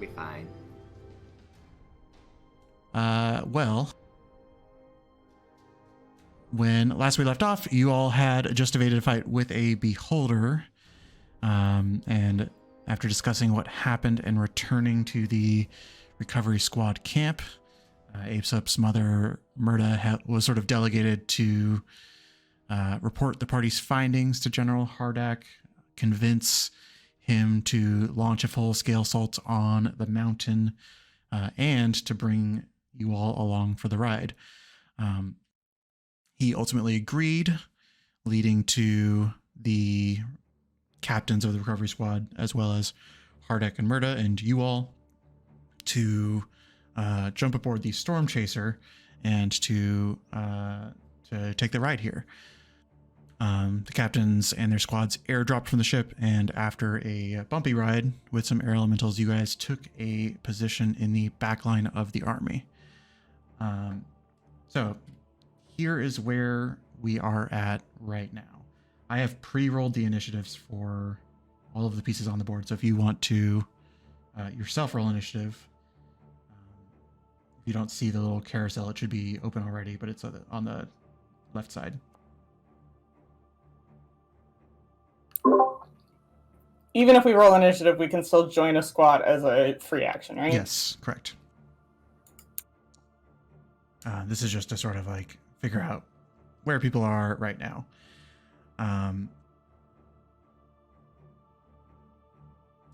be fine. Well, when last we left off, you all had just evaded a fight with a beholder. And after discussing what happened and returning to the recovery squad camp, Apesup's mother, Murda, was sort of delegated to report the party's findings to General Hardak, convince him to launch a full-scale assault on the mountain, and to bring you all along for the ride. He ultimately agreed, leading to the captains of the recovery squad, as well as Hardak and Murda and you all, to jump aboard the Storm Chaser and to take the ride here. The captains and their squads airdropped from the ship, and after a bumpy ride with some air elementals, you guys took a position in the back line of the army. So here is where we are at right now. I have pre-rolled the initiatives for all of the pieces on the board, so if you want to yourself roll initiative, if you don't see the little carousel, it should be open already, but it's on the left side. Even if we roll initiative, we can still join a squad as a free action, right? Yes, correct. This is just to sort of like figure out where people are right now.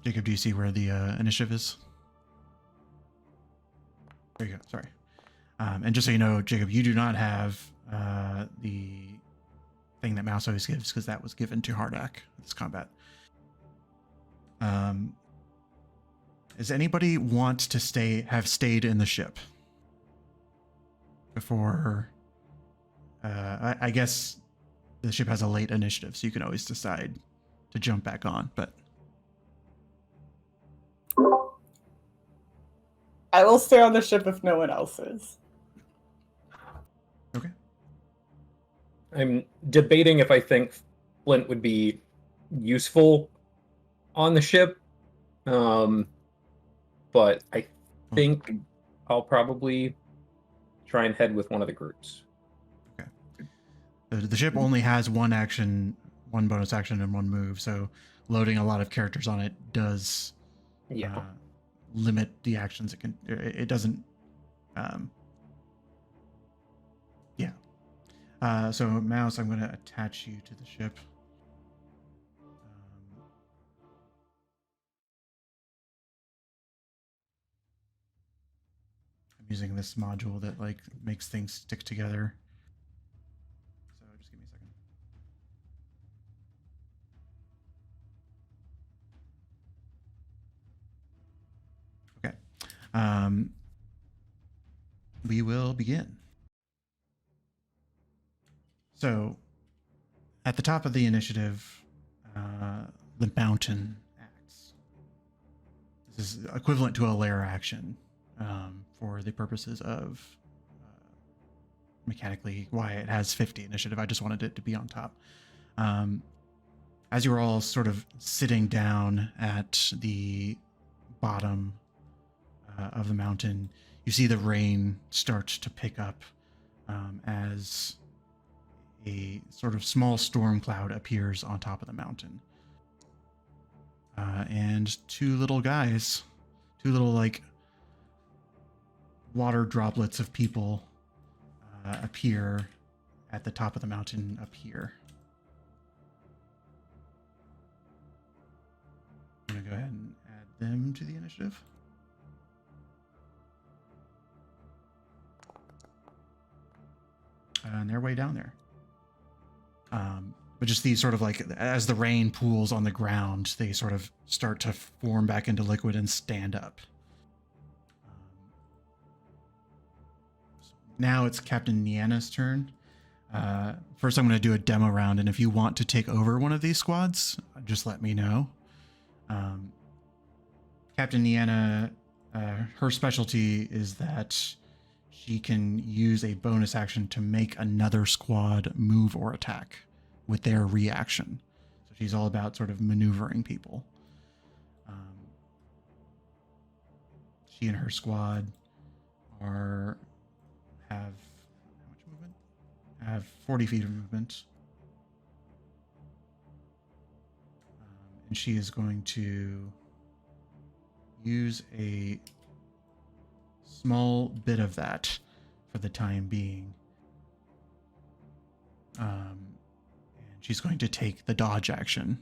Jacob, do you see where the initiative is? There you go. Sorry. And just so you know, Jacob, you do not have the thing that Mouse always gives, because that was given to Hardak this combat. Does anybody want to have stayed in the ship before? I guess the ship has a late initiative, so you can always decide to jump back on, but I will stay on the ship if no one else is. Okay. I'm debating if I think Flint would be useful on the ship, but I think I'll probably try and head with one of the groups. Okay. The ship only has one action, one bonus action, and one move, so loading a lot of characters on it does limit the actions it can. It doesn't. So Mouse, I'm going to attach you to the ship. I'm using this module that like makes things stick together. So just give me a second. Okay. We will begin. So, at the top of the initiative, the mountain acts. This is equivalent to a lair action for the purposes of mechanically why it has 50 initiative. I just wanted it to be on top. As you were all sort of sitting down at the bottom of the mountain, you see the rain start to pick up as a sort of small storm cloud appears on top of the mountain. And two little guys, two little like water droplets of people appear at the top of the mountain up here. I'm going to go ahead and add them to the initiative. And they're way down there. But just these sort of like, as the rain pools on the ground, they sort of start to form back into liquid and stand up. Now it's Captain Niana's turn. First, I'm going to do a demo round, and if you want to take over one of these squads, just let me know. Captain Niana, her specialty is that she can use a bonus action to make another squad move or attack with their reaction. So she's all about sort of maneuvering people. she and her squad have how much movement? Have 40 feet of movement. And she is going to use a small bit of that for the time being. And she's going to take the dodge action,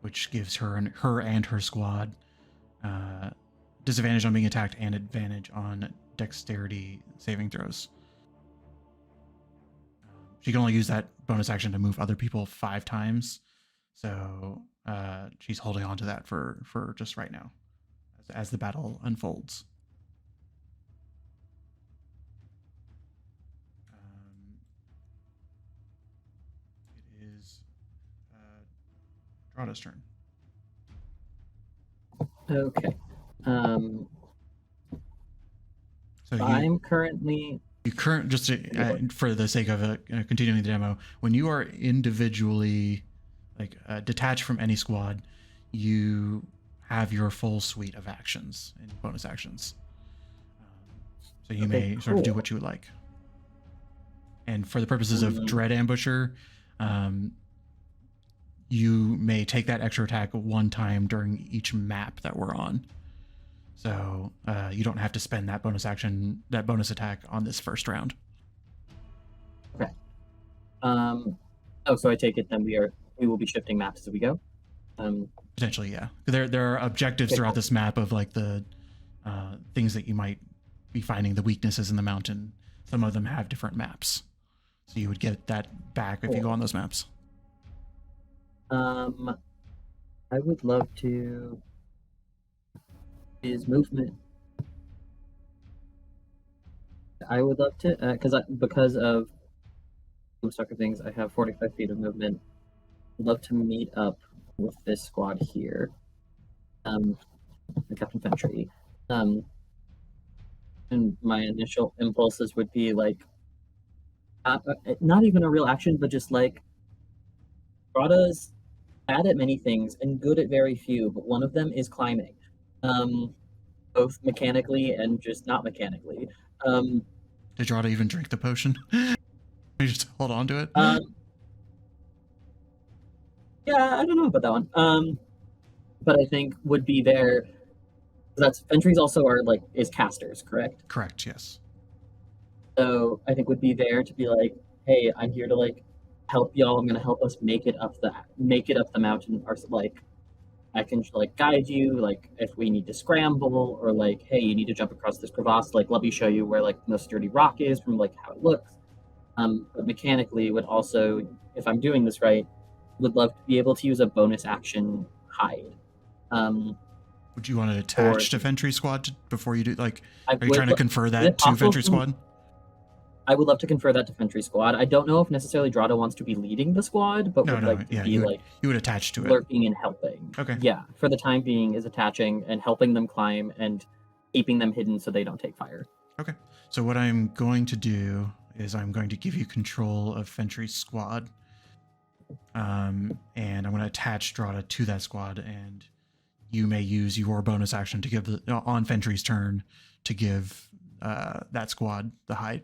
which gives her and her squad disadvantage on being attacked and advantage on dexterity saving throws. She can only use that bonus action to move other people 5 times. So she's holding on to that for just right now as the battle unfolds. It is Drada's turn. Okay. So I'm currently... just for the sake of continuing the demo, when you are individually detached from any squad, you have your full suite of actions and bonus actions. So you may sort of do what you would like. And for the purposes of Dread Ambusher, you may take that extra attack one time during each map that we're on. So you don't have to spend that bonus attack on this first round. Okay. So I take it then we will be shifting maps as we go. Potentially, yeah. There are objectives throughout this map of like the things that you might be finding, the weaknesses in the mountain. Some of them have different maps, so you would get that back if you go on those maps. I would love to. Is movement. I would love to, because of some sucker things, I have 45 feet of movement. I'd love to meet up with this squad here, the Captain Foundry. And my initial impulses would be like, not even a real action, but just like, Drada's bad at many things and good at very few, but one of them is climbing. Both mechanically and just not mechanically. Did Drada even drink the potion? You just hold on to it? Yeah, I don't know about that one. But I think would be there. That's Fentries also is casters, correct? Correct, yes. So I think would be there to be like, hey, I'm here to help y'all. I'm gonna help us make it up the mountain, or I can guide you, if we need to scramble, or hey, you need to jump across this crevasse, let me show you where the most sturdy rock is from how it looks. But mechanically would also, if I'm doing this right, would love to be able to use a bonus action hide. Would you want to attach to Fentry squad before you do are you trying to confer that to Fentry squad? I would love to confer that to Fentry squad. I don't know if necessarily Drada wants to be leading the squad, but you would attach to it. Lurking and helping. Okay. Yeah, for the time being is attaching and helping them climb and keeping them hidden so they don't take fire. Okay. So what I'm going to do is I'm going to give you control of Fentry's squad. And I'm going to attach Drada to that squad, and you may use your bonus action to give on Fentry's turn to give that squad the hide.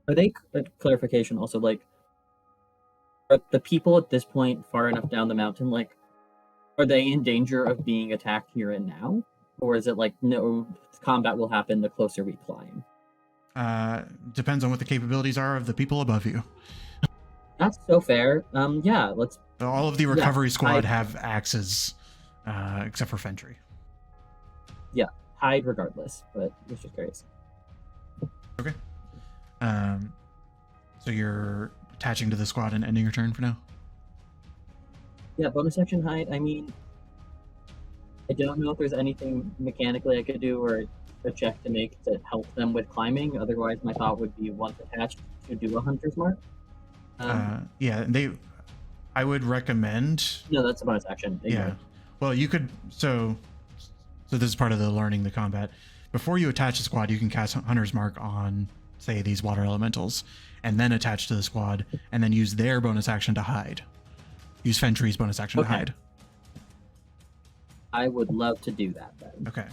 Are they, clarification also, are the people at this point far enough down the mountain, are they in danger of being attacked here and now? Or is it no, combat will happen the closer we climb? Depends on what the capabilities are of the people above you. That's so fair. Yeah, let's... So all of the recovery squad have axes, except for Fentry. Yeah, hide regardless, but I was just curious. Okay. So you're attaching to the squad and ending your turn for now? Yeah, bonus action hide. I mean, I don't know if there's anything mechanically I could do or a check to make to help them with climbing. Otherwise, my thought would be once attached to do a hunter's mark. Yeah, I would recommend... No, that's a bonus action. Yeah. Well, you could... So this is part of the learning the combat. Before you attach the squad, you can cast Hunter's Mark on, say, these water elementals, and then attach to the squad, and then use their bonus action to hide. Use Fentry's bonus action to hide. I would love to do that then. Okay.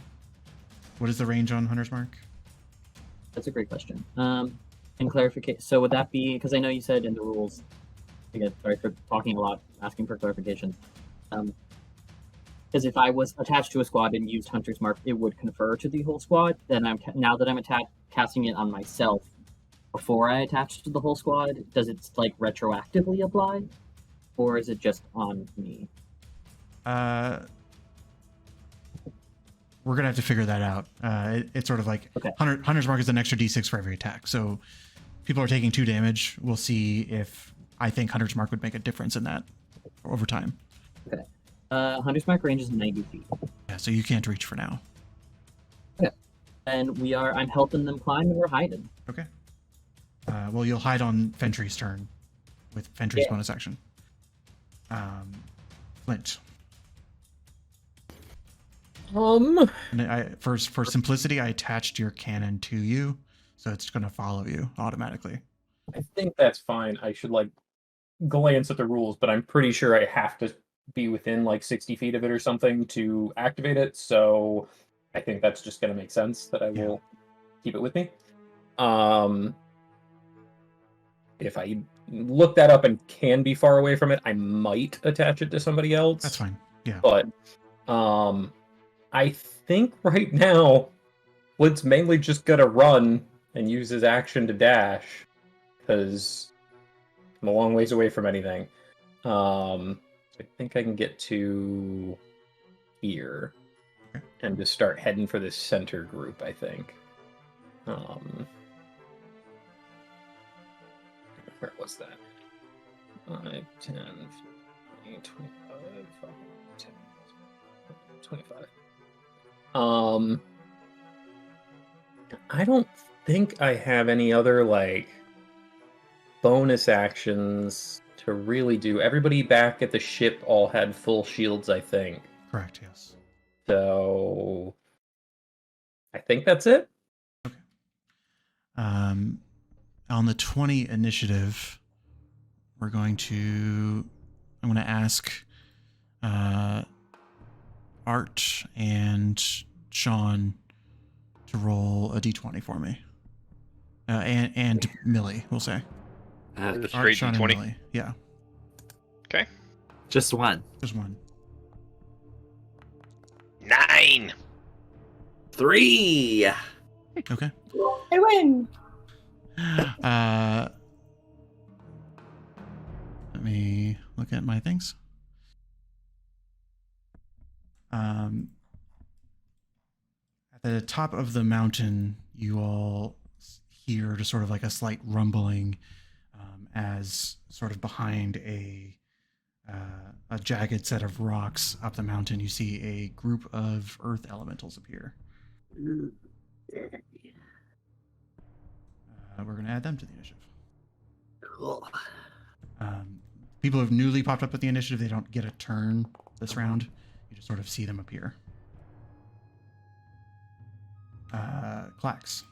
What is the range on Hunter's Mark? That's a great question. And clarification. So would that be, because I know you said in the rules, again, sorry for talking a lot, asking for clarification. Because if I was attached to a squad and used Hunter's Mark, it would confer to the whole squad. Then now that I'm casting it on myself before I attach to the whole squad, does it like retroactively apply, or is it just on me? We're gonna have to figure that out. It's sort of like Okay. Hunter's Mark is an extra d6 for every attack. So people are taking 2 damage. We'll see if I think Hunter's Mark would make a difference in that over time. Okay. Hunter's Mark range is 90 feet. Yeah, so you can't reach for now. And I'm helping them climb and we're hiding. Okay. Well, you'll hide on Fentry's turn with Fentry's bonus action. Flint. And for simplicity, I attached your cannon to you, so it's going to follow you automatically. I think that's fine. I should like glance at the rules, but I'm pretty sure I have to be within like 60 feet of it or something to activate it. So I think that's just going to make sense that I will keep it with me. If I look that up and can be far away from it, I might attach it to somebody else. That's fine. Yeah. But I think right now, Flint's mainly just gonna run and use his action to dash, because I'm a long ways away from anything. I think I can get to here and just start heading for this center group, I think. Where was that? 5, 10, 15, 25, 10, 25. I don't think I have any other like bonus actions to really do. Everybody back at the ship all had full shields, I think. Correct, yes. So I think that's it. Okay. On the 20 initiative, I'm going to ask Art and Sean to roll a d20 for me. And Millie, we'll say. Just Art, straight Sean, and d20. Millie. Yeah, Okay. Just one. just one. 9. 3. Okay. I win. Let me look at my things. At the top of the mountain, you all hear just sort of like a slight rumbling as sort of behind a jagged set of rocks up the mountain, you see a group of earth elementals appear. We're going to add them to the initiative. Cool. People who have newly popped up with the initiative, they don't get a turn this round. You just sort of see them appear. Clax.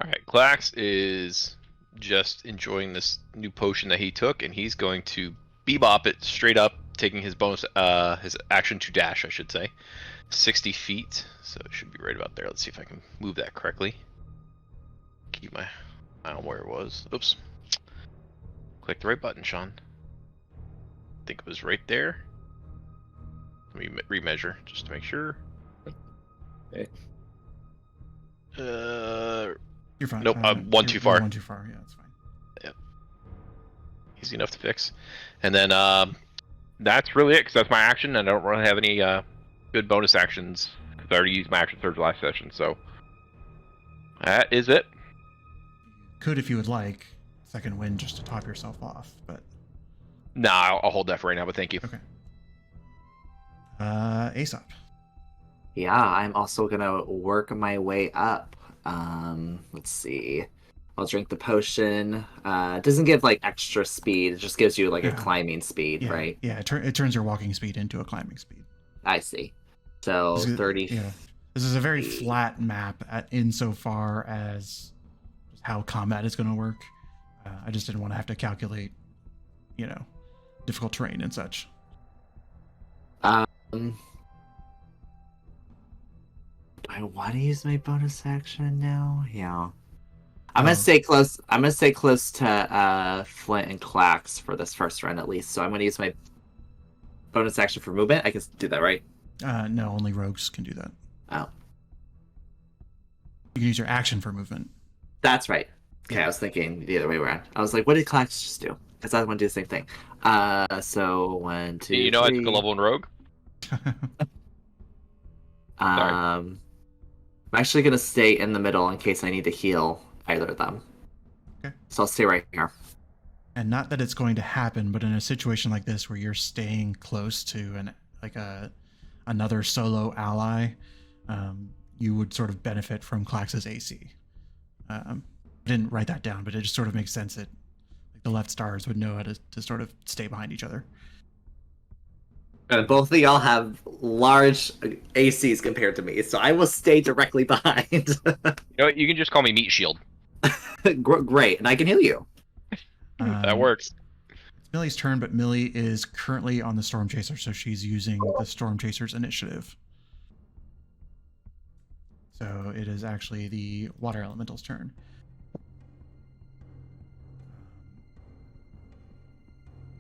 All right. Clax is just enjoying this new potion that he took, and he's going to bebop it straight up, taking his bonus, his action to dash, I should say, 60 feet. So it should be right about there. Let's see if I can move that correctly. Keep my eye on where it was. Oops. Click the right button, Sean. I think it was right there. Let me remeasure just to make sure. Okay. You're fine. Nope, I'm one too far. One too far. Yeah, that's fine. Easy enough to fix. And then that's really it, because that's my action. And I don't really have any good bonus actions, because I already used my action surge last session. So that is it. Could, if you would like, second wind just to top yourself off, but Nah, I'll hold that for right now, but thank you. okay. Aesop. Yeah, I'm also gonna work my way up. Let's see. I'll drink the potion. It doesn't give like extra speed. It just gives you like a climbing speed, Yeah, right? Yeah, it turns your walking speed into a climbing speed. I see. So This is- 30. Yeah, this is a very flat map insofar as how combat is going to work. I just didn't want to have to calculate, difficult terrain and such. Do I want to use my bonus action now? Yeah. I'm No. gonna stay close. I'm gonna stay close to Flint and Clax for this first run at least. So I'm gonna use my bonus action for movement. I can do that, right? No, only rogues can do that. Oh, You can use your action for movement. that's right. Okay, I was thinking the other way around. I was like, what did Clax just do? Because I want to do the same thing. So 1, 2, You know, I 3. took a level in Rogue. I'm actually gonna stay in the middle in case I need to heal either of them. Okay. So I'll stay right here. And not that it's going to happen, but in a situation like this where you're staying close to another solo ally, you would sort of benefit from Clax's AC. I didn't write that down, but it just sort of makes sense that like, the left stars would know how to sort of stay behind each other. And both of y'all have large ACs compared to me, so I will stay directly behind. You know what? You can just call me Meat Shield. Great, and I can heal you. That works. It's Millie's turn, but Millie is currently on the Storm Chaser, so she's using the Storm Chaser's initiative. So it is actually the Water Elemental's turn.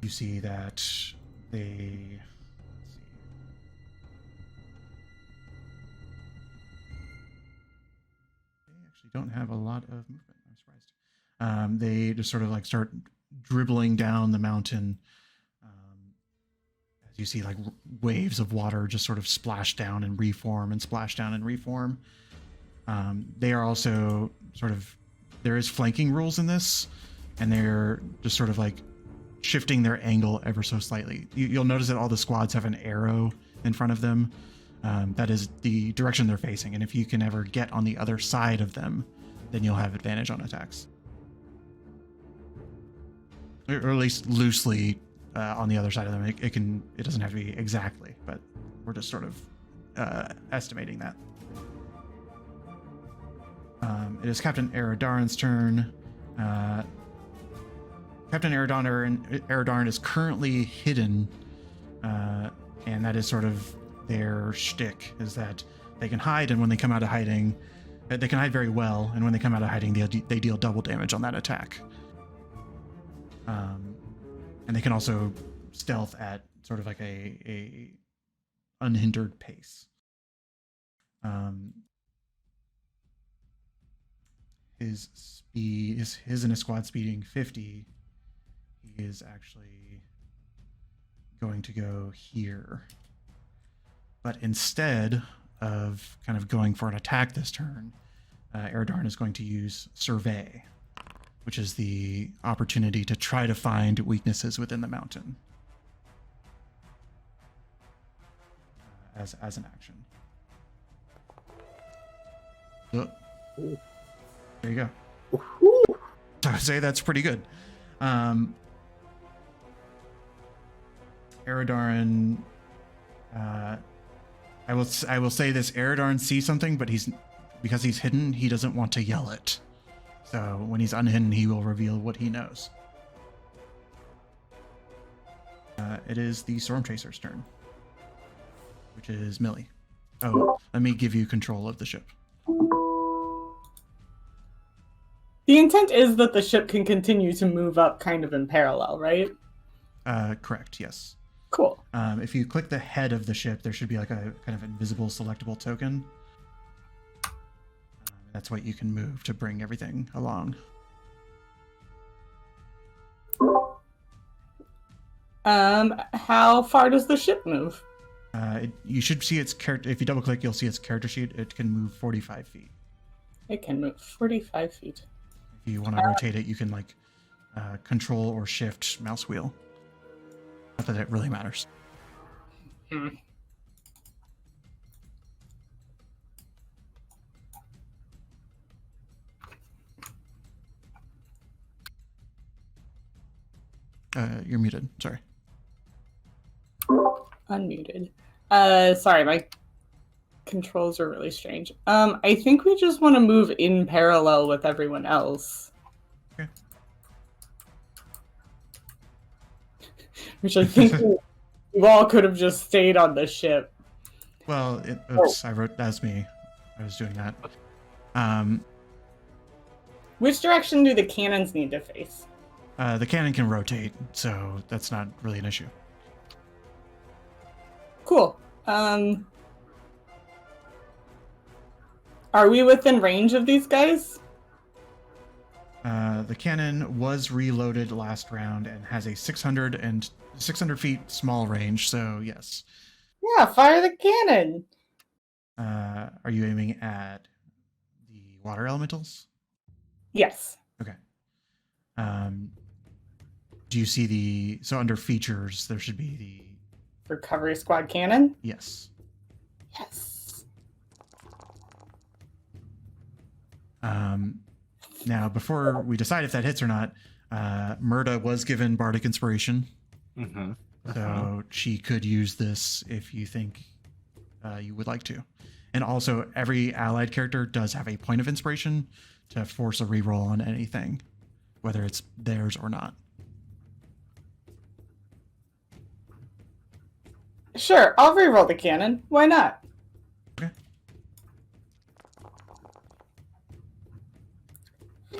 You see that they... don't have a lot of movement. I'm surprised. They just sort of like start dribbling down the mountain. As you see like waves of water just sort of splash down and reform and splash down and reform. They are also sort of, there is flanking rules in this, and they're just sort of like shifting their angle ever so slightly. You'll notice that all the squads have an arrow in front of them. That is the direction they're facing, and if you can ever get on the other side of them, then you'll have advantage on attacks. Or at least loosely on the other side of them. It doesn't have to be exactly, but we're just sort of estimating that. It is Captain Eridarin's turn. Captain Eridarin is currently hidden, and that is sort of their shtick, is that they can hide, and when they come out of hiding, they can hide very well, and when they come out of hiding, they deal double damage on that attack. And they can also stealth at sort of like a unhindered pace. His speed, his and his squad speeding 50. He is actually going to go here. But instead of kind of going for an attack this turn, Eridarin is going to use Survey, which is the opportunity to try to find weaknesses within the mountain as an action. So, there you go. I would say that's pretty good. Eridarin... I will say this: Eridarin sees something, but because he's hidden, he doesn't want to yell it. So when he's unhidden, he will reveal what he knows. It is the Storm Chaser's turn, which is Millie. Oh, let me give you control of the ship. The intent is that the ship can continue to move up kind of in parallel, right? Correct, yes. Cool. If you click the head of the ship, there should be like a kind of invisible selectable token. That's what you can move to bring everything along. How far does the ship move? You should see its character. If you double click, you'll see its character sheet. It can move 45 feet. It can move 45 feet. If you want to rotate it, you can like control or shift mouse wheel. Not that it really matters. You're muted. Sorry. Unmuted. Sorry, my controls are really strange. I think we just want to move in parallel with everyone else. Okay. Which I think you all could have just stayed on the ship. Well, oops, I wrote that's me. I was doing that. Which direction do the cannons need to face? The cannon can rotate, so that's not really an issue. Cool. Are we within range of these guys? The cannon was reloaded last round and has a 600 feet small range, so yes. Yeah, fire the cannon. Are you aiming at the water elementals? Yes. Okay. Do you see so under features, there should be the... Recovery squad cannon? Yes. Yes. Now, before we decide if that hits or not, Murda was given Bardic Inspiration. Mm-hmm. So she could use this if you think you would like to. And also, every allied character does have a point of inspiration to force a reroll on anything, whether it's theirs or not. Sure, I'll reroll the cannon. Why not? Okay.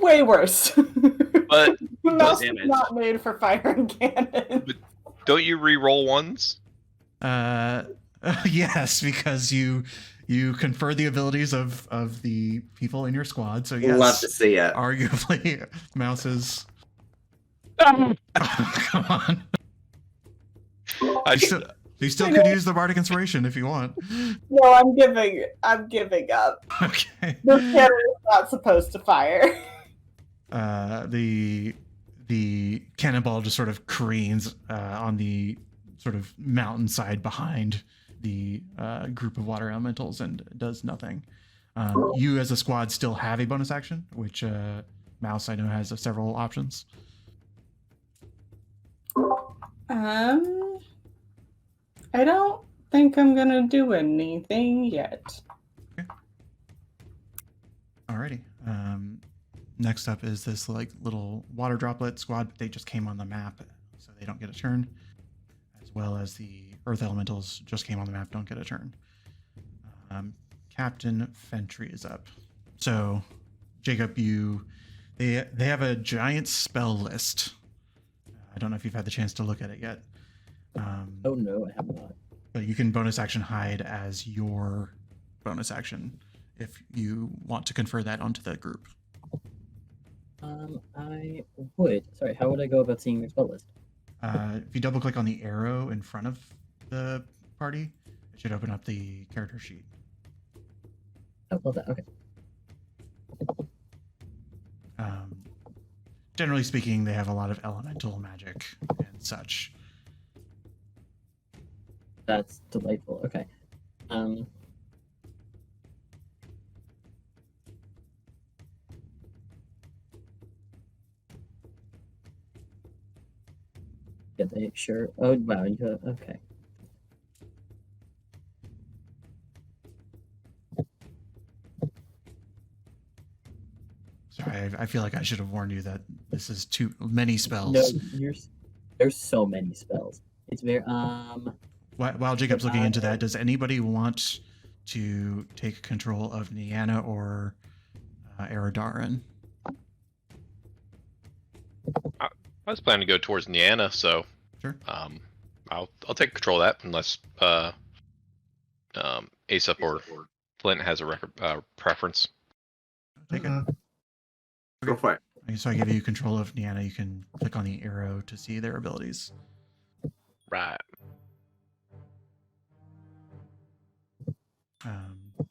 Way worse. But The mouse is damage. not made for firing cannon. don't you re-roll ones? Yes, because you confer the abilities of the people in your squad. So yes, Love to see it. arguably, Mouse's. Come on. You still could use the Bardic Inspiration if you want. No, I'm giving up. Okay. This cannon is not supposed to fire. The cannonball just sort of careens on the sort of mountainside behind the group of water elementals and does nothing. You as a squad still have a bonus action, which Mouse I know has several options. I don't think I'm gonna do anything yet. Okay. Alrighty. Next up is this like little water droplet squad. They just came on the map, so they don't get a turn. As well as the earth elementals just came on the map, don't get a turn. Captain Foundry is up. So, Jacob, they have a giant spell list. I don't know if you've had the chance to look at it yet. Oh no, I have not. But you can bonus action hide as your bonus action if you want to confer that onto the group. I would. Sorry, how would I go about seeing your spell list? If you double click on the arrow in front of the party, it should open up the character sheet. Oh, well, that okay. Generally speaking, they have a lot of elemental magic and such. That's delightful. Okay. Yeah, they sure. Oh wow, you got okay. Sorry, I feel like I should have warned you that this is too many spells. No, there's so many spells. It's very While Jacob's looking into that, does anybody want to take control of Niana or Eridarin? I was planning to go towards Niana, so Sure. I'll take control of that unless Aesop or Flint has a preference. Take it. Go for it. Okay, so I give you control of Niana. You can click on the arrow to see their abilities. Right.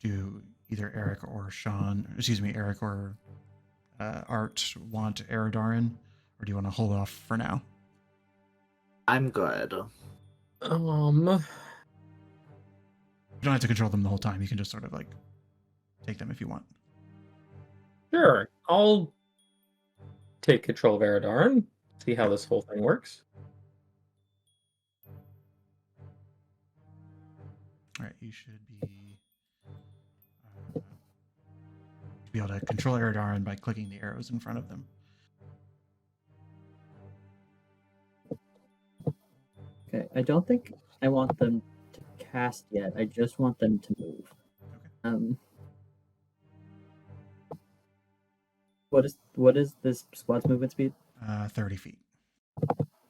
Do either Eric or Art want Eridarin, or do you want to hold off for now? I'm good. You don't have to control them the whole time. You can just sort of like take them if you want. Sure, I'll take control of Eridarin, see how this whole thing works. All right, you should be able to control Eridarin by clicking the arrows in front of them. okay. I don't think I want them to cast yet. I just want them to move. Okay. what is this squad's movement speed? 30 feet.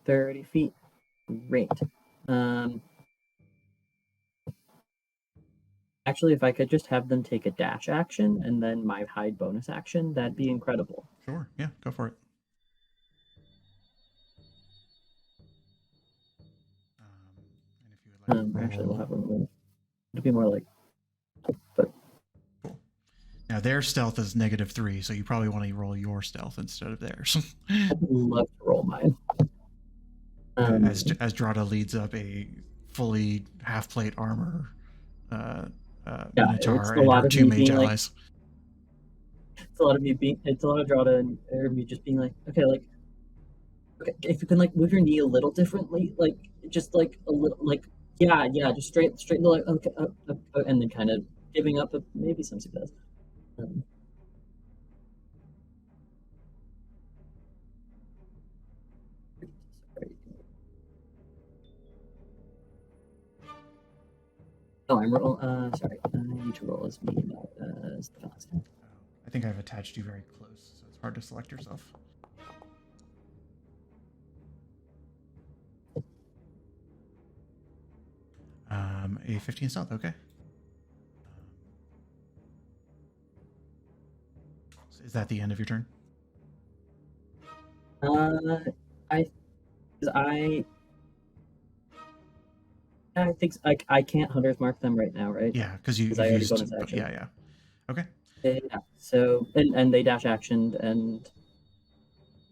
30 feet. Great. Actually, if I could just have them take a dash action and then my hide bonus action, that'd be incredible. Sure. Yeah, go for it. And if you would like to Actually, we'll roll- have them move. It'd be more like, but Cool. Now their stealth is -3, so you probably want to roll your stealth instead of theirs. I'd love to roll mine. As Drada leads up a fully half plate armor Minotaur it's a and lot her of 2 me mage being like- allies. it's a lot of Drada and me just being like, okay, if you can like move your knee a little differently, like just like a little, like yeah, just straight like okay, and then kind of giving up maybe some success. Oh, I'm roll. Sorry, I need to roll as me, not as the fast. I think I've attached you very close, so it's hard to select yourself. A 15 stealth, okay. Is that the end of your turn? I think I can't hunter's mark them right now, right? Yeah, because you I already used. bonus action. Yeah. Okay. Yeah. So and they dash actioned and.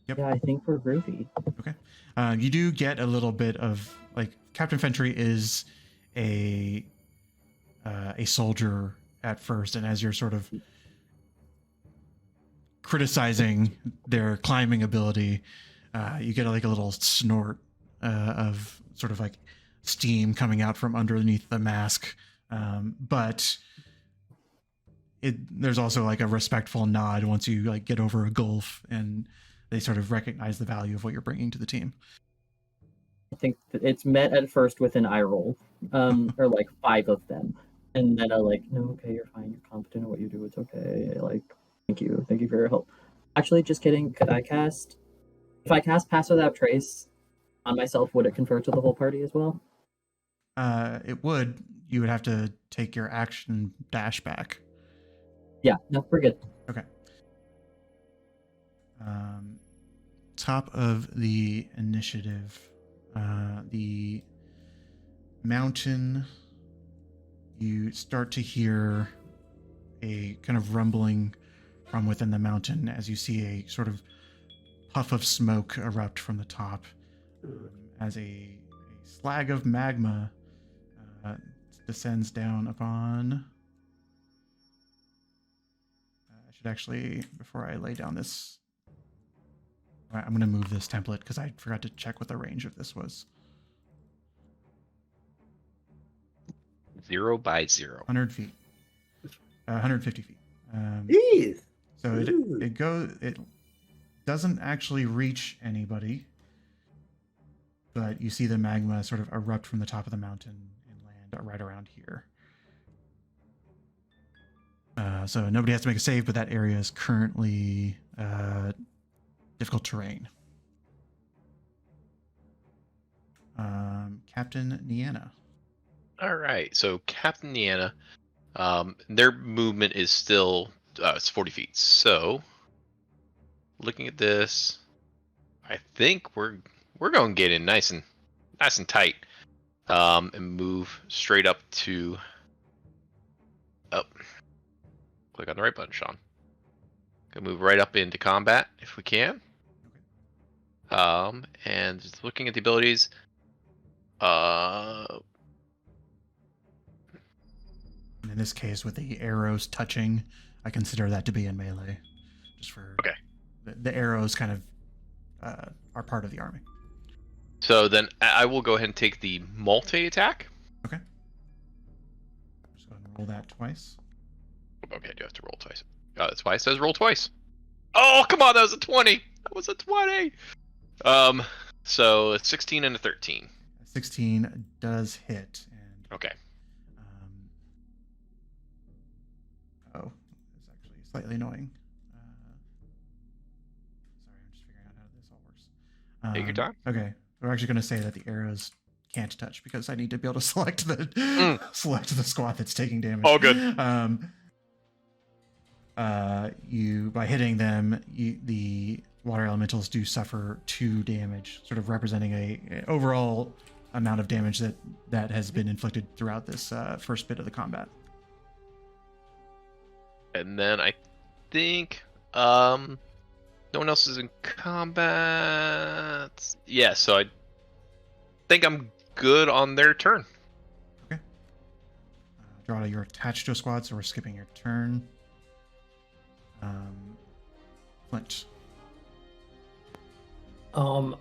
Yep. Yeah, I think we're groovy. Okay. You do get a little bit of like Captain Fentry is a soldier at first, and as you're sort of criticizing their climbing ability, you get like a little snort of sort of like steam coming out from underneath the mask, but there's also like a respectful nod once you like get over a gulf, and they sort of recognize the value of what you're bringing to the team. I think that it's met at first with an eye roll, or like 5 of them, and then like, no, okay, you're fine, you're competent at what you do, it's okay, like, thank you for your help. Actually, just kidding. Could I cast? If I cast Pass Without Trace on myself, would it confer to the whole party as well? It would. You would have to take your action dash back. Yeah, no, we're good. Okay. Top of the initiative, the mountain, you start to hear a kind of rumbling from within the mountain as you see a sort of puff of smoke erupt from the top, as a slag of magma descends down upon. I should actually, before I lay down this, I'm going to move this template because I forgot to check what the range of this was. 0 by 0. 100 feet. 150 feet. Jeez. So it doesn't actually reach anybody, but you see the magma sort of erupt from the top of the mountain and land right around here. So nobody has to make a save, but that area is currently difficult terrain. Captain Niana. All right, so Captain Niana, their movement is still it's 40 feet. So, looking at this, I think we're going to get in nice and tight, and move straight up to. Oh, click on the right button, Sean. Gonna move right up into combat if we can. And just looking at the abilities, In this case, with the arrows touching, I consider that to be in melee. Just for Okay. The arrows kind of are part of the army. So then I will go ahead and take the multi-attack. Okay. Just go ahead and roll that twice. Okay, I do have to roll twice. That's why it says roll twice. Oh, come on, that was a 20! That was a 20! So it's 16 and a 13. 16 does hit. And Okay. it's actually slightly annoying. Take your time. Okay, we're actually going to say that the arrows can't touch because I need to be able to select the select the squad that's taking damage. All good. You by hitting them, the water elementals do suffer 2 damage, sort of representing a overall amount of damage that has been inflicted throughout this first bit of the combat. And then I think no one else is in combat. Yeah, so I think I'm good on their turn. Okay. Drada, you're attached to a squad, so we're skipping your turn. Flint. I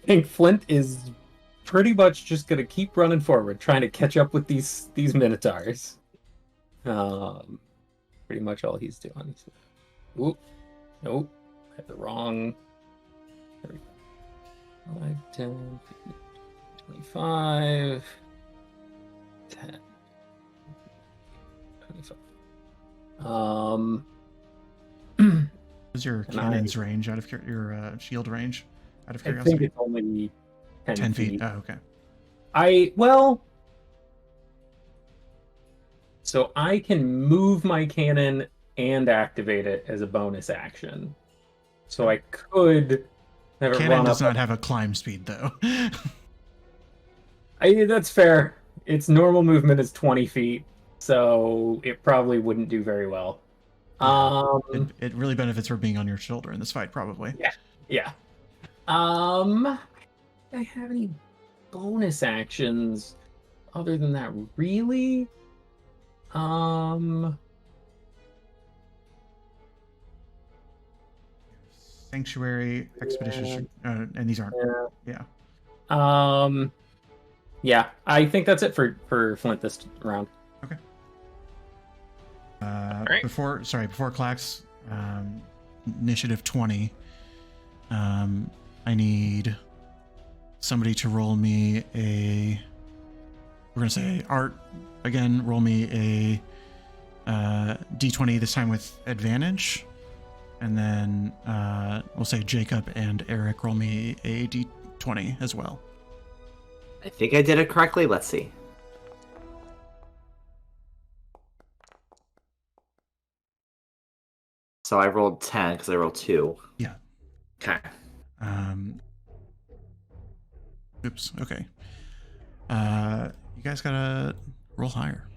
think Flint is pretty much just gonna keep running forward, trying to catch up with these minotaurs. Pretty much all he's doing. Oop, nope, I had the wrong. 5, 10, 25, 10, 25. What's your cannon's range out of your shield range? Out of I curiosity, think it's only 10 feet. Oh, okay. So I can move my cannon and activate it as a bonus action. So I could have it Cannon run does up. not have a climb speed, though. That's fair. Its normal movement is 20 feet, so it probably wouldn't do very well. It really benefits from being on your shoulder in this fight, probably. Yeah. Do I have any bonus actions other than that? Really? Sanctuary, expedition, and these aren't. Yeah. Yeah. I think that's it for Flint this round. Okay. right. Before Clax, initiative 20. I need somebody to roll me a. We're gonna say Art again. Roll me a d20 this time with advantage, and then we'll say Jacob and Eric roll me a d20 as well. I think I did it correctly. Let's see. So I rolled 10 because I rolled 2. Yeah. Okay. Oops. Okay. You guys gotta roll higher.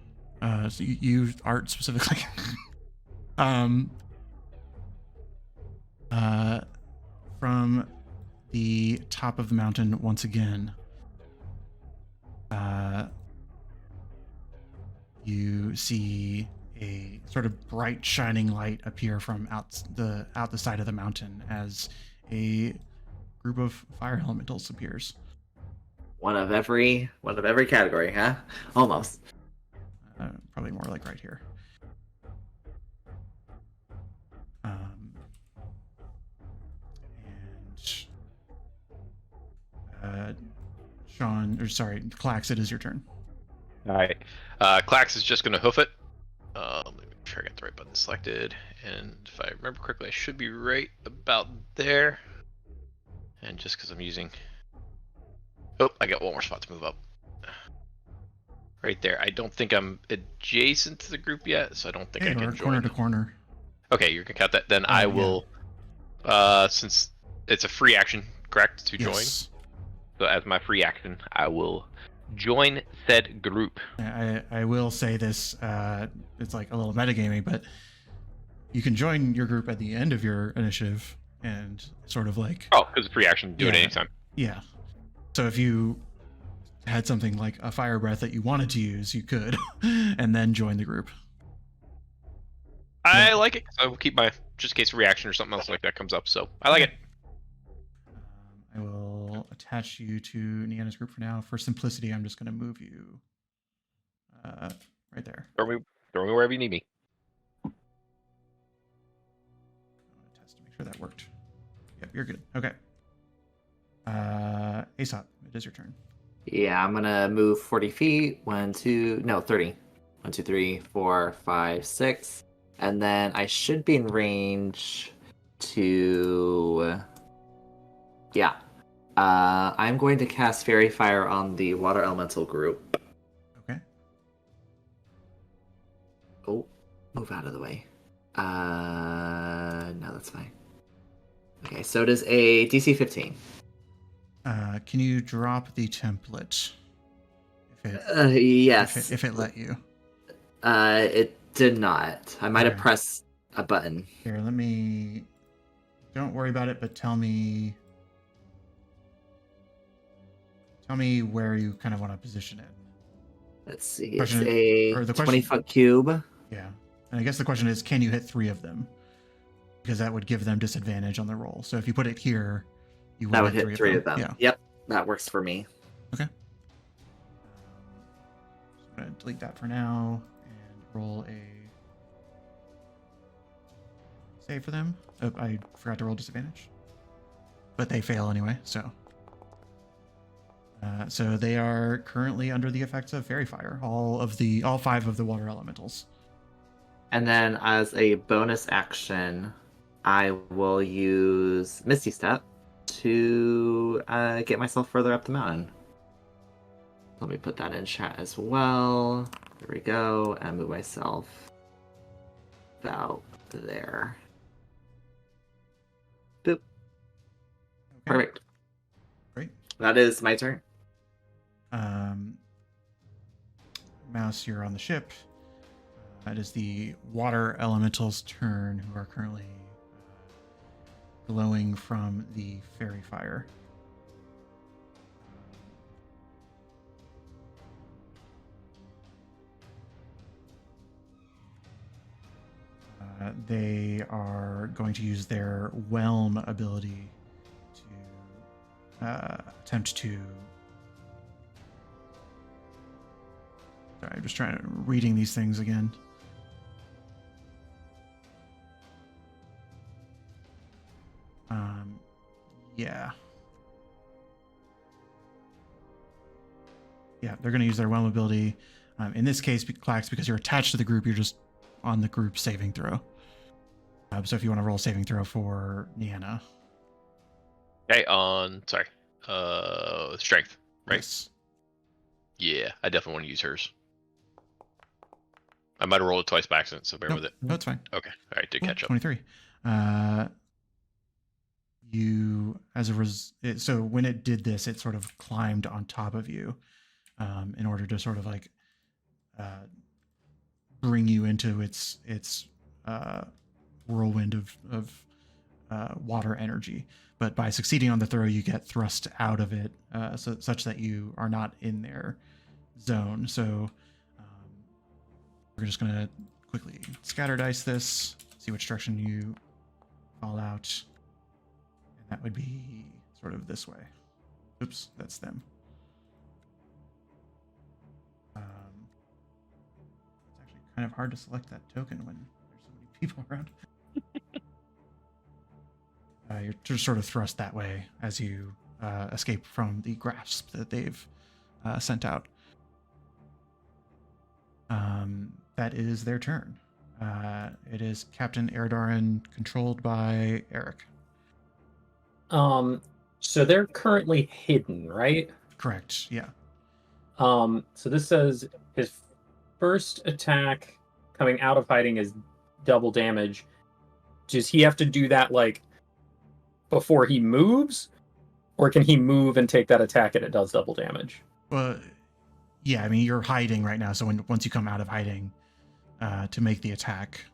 So you Art specifically. From the top of the mountain once again. You see a sort of bright shining light appear from out the side of the mountain as a group of fire elementals appears. One of every category, huh? Almost. Probably more like right here. Clax, it is your turn. All right. Clax is just going to hoof it. Let me make sure I got the right button selected. And if I remember correctly, I should be right about there. And just because I'm using... Oh, I got one more spot to move up. Right there. I don't think I'm adjacent to the group yet, so I don't think I can join. Corner to corner. Okay, you're going to count that. Then I will... since it's a free action, correct, to join? Yes. So as my free action, I will join said group. I will say this, it's like a little metagaming, but you can join your group at the end of your initiative and sort of like... Oh, because it's free action, do it anytime. Yeah. So if you had something like a fire breath that you wanted to use, you could, and then join the group. I like it, because I will keep my, just in case a reaction or something else like that comes up, so I like it. I will attach you to Niana's group for now. For simplicity, I'm just going to move you right there. Throw me wherever you need me. Test to make sure that worked. Yep, you're good. Okay. Aesop, it is your turn. Yeah, I'm gonna move 40 feet. 30. 1, 2, 3, 4, 5, 6. And then I should be in range to... Yeah. I'm going to cast Fairy Fire on the Water Elemental group. Okay. Oh, move out of the way. No, that's fine. Okay, so it is a DC 15. Can you drop the template? Yes. If it let you. It did not. I might have Okay. pressed a button. Here, let me. Don't worry about it, but tell me where you kind of want to position it. Let's see. Question- It's or a the question- 20-foot cube. Yeah. And I guess the question is, can you hit 3 of them? Because that would give them disadvantage on the roll. So if you put it here, you That would hit 3 of them. Yeah. Yep, that works for me. Okay. So I'm going to delete that for now and roll a save for them. Oh, I forgot to roll disadvantage. But they fail anyway, so. So they are currently under the effects of Fairy Fire, all 5 of the water elementals. And then as a bonus action, I will use Misty Step to get myself further up the mountain. Let me put that in chat as well. There we go, and move myself about there. Boop. Okay. Perfect. Great. That is my turn. Mouse, you're on the ship. It is the water elemental's turn, who are currently glowing from the fairy fire. They are going to use their whelm ability to attempt to. Sorry, I'm just reading these things again. Yeah. Yeah, they're going to use their whelm ability. In this case, Clax, because you're attached to the group, you're just on the group saving throw. So if you want to roll saving throw for Niana. Okay, strength, right? Yes. Yeah, I definitely want to use hers. I might have rolled it twice by accident, so bear Nope, with it. no, it's fine. Okay, all right, did Cool, catch up. 23. So when it did this, it sort of climbed on top of you in order to sort of like bring you into its whirlwind of water energy. But by succeeding on the throw, you get thrust out of it such that you are not in their zone. So we're just going to quickly scatter dice this, see which direction you fall out. And that would be sort of this way. Oops, that's them. It's actually kind of hard to select that token when there's so many people around. You're just sort of thrust that way as you escape from the grasp that they've sent out. That is their turn. It is Captain Erdarin, controlled by Eric. So they're currently hidden, right? Correct, yeah. So this says his first attack coming out of hiding is double damage. Does he have to do that like before he moves? Or can he move and take that attack and it does double damage? Well, yeah, I mean, you're hiding right now, so once you come out of hiding to make the attack.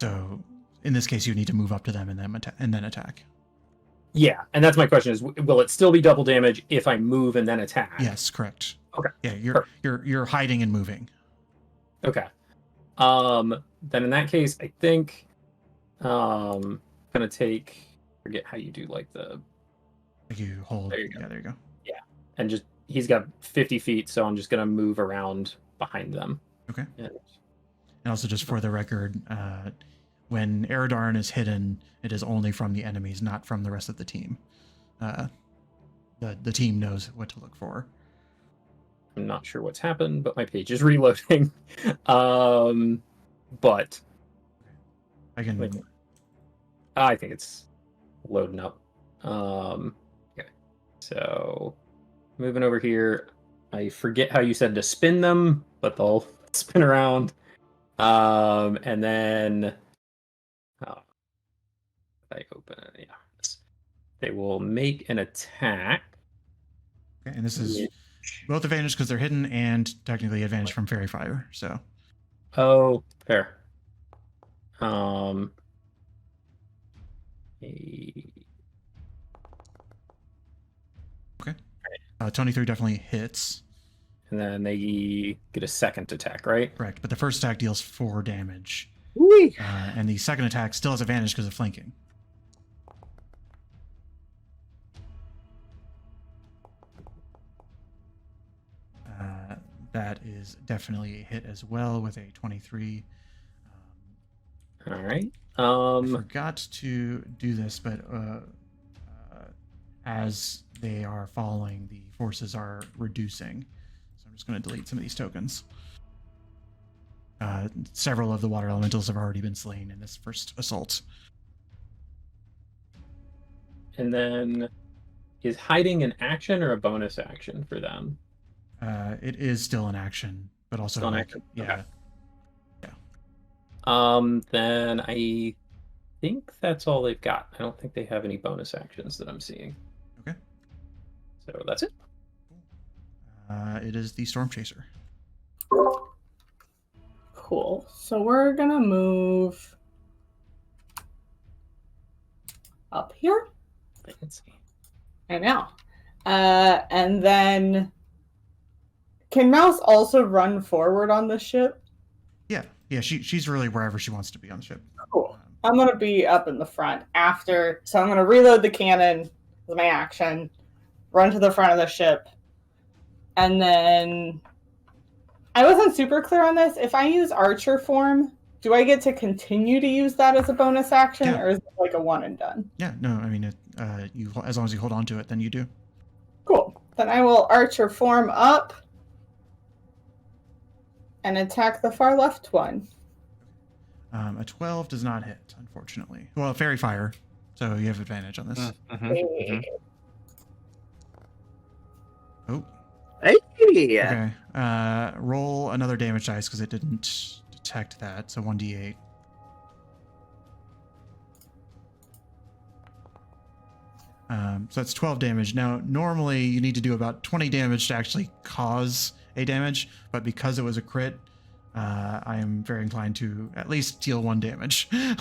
So in this case, you need to move up to them and then attack. Yeah, and that's my question: is will it still be double damage if I move and then attack? Yes, correct. Okay. Yeah, you're hiding and moving. Okay. Then in that case, I think gonna take, forget how you do like the, Like you hold. There you go. Yeah, there you go. and just he's got 50 feet, so I'm just gonna move around behind them. Okay. And, And also, just for the record, when Erdarin is hidden, it is only from the enemies, not from the rest of the team. The team knows what to look for. I'm not sure what's happened, but my page is reloading. But I can. I think it's loading up. Okay. So, moving over here, I forget how you said to spin them, but they'll spin around. And then, oh, if I open it, yeah, they will make an attack. Okay, and this is both advantage because they're hidden and technically advantage from fairy fire. So, Oh, fair. okay. 23 definitely hits. And then they get a second attack, right? Correct. But the first attack deals 4 damage. Whee! And the second attack still has advantage because of flanking. That is definitely a hit as well with a 23. All right. I forgot to do this, but as they are falling, the forces are reducing. So I'm just going to delete some of these tokens. Several of the water elementals have already been slain in this first assault. And then, is hiding an action or a bonus action for them? It is still an action, but also Still an like, action, yeah. okay. Then I think that's all they've got. I don't think they have any bonus actions that I'm seeing. Okay. So that's it. It is the Storm Chaser. Cool. So we're gonna move up here. Fancy. I know. And then can Mouse also run forward on the ship? Yeah, she's really wherever she wants to be on the ship. Cool. I'm gonna be up in the front after, so I'm gonna reload the cannon with my action, run to the front of the ship, and then I wasn't super clear on this. If I use Archer form, do I get to continue to use that as a bonus action, Yeah. or is it like a one and done? Yeah, no, I mean, you as long as you hold on to it, then you do. Cool. Then I will Archer form up and attack the far left one. A 12 does not hit, unfortunately. Well, fairy fire, so you have advantage on this. Oh. Hey! Okay. Roll another damage dice because it didn't detect that. So 1d8. So that's 12 damage. Now, normally you need to do about 20 damage to actually cause a damage, but because it was a crit, I am very inclined to at least deal 1 damage. Then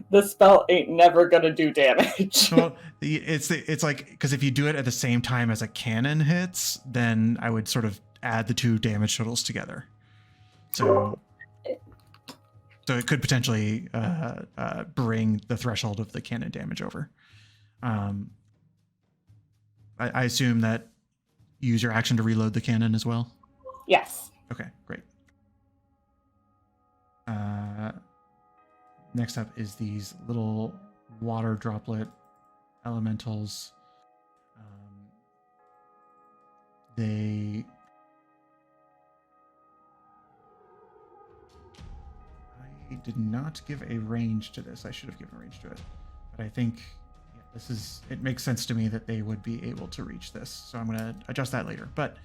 the spell ain't never gonna do damage. Well, it's like, because if you do it at the same time as a cannon hits, then I would sort of add the 2 damage totals together. So it could potentially bring the threshold of the cannon damage over. I assume that you use your action to reload the cannon as well? Yes. Okay, great. Next up is these little water droplet elementals. I did not give a range to this. I should have given a range to it. But I think it makes sense to me that they would be able to reach this. So I'm going to adjust that later. But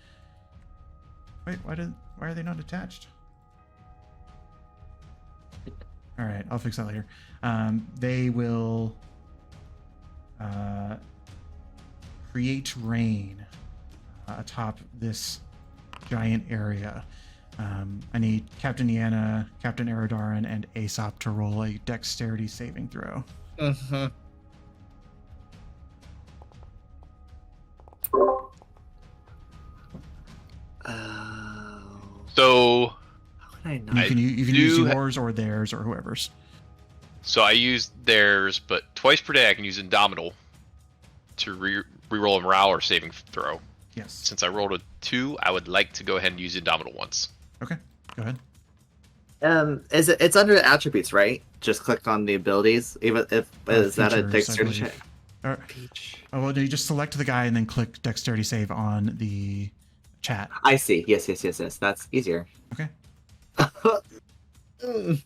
wait, why are they not attached? All right, I'll fix that later. They will create rain atop this giant area. I need Captain Iana, Captain Eridarin, and Aesop to roll a dexterity saving throw. Mm-hmm. So How can I not? You can use yours or theirs or whoever's. So I use theirs, but twice per day I can use Indomitable to reroll a morale or saving throw. Yes. Since I rolled a 2, I would like to go ahead and use Indomitable once. Okay, go ahead. It's under attributes, right? Just click on the abilities. Even if is that a Features, I dexterity believe. check? Oh, well, you just select the guy and then click dexterity save on the chat. I see. Yes. That's easier. Okay. Okay.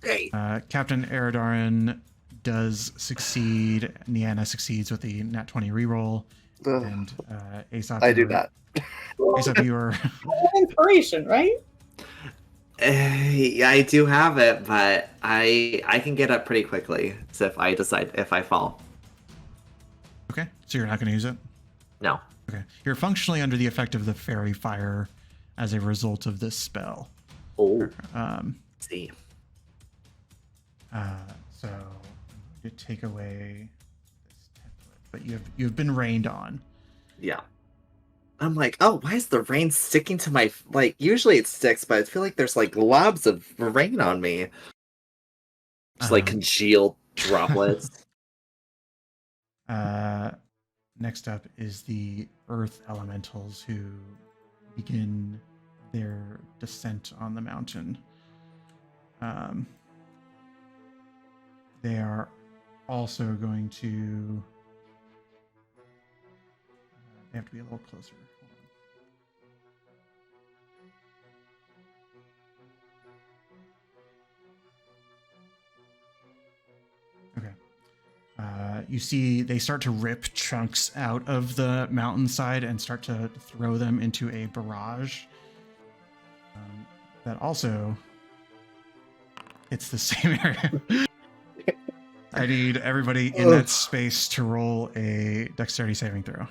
Great. Captain Eridarin does succeed. Niana succeeds with the nat 20 reroll. Ugh, And Aesop, I do not. Aesop, you are... Inspiration, right? Yeah, I do have it, but I can get up pretty quickly. So if I fall. Okay, so you're not going to use it? No. Okay. You're functionally under the effect of the fairy fire as a result of this spell. Oh. Let's See. So you take away this template, but you've been rained on. Yeah. I'm like, oh, why is the rain sticking to my... Like, usually it sticks, but I feel like there's, like, globs of rain on me. Just, like, congealed droplets. Next up is the earth elementals who begin their descent on the mountain. They are also going to... they have to be a little closer. Hold on. Okay. You see they start to rip chunks out of the mountainside and start to throw them into a barrage. That also hits the same area. I need everybody in that space to roll a dexterity saving throw.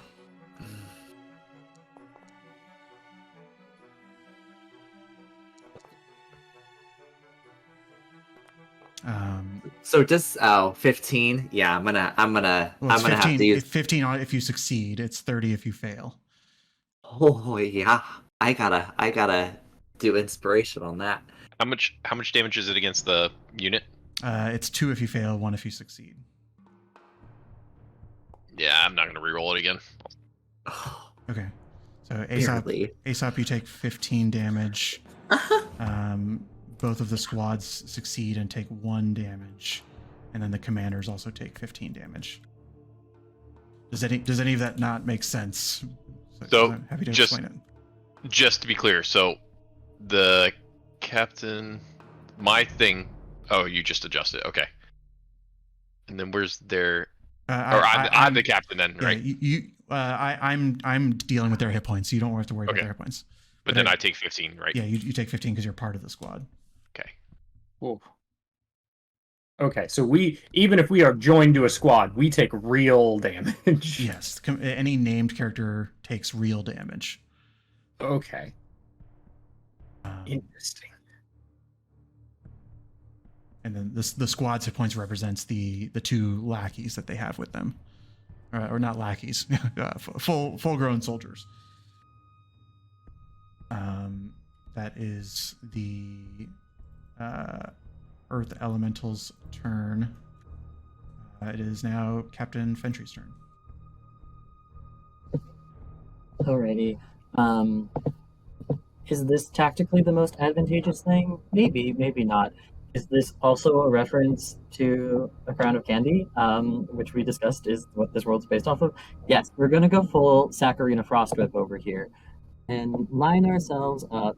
So just 15. Yeah, I'm gonna Well, it's 15, have to use 15 if you succeed. It's 30 if you fail. Oh yeah, I gotta do inspiration on that. How much damage is it against the unit? It's 2 if you fail, 1 if you succeed. Yeah, I'm not gonna reroll it again. Okay. So Barely. Aesop, you take 15 damage. Both of the squads succeed and take 1 damage, and then the commanders also take 15 damage. Does any of that not make sense? So I'm happy to just explain it. Just to be clear, so the captain, my thing. Oh, you just adjusted. Okay. And then where's their? I'm the captain then, yeah, right? I'm dealing with their hit points, so you don't have to worry about Okay. their hit points. But then I take 15, right? Yeah, you take 15 because you're part of the squad. Okay. Ooh. Okay, so even if we are joined to a squad, we take real damage. Yes, any named character takes real damage. Okay. Interesting. And then the squad's hit points represents the 2 lackeys that they have with them, or not lackeys, full grown soldiers. That is the Earth Elemental's turn. It is now Captain Fentry's turn. Alrighty. Is this tactically the most advantageous thing? Maybe, maybe not. Is this also a reference to A Crown of Candy, which we discussed is what this world's based off of? Yes, we're going to go full Saccharina Frostwhip over here and line ourselves up.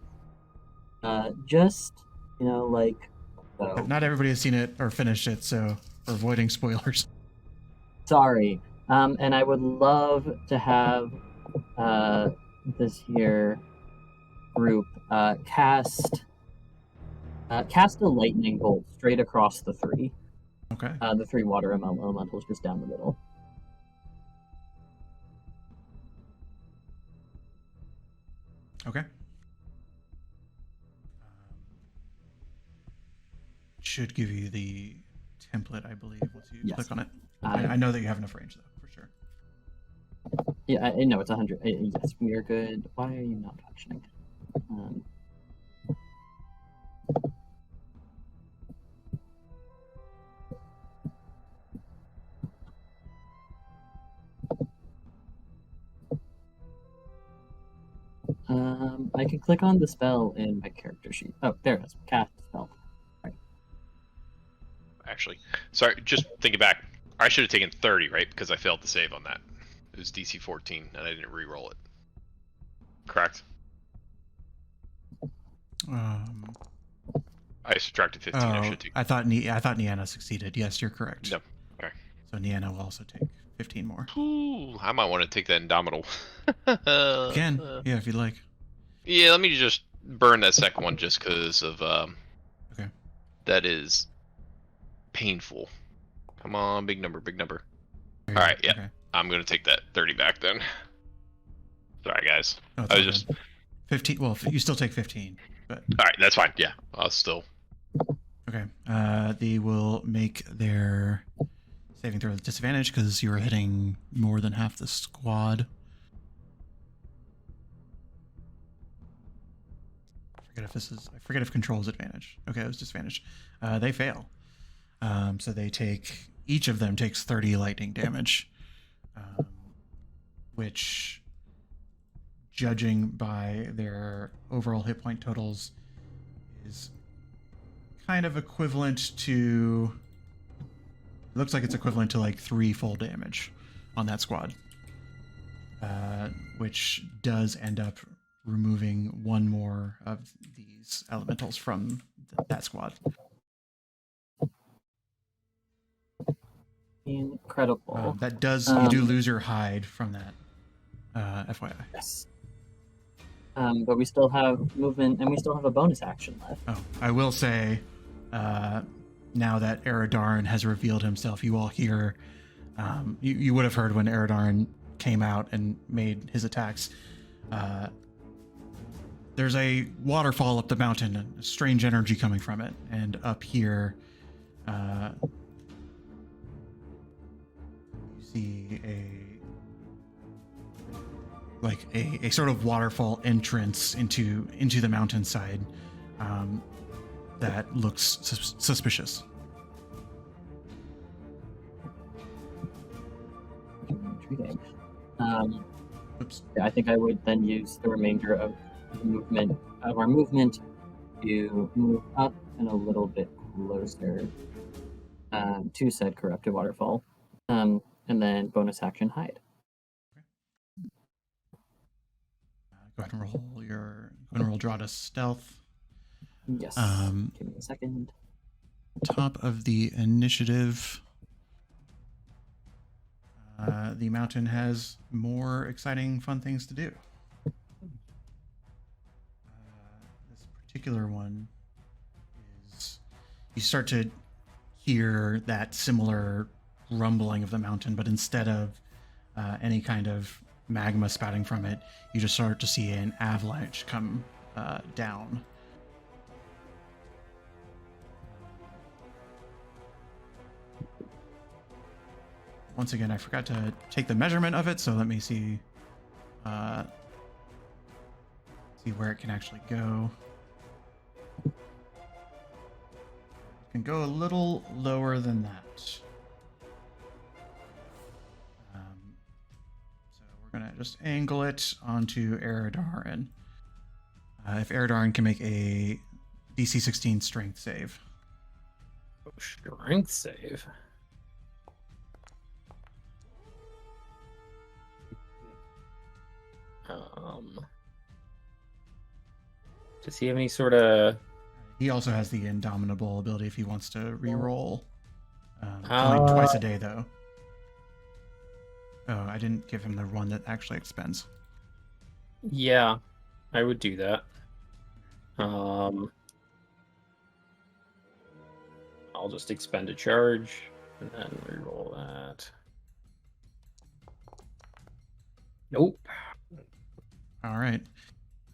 Just, like... So. Not everybody has seen it or finished it, so we're avoiding spoilers. Sorry. And I would love to have this here group cast a lightning bolt straight across the 3. Okay. The 3 water elementals just down the middle. Okay. Should give you the template, I believe, once you click on it. I know that you have enough range, though, for sure. Yeah, I know it's 100. Yes, we are good. Why are you not functioning? I can click on the spell in my character sheet. Oh, there it is. Cast spell. Right. Actually, sorry, just thinking back. I should have taken 30, right? Because I failed to save on that. It was DC 14, and I didn't re-roll it. Correct? I subtracted 15. I should take. I thought Niana succeeded. Yes, you're correct. No. Okay. So Niana will also take 15 more. Ooh, I might want to take that Indomitable. You can, yeah, if you'd like. Yeah, let me just burn that second one just because of Okay. that is painful. Come on, big number, big number. All right, yeah. Okay. I'm gonna take that 30 back then. Sorry, guys. No, it's I all was just good. 15. Well, you still take 15, but all right. That's fine. Yeah, I'll still. okay. They will make their saving throw with disadvantage because you were hitting more than half the squad. I forget if control is advantage. Okay, it was disadvantage. They fail. So each of them takes 30 lightning damage, which, judging by their overall hit point totals, is kind of equivalent to. It looks like it's equivalent to like 3 full damage on that squad, which does end up removing one more of these elementals from that squad. Incredible. That does you do lose your hide from that. FYI. Yes. But we still have movement, and we still have a bonus action left. Oh, I will say, now that Eridarin has revealed himself, you all hear. You would have heard when Eridarin came out and made his attacks. There's a waterfall up the mountain, and strange energy coming from it, and up here, you see a sort of waterfall entrance into the mountainside that looks suspicious. Intriguing. Oops. Yeah, I think I would then use the remainder of our movement to move up and a little bit closer to said corrupted waterfall, and then bonus action hide. Go ahead and roll draw to stealth. Yes. Give me a second. Top of the initiative. The mountain has more exciting, fun things to do. This particular one is you start to hear that similar rumbling of the mountain, but instead of any kind of magma spouting from it, you just start to see an avalanche come down. Once again, I forgot to take the measurement of it, so let me see where it can actually go. It can go a little lower than that. So we're gonna just angle it onto Eridarin. If Eridarin can make a DC 16 strength save. Strength save. Does he have any sort of? He also has the Indomitable ability if he wants to re-roll. Only twice a day, though. Oh, I didn't give him the one that actually expends. Yeah, I would do that. I'll just expend a charge and then re-roll that. Nope. All right.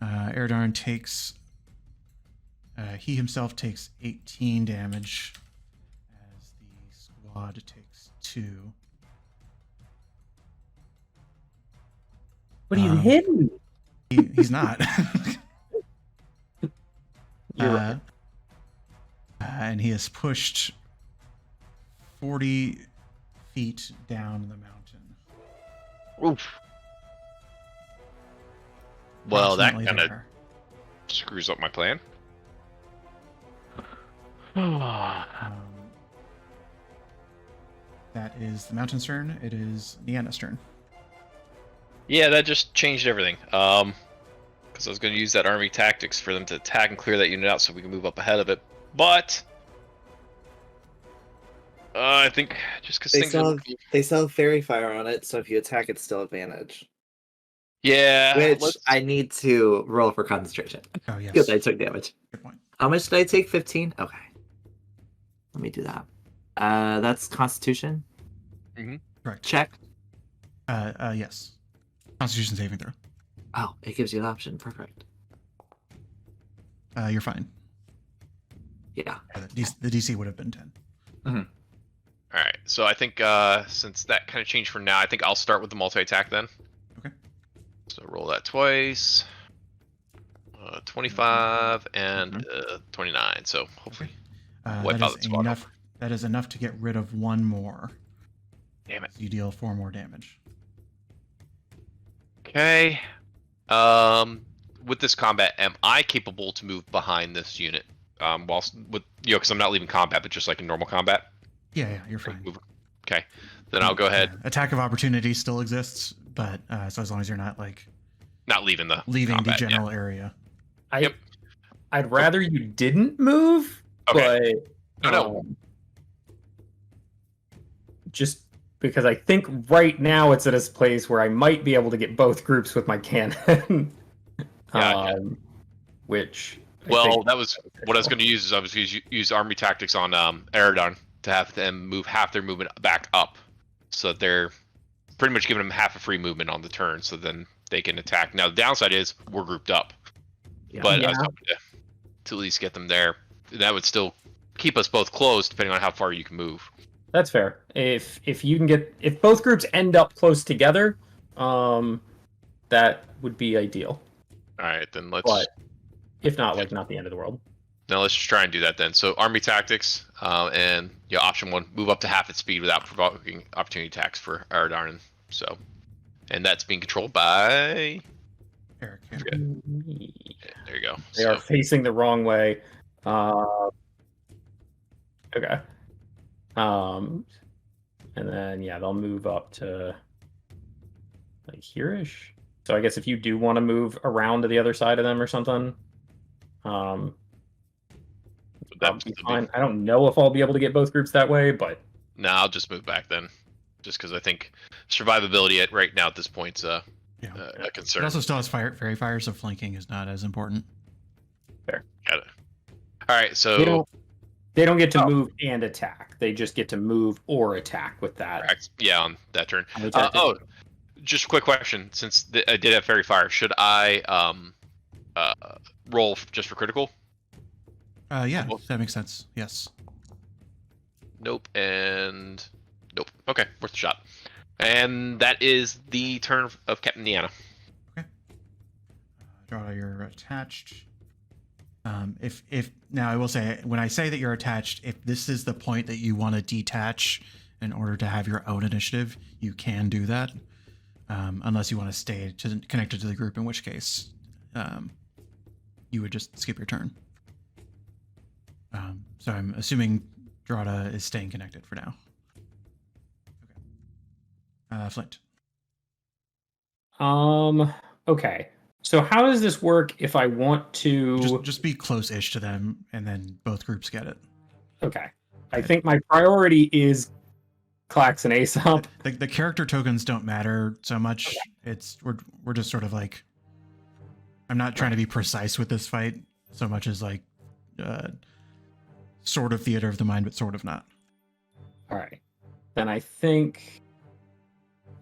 Eridarin takes. He himself takes 18 damage, as the squad takes 2. But he's hidden. He's not. You're right. And he is pushed 40 feet down the mountain. Oof. Well, that Approximately kind of there. screws up my plan. That is the mountain's turn. It is Niana's turn. Yeah, that just changed everything. Because I was going to use that army tactics for them to attack and clear that unit out so we can move up ahead of it. But I think just because things are looking... They still have fairy fire on it, so if you attack, it's still advantage. Yeah. Which I need to roll for concentration. Oh, yes. Good, I took damage. Good point. How much did I take? 15? Okay. Let me do that. That's Constitution. Correct. Check. Yes. Constitution saving throw. Oh, it gives you an option. Perfect. You're fine. Yeah. The DC would have been 10. All right. So I think since that kind of changed for now, I think I'll start with the multi-attack then. Okay. So roll that twice. 25 and 29. So hopefully wipe out the squad. That is enough to get rid of one more. Damn it. So you deal 4 more damage. Okay. With this combat, am I capable to move behind this unit? Whilst with because I'm not leaving combat, but just like in normal combat. Yeah, you're fine. Okay. Then I'll go ahead. Yeah. Attack of opportunity still exists, but so as long as you're not leaving the the general area. I'd rather you didn't move, okay. but no. Just because I think right now it's at a place where I might be able to get both groups with my cannon. Which that was what I was going to use. Is I was going to use army tactics on Eridon to have them move half their movement back up, so they're pretty much giving them half a free movement on the turn, so then they can attack. Now the downside is we're grouped up, but I was hoping to at least get them there. That would still keep us both close, depending on how far you can move. That's fair. If you can if both groups end up close together, that would be ideal. All right, then let's. But if not, not the end of the world. Now let's just try and do that then. So army tactics, and option 1, move up to half its speed without provoking opportunity attacks for Aradarn. So, and that's being controlled by Eric. Yeah, there you go. They are facing the wrong way. Okay. And then they'll move up to here-ish. So I guess if you do want to move around to the other side of them or something, that'd be fine. I don't know if I'll be able to get both groups that way, but I'll just move back then, just because I think survivability right now at this point's a concern. It also still has fairy fire, so flanking is not as important. Fair. Got it. All right, so they don't get to move and attack. They just get to move or attack with that. Correct. Yeah, on that turn. Just a quick question. Since I did have fairy fire, should I roll just for critical? Yeah, that makes sense. Yes. Nope, and nope. Okay, worth a shot. And that is the turn of Captain Deanna. Okay. Draw, you're attached. If now I will say, when I say that you're attached, if this is the point that you want to detach in order to have your own initiative, you can do that. Unless you want to stay connected to the group, in which case you would just skip your turn. So I'm assuming Drada is staying connected for now. Okay. Flint. Okay. So how does this work if I want to... Just be close-ish to them, and then both groups get it. Okay. I think my priority is Clax and Aesop. The character tokens don't matter so much. Okay. It's we're just sort of like... I'm not trying to be precise with this fight so much as sort of theater of the mind, but sort of not. All right. Then I think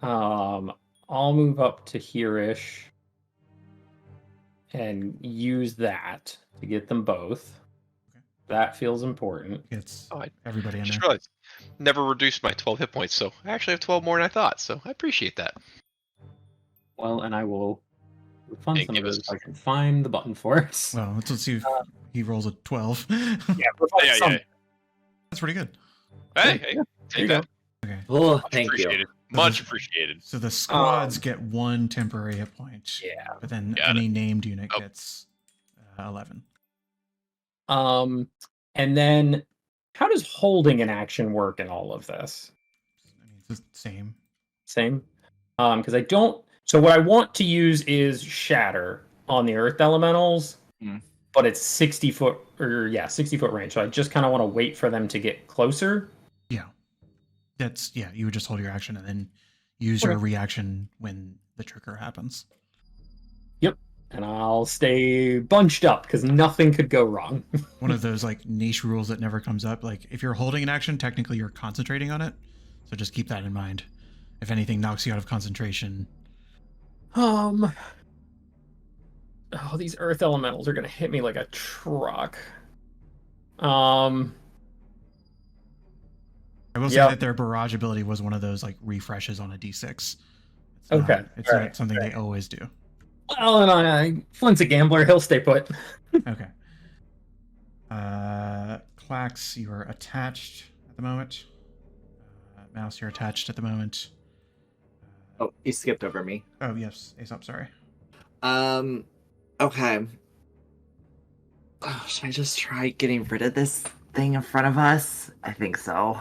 I'll move up to here-ish and use that to get them both. Okay. That feels important. It's everybody in there. Just realized, never reduced my 12 hit points, so I actually have 12 more than I thought, so I appreciate that. Well, and I will refund some of those if I can find the button for it. Well, let's see if he rolls a 12. Yeah. That's pretty good. Hey, take that. Okay. Oh, thank you. Much appreciated. So the squads get 1 temporary hit point. Yeah. But then any named unit gets 11. And then how does holding an action work in all of this? I mean, it's the same. Same? Because so what I want to use is Shatter on the Earth Elementals. but it's 60 foot, or yeah, 60-foot range. So I just kind of want to wait for them to get closer. Yeah. You would just hold your action and then use your reaction when the trigger happens. Yep. And I'll stay bunched up because nothing could go wrong. One of those like niche rules that never comes up. Like if you're holding an action, technically you're concentrating on it. So just keep that in mind. If anything knocks you out of concentration. Oh, these earth elementals are gonna hit me like a truck. I will say that their barrage ability was one of those like refreshes on a D6. It's not something they always do. Well, and Flint's a gambler. He'll stay put. Okay. Clax, you are attached at the moment. Mouse, you're attached at the moment. Oh, you skipped over me. Oh, yes. Aesop, sorry. Okay. Oh, should I just try getting rid of this thing in front of us? I think so.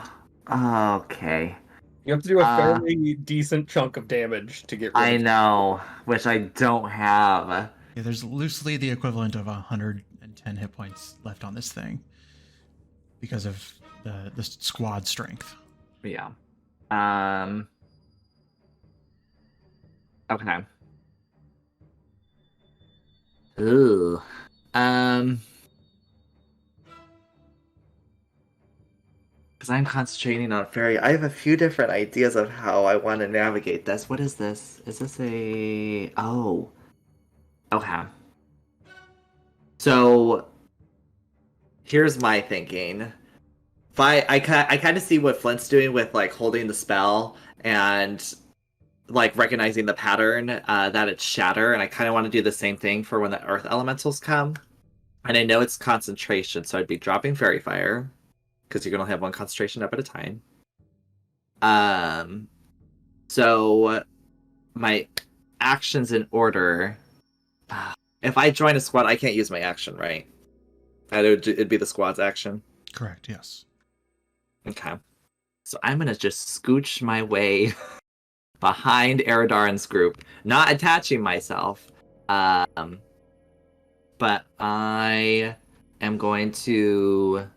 Okay. You have to do a fairly decent chunk of damage to get rid of it. I know, which I don't have. Yeah, there's loosely the equivalent of 110 hit points left on this thing because of the squad strength. Yeah. Okay. Ooh. Because I'm concentrating on fairy. I have a few different ideas of how I want to navigate this. What is this? Is this a... Oh. Okay. So, here's my thinking. If I kind of see what Flint's doing with, like, holding the spell and, like, recognizing the pattern that it's shatter, and I kind of want to do the same thing for when the earth elementals come. And I know it's concentration, so I'd be dropping fairy fire, because you're going to have one concentration up at a time. So my actions in order. If I join a squad, I can't use my action, right? It'd be the squad's action. Correct, yes. Okay. So I'm going to just scooch my way behind Eridarin's group, not attaching myself. But I am going to...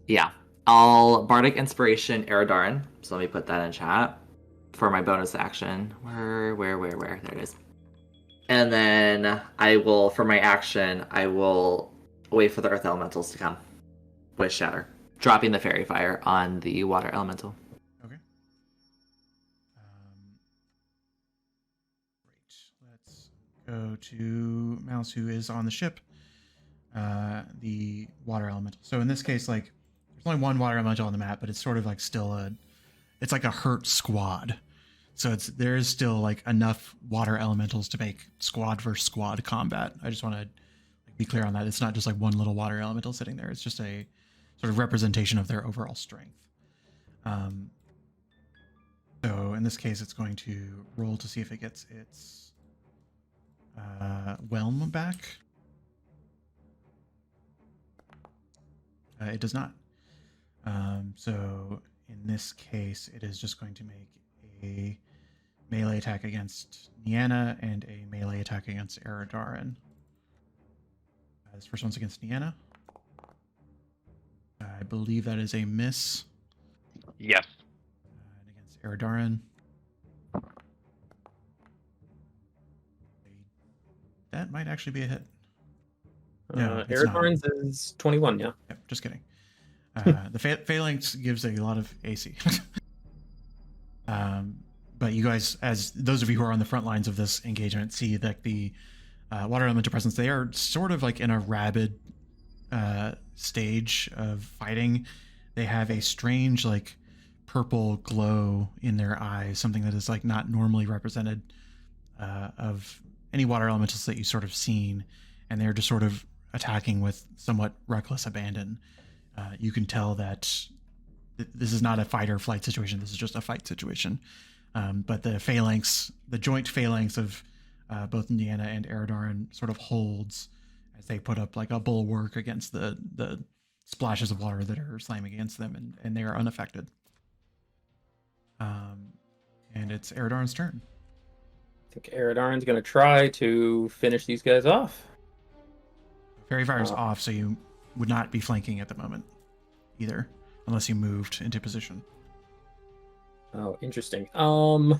Yeah, I'll Bardic Inspiration Eridarin. So let me put that in chat for my bonus action. Where? There it is. And then I will, for my action, I will wait for the Earth Elementals to come with Shatter, dropping the Fairy Fire on the Water Elemental. Okay. Great. Let's go to Mouse, who is on the ship. The Water Elemental. So in this case, like, there's only one Water Elemental on the map, but it's sort of like still it's like a hurt squad. So there is still like enough water elementals to make squad versus squad combat. I just want to be clear on that. It's not just like one little water elemental sitting there. It's just a sort of representation of their overall strength. So in this case, it's going to roll to see if it gets its whelm back. It does not. So in this case, it is just going to make a melee attack against Niana and a melee attack against Eridarin. This first one's against Niana. I believe that is a miss. Yes. And against Eridarin. That might actually be a hit. No, Eridarin's is 21, yeah. Yep, just kidding. The phalanx gives a lot of AC. But you guys, as those of you who are on the front lines of this engagement, see that the water elemental presence, they are sort of like in a rabid stage of fighting. They have a strange like purple glow in their eyes, something that is like not normally represented of any water elementals that you've sort of seen, and they're just sort of attacking with somewhat reckless abandon. You can tell that this is not a fight or flight situation. This is just a fight situation. But the phalanx, the joint phalanx of both Niana and Eridarin sort of holds as they put up like a bulwark against the splashes of water that are slamming against them, and they are unaffected. And it's Eridarin's turn. think Eridarin's going to try to finish these guys off. Fairy Fire's off, so you would not be flanking at the moment either, unless you moved into position. Oh, interesting. And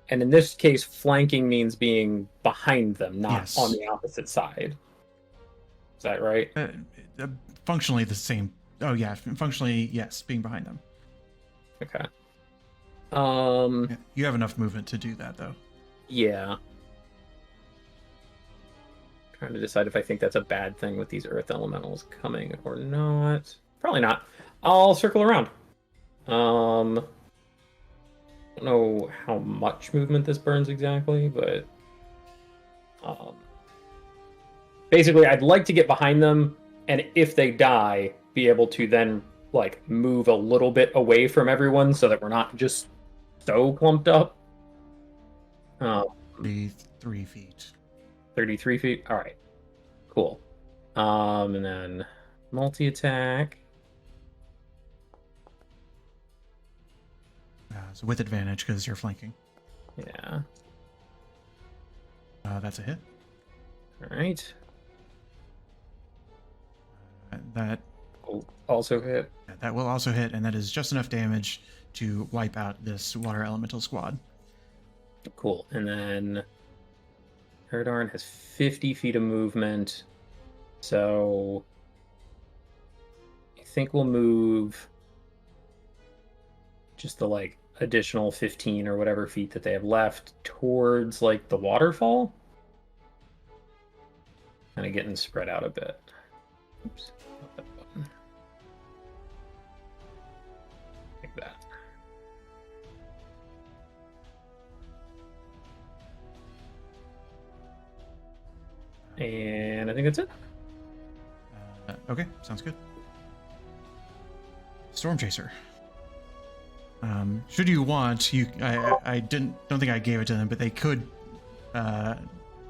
in this case, flanking means being behind them, not Yes. on the opposite side. Is that right? Functionally the same. Oh yeah, functionally yes, being behind them. Okay. Yeah, you have enough movement to do that though. Yeah. Trying to decide if I think that's a bad thing with these earth elementals coming or not. Probably not. I'll circle around. I don't know how much movement this burns exactly, but basically I'd like to get behind them, and if they die, be able to then like move a little bit away from everyone so that we're not just so clumped up. 33 feet. 33 feet. All right, cool. And then multi-attack. So with advantage because you're flanking. Yeah. That's a hit. All right. That Also hit. that will also hit, and that is just enough damage to wipe out this water elemental squad. Cool. And then Eridarin has 50 feet of movement. So I think we'll move just the like additional 15 or whatever feet that they have left towards like the waterfall. Kind of getting spread out a bit. Oops. Not that button. Like that. And I think that's it. Okay, sounds good. Storm Chaser. Should you want, I don't think I gave it to them, but they could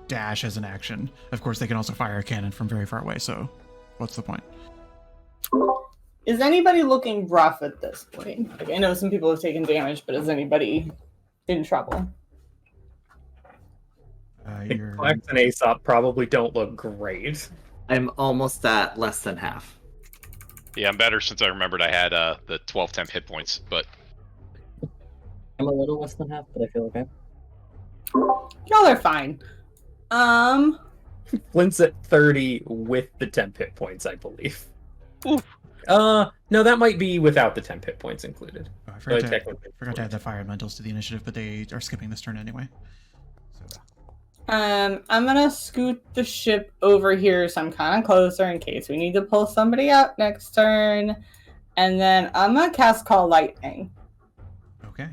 dash as an action. Of course, they can also fire a cannon from very far away. So, what's the point? Is anybody looking rough at this point? Like, I know some people have taken damage, but is anybody in trouble? Flex and Aesop probably don't look great. I'm almost at less than half. Yeah, I'm better since I remembered I had the 12 temp hit points, but I'm a little less than half, but I feel okay. Y'all are fine. Flint's at 30 with the temp hit points, I believe. Oof. No, that might be without the temp hit points included. Oh, I forgot, technically- to add the fire elementals to the initiative, but they are skipping this turn anyway. So, I'm gonna scoot the ship over here so I'm kind of closer in case we need to pull somebody out next turn. And then I'm gonna cast Call Lightning. okay.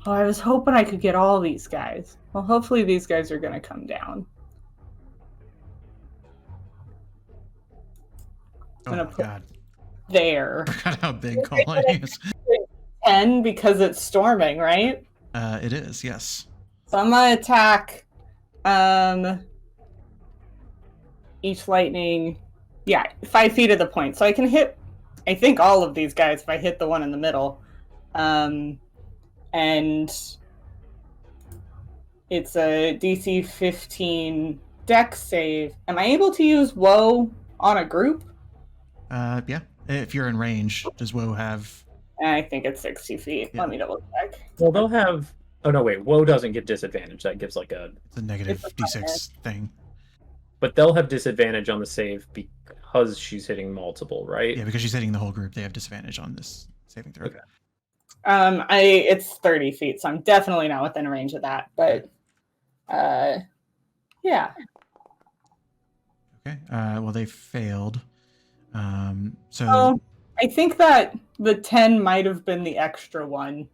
Oh, I was hoping I could get all these guys. Well, hopefully these guys are gonna come down. Oh gonna my put- god. There. I forgot how big Call Lightning is. 10 because it's storming, right? It is, yes. So I'm gonna attack each lightning. Yeah, 5 feet of the point. So I can hit I think all of these guys if I hit the one in the middle. And it's a DC 15 dex save. Am I able to use Woe on a group? Yeah. If you're in range, does Woe have... I think it's 60 feet. Yeah. Let me double check. Well, they'll have... Oh, no, wait. Woe doesn't get disadvantage. That gives like a... It's a negative It's a D6 thing. But they'll have disadvantage on the save because she's hitting multiple, right? Yeah, because she's hitting the whole group, they have disadvantage on this saving throw. Okay. It's 30 feet, so I'm definitely not within range of that. But, yeah. Okay. Well, they failed. So Oh, I think that the 10 might have been the extra one.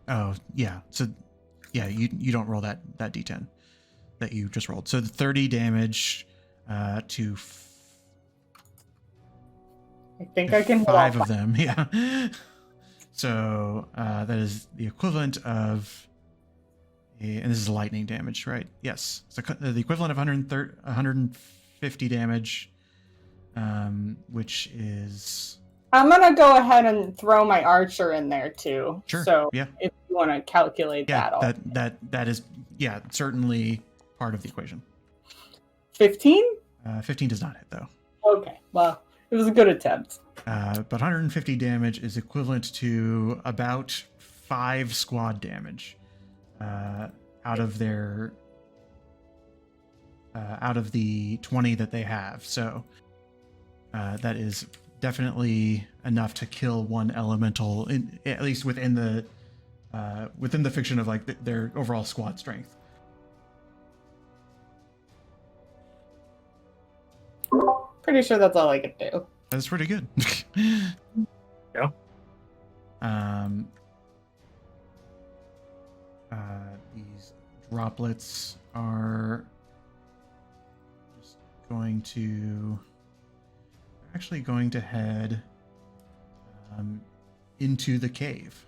oh yeah. So yeah, you don't roll that D10 that you just rolled. So the 30 damage to I think I can hit all 5 of them. Yeah. So that is the equivalent of, and this is lightning damage, right? Yes. So the equivalent of 150 damage which is I'm gonna go ahead and throw my archer in there too. Sure, So yeah. if you want to calculate yeah, that, that is certainly part of the equation. 15. 15 does not hit though. Okay, well, it was a good attempt. But 150 damage is equivalent to about 5 squad damage out of their out of the 20 that they have. So that is definitely enough to kill one elemental, at least within the fiction of like their overall squad strength. Pretty sure that's all I could do. That's pretty good. Yeah. These droplets are just going to actually going to head into the cave.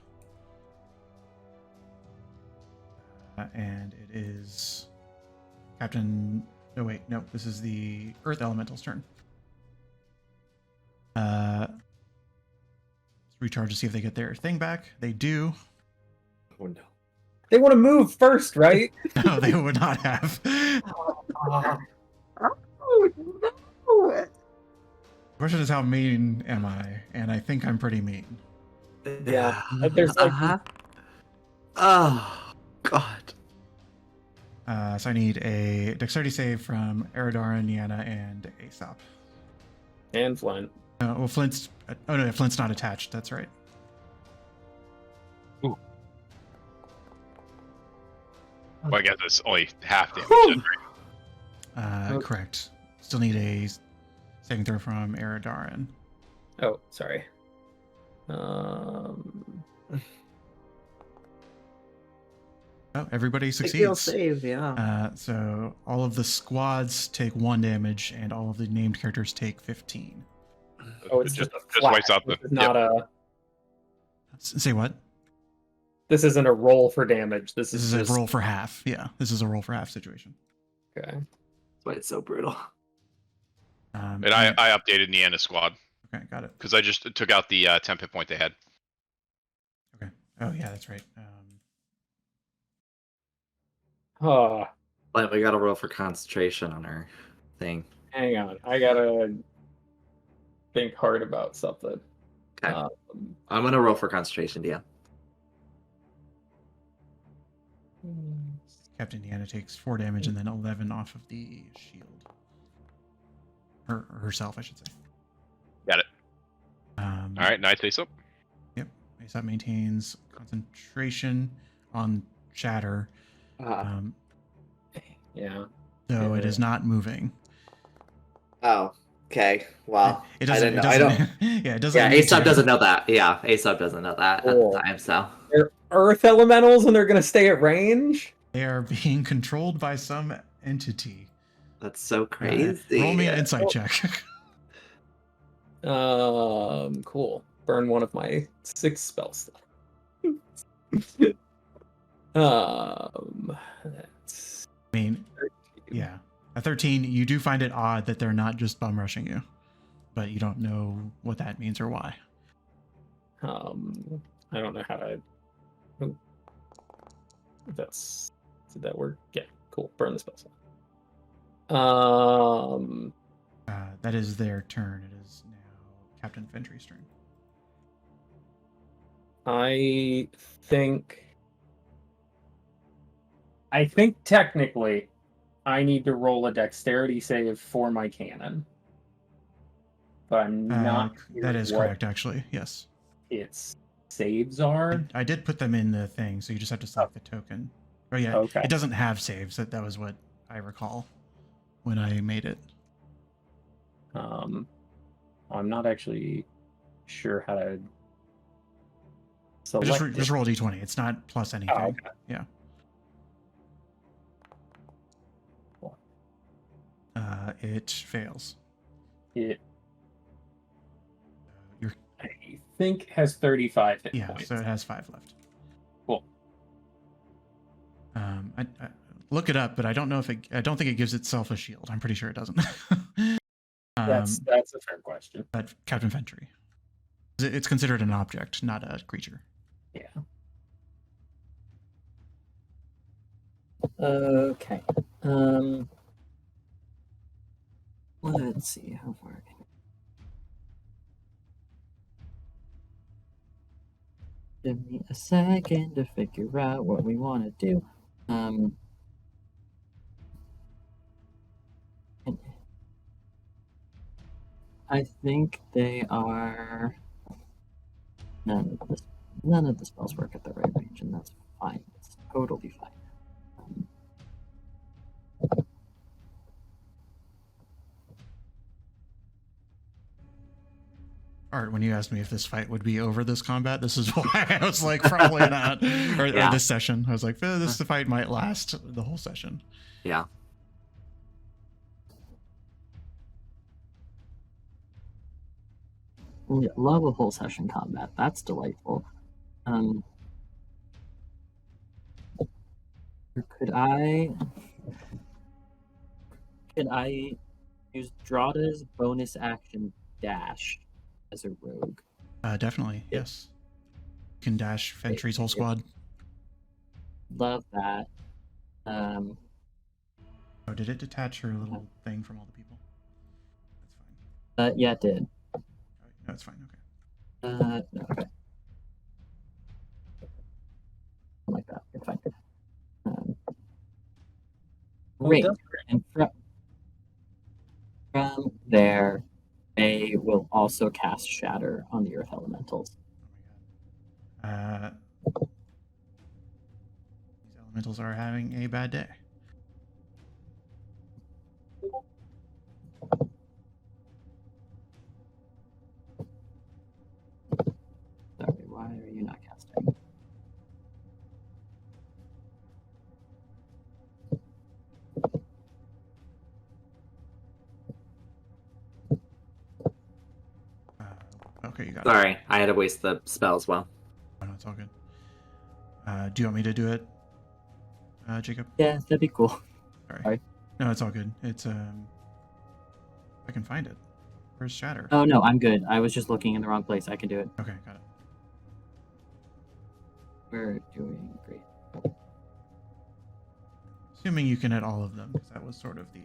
And it is Captain... Oh, wait. No, this is the Earth Elemental's turn. Recharge to see if they get their thing back. They do. Oh no. They want to move first, right? No, they would not have. Oh no! The question is, how mean am I? And I think I'm pretty mean. Yeah. There's like Oh God. So I need a dexterity save from Eridara, Niana, and Aesop. and Flint. Well, Flint's... Oh, no, Flint's not attached. That's right. Ooh. Well, I guess it's only half damage. Right? Correct. Still need a saving throw from Eridarin. Oh, sorry. Oh, everybody Big deal succeeds. save, yeah. So all of the squads take 1 damage, and all of the named characters take 15. Oh, it's just just a just flat. wipes out the. This is not a. Say what? This isn't a roll for damage. This This is is just... a roll for half. Yeah, this is a roll for half situation. Okay. That's why it's so brutal. And I updated Niana's squad Okay, got it. because I just took out the 10 hit point they had. Okay. Oh, yeah, that's right. Oh, But we gotta roll for concentration on our thing. hang on. I gotta think hard about something. Okay. I'm gonna roll for concentration, yeah. Captain Niana takes 4 damage and then 11 off of the shield. Herself, I should say. Got it. All All right, nice face up. Yep. Aesop maintains concentration on Shatter. Yeah. So it Yeah. is not moving. Oh, okay. Well, It doesn't. I don't. Yeah, it doesn't. Yeah, need Aesop to. doesn't know that. Yeah, Aesop doesn't know that Cool. at the time. So They're earth elementals and they're gonna stay at range? They are being controlled by some entity. that's so crazy. Roll me an insight check. Cool. Burn one of my 6 spells. That's I mean, yeah, a 13. You do find it odd that they're not just bum rushing you, but you don't know what that means or why. I don't know how to. Oh. That's... Did that work? Yeah, cool. Burn the spell slot. That is their turn. It is now Captain Foundry's turn. I think technically I need to roll a dexterity save for my cannon. But I'm not sure That is what correct, actually. Yes. its saves are. I did put them in the thing, so you just have to select the token. Oh yeah, Okay. it doesn't have saves. That was what I recall when I made it. I'm not actually sure how to select Just roll a d20. It's not plus anything. Oh, okay. Yeah. Cool. It fails. It, You're I think, has 35 hit yeah, points. so it has 5 left. Cool. I look it up, but I don't know if it. I don't think it gives itself a shield. I'm pretty sure it doesn't. Yeah, That's a fair question. But Captain Foundry. It's considered an object, not a creature. Yeah. Okay. Let's see how far I can. Give me a second to figure out what we want to do. I think they are. None of the spells work at the right range, and that's fine. It's totally fine. Art, when you asked me if this fight would be over this combat, this is why I was like, probably not. Or this session. I was like, this fight might last the whole session. Yeah. Yeah, love a whole session combat. That's delightful. Could I use Drada's bonus action dash as a rogue? Definitely, yes. You can dash Foundry's whole squad. Love that. Oh, did it detach her little thing from all the people? That's fine. Yeah, it did. Oh, no, it's fine. Okay. No, okay. Like that. It's fine. Great. And from there, they will also cast Shatter on the Earth Elementals. Oh my god. These elementals are having a bad day. Sorry, why are you not casting? Okay, you got it. Sorry, I had to waste the spell as well. Oh, no, it's all good. Do you want me to do it, Jacob? Yeah, that'd be cool. Sorry. No, it's all good. It's I can find it. Where's Shatter? Oh no, I'm good. I was just looking in the wrong place. I can do it. Okay, got it. We're doing great. Assuming you can hit all of them, because that was sort of the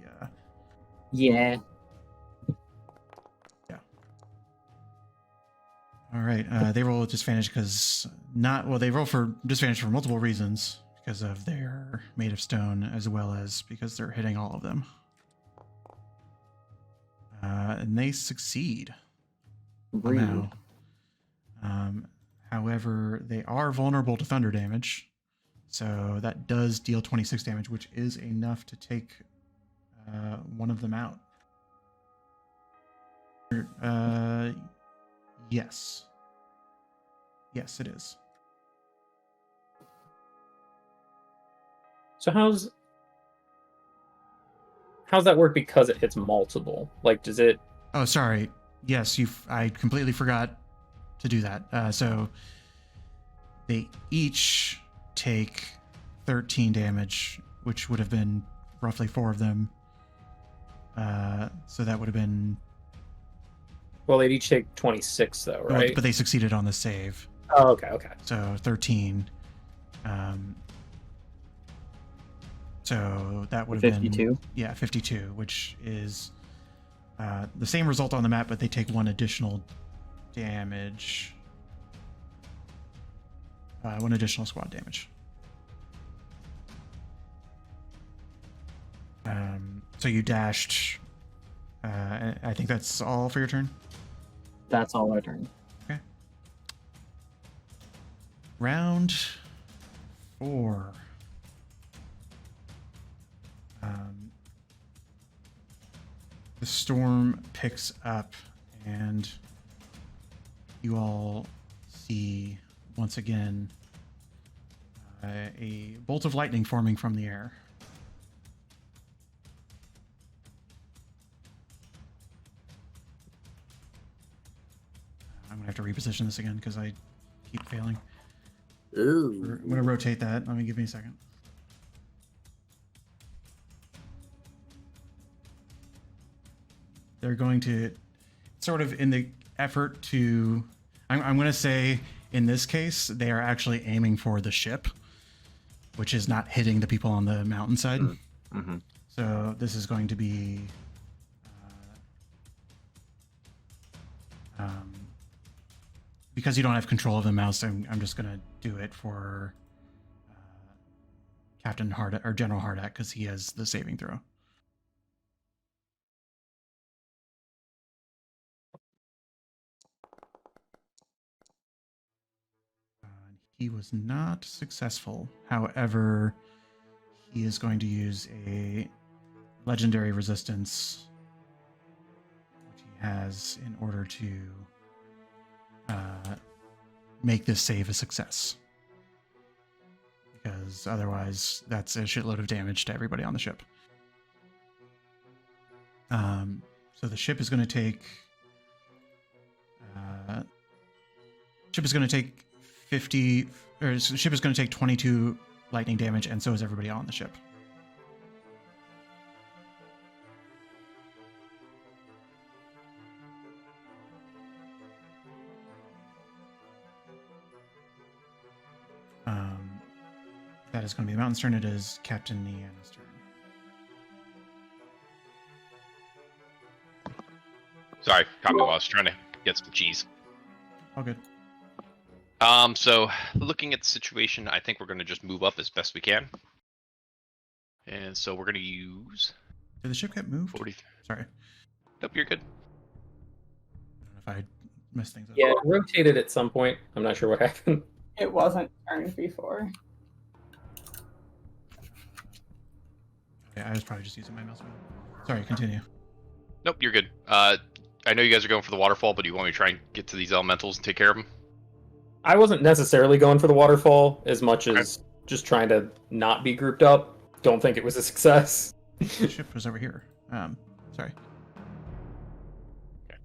Yeah. All right, they roll with disadvantage because they roll for disadvantage for multiple reasons, because of their made of stone, as well as because they're hitting all of them. And they succeed somehow. However, they are vulnerable to thunder damage, so that does deal 26 damage, which is enough to take one of them out. Yes. Yes, it is. So how's that work because it hits multiple? Like, does it... Oh, sorry. Yes, I completely forgot to do that. So they each take 13 damage, which would have been roughly 4 of them. So that would have been... Well, they'd each take 26, though, right? But they succeeded on the save. Oh, okay. So 13. So that would have 52? been... Yeah, 52, which is the same result on the map, but they take 1 additional damage. 1 additional squad damage. So you dashed... I think that's all for your turn? That's all our turn. Okay. Round 4. The storm picks up, and you all see once again a bolt of lightning forming from the air. I'm gonna have to reposition this again because I keep failing. Ooh. I'm gonna rotate that. Give me a second. they're going to sort of in the effort to, I'm going to say in this case, they are actually aiming for the ship, which is not hitting the people on the mountainside. Mm-hmm. So this is going to be because you don't have control of the mouse. I'm just going to do it for Captain Hardak or General Hardak because he has the saving throw. He was not successful. However, he is going to use a legendary resistance, which he has in order to make this save a success. Because otherwise, that's a shitload of damage to everybody on the ship. So the ship is going to take. Ship is going to take 50, or the ship is going to take 22 lightning damage, and so is everybody on the ship. That is going to be the mountain's turn. It is Captain Niana's turn. Sorry, caught me while I was trying to get some cheese. All good. So looking at the situation, I think we're going to just move up as best we can. And so we're going to use... Did the ship get moved? 40... Sorry. Nope, you're good. I don't know if I messed things up. Yeah, it rotated at some point. I'm not sure what happened. It wasn't turned before. Okay, I was probably just using my mouse wheel. Sorry, continue. Nope, you're good. I know you guys are going for the waterfall, but do you want me to try and get to these elementals and take care of them? I wasn't necessarily going for the waterfall as much as just trying to not be grouped up. Don't think it was a success. The ship was over here. Sorry. Okay.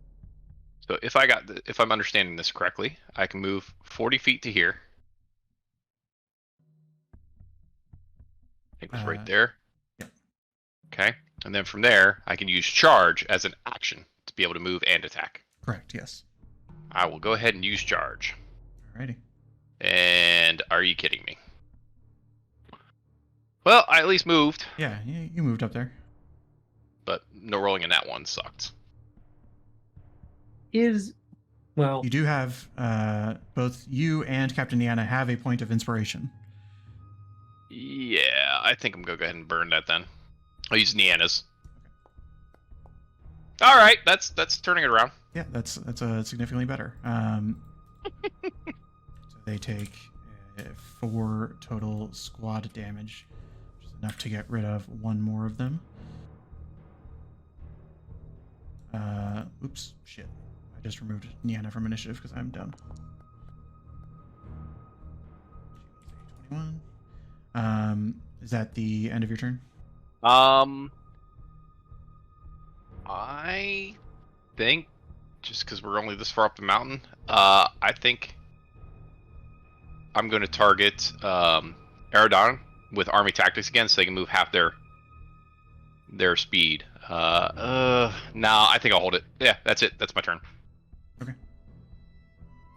So if I'm understanding this correctly, I can move 40 feet to here. I think it was right there. Yeah. Okay. And then from there, I can use charge as an action to be able to move and attack. Correct, yes. I will go ahead and use charge. Alrighty. And are you kidding me? Well, I at least moved, Yeah, you moved up there. but no rolling in that one sucked. Well, You do have, both you and Captain Niana have a point of inspiration. Yeah, I think I'm going to go ahead and burn that then. I'll use Niana's. All right, that's turning it around. Yeah, that's significantly better. So they take 4 total squad damage, which is enough to get rid of 1 more of them. Oops, shit. I just removed Niana from initiative because I'm dumb. 21. Is that the end of your turn? I think just because we're only this far up the mountain, I think I'm going to target Aerodon with army tactics again, so they can move half their speed. No, I think I'll hold it. Yeah, that's it. That's my turn. Okay.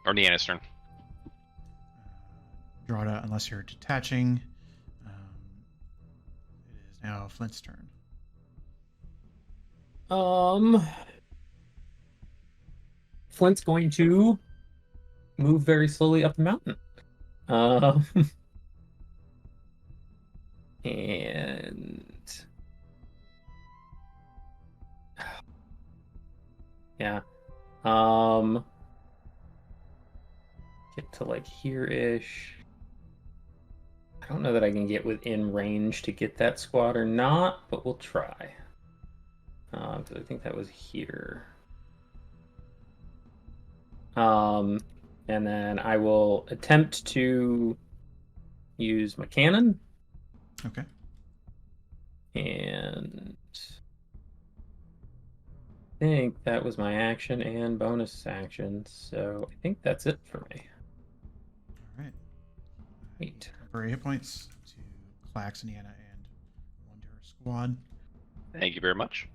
Or Niana's turn. Drada, unless you're detaching. It is now Flint's turn. Flint's going to move very slowly up the mountain. And yeah. Get to like here-ish. I don't know that I can get within range to get that squad or not, but we'll try. Because I think that was here. And then I will attempt to use my cannon. Okay. And I think that was my action and bonus action, so I think that's it for me. All right. Neat. Temporary hit points to Clax, Niana, and 1 to her squad. Thank you very much.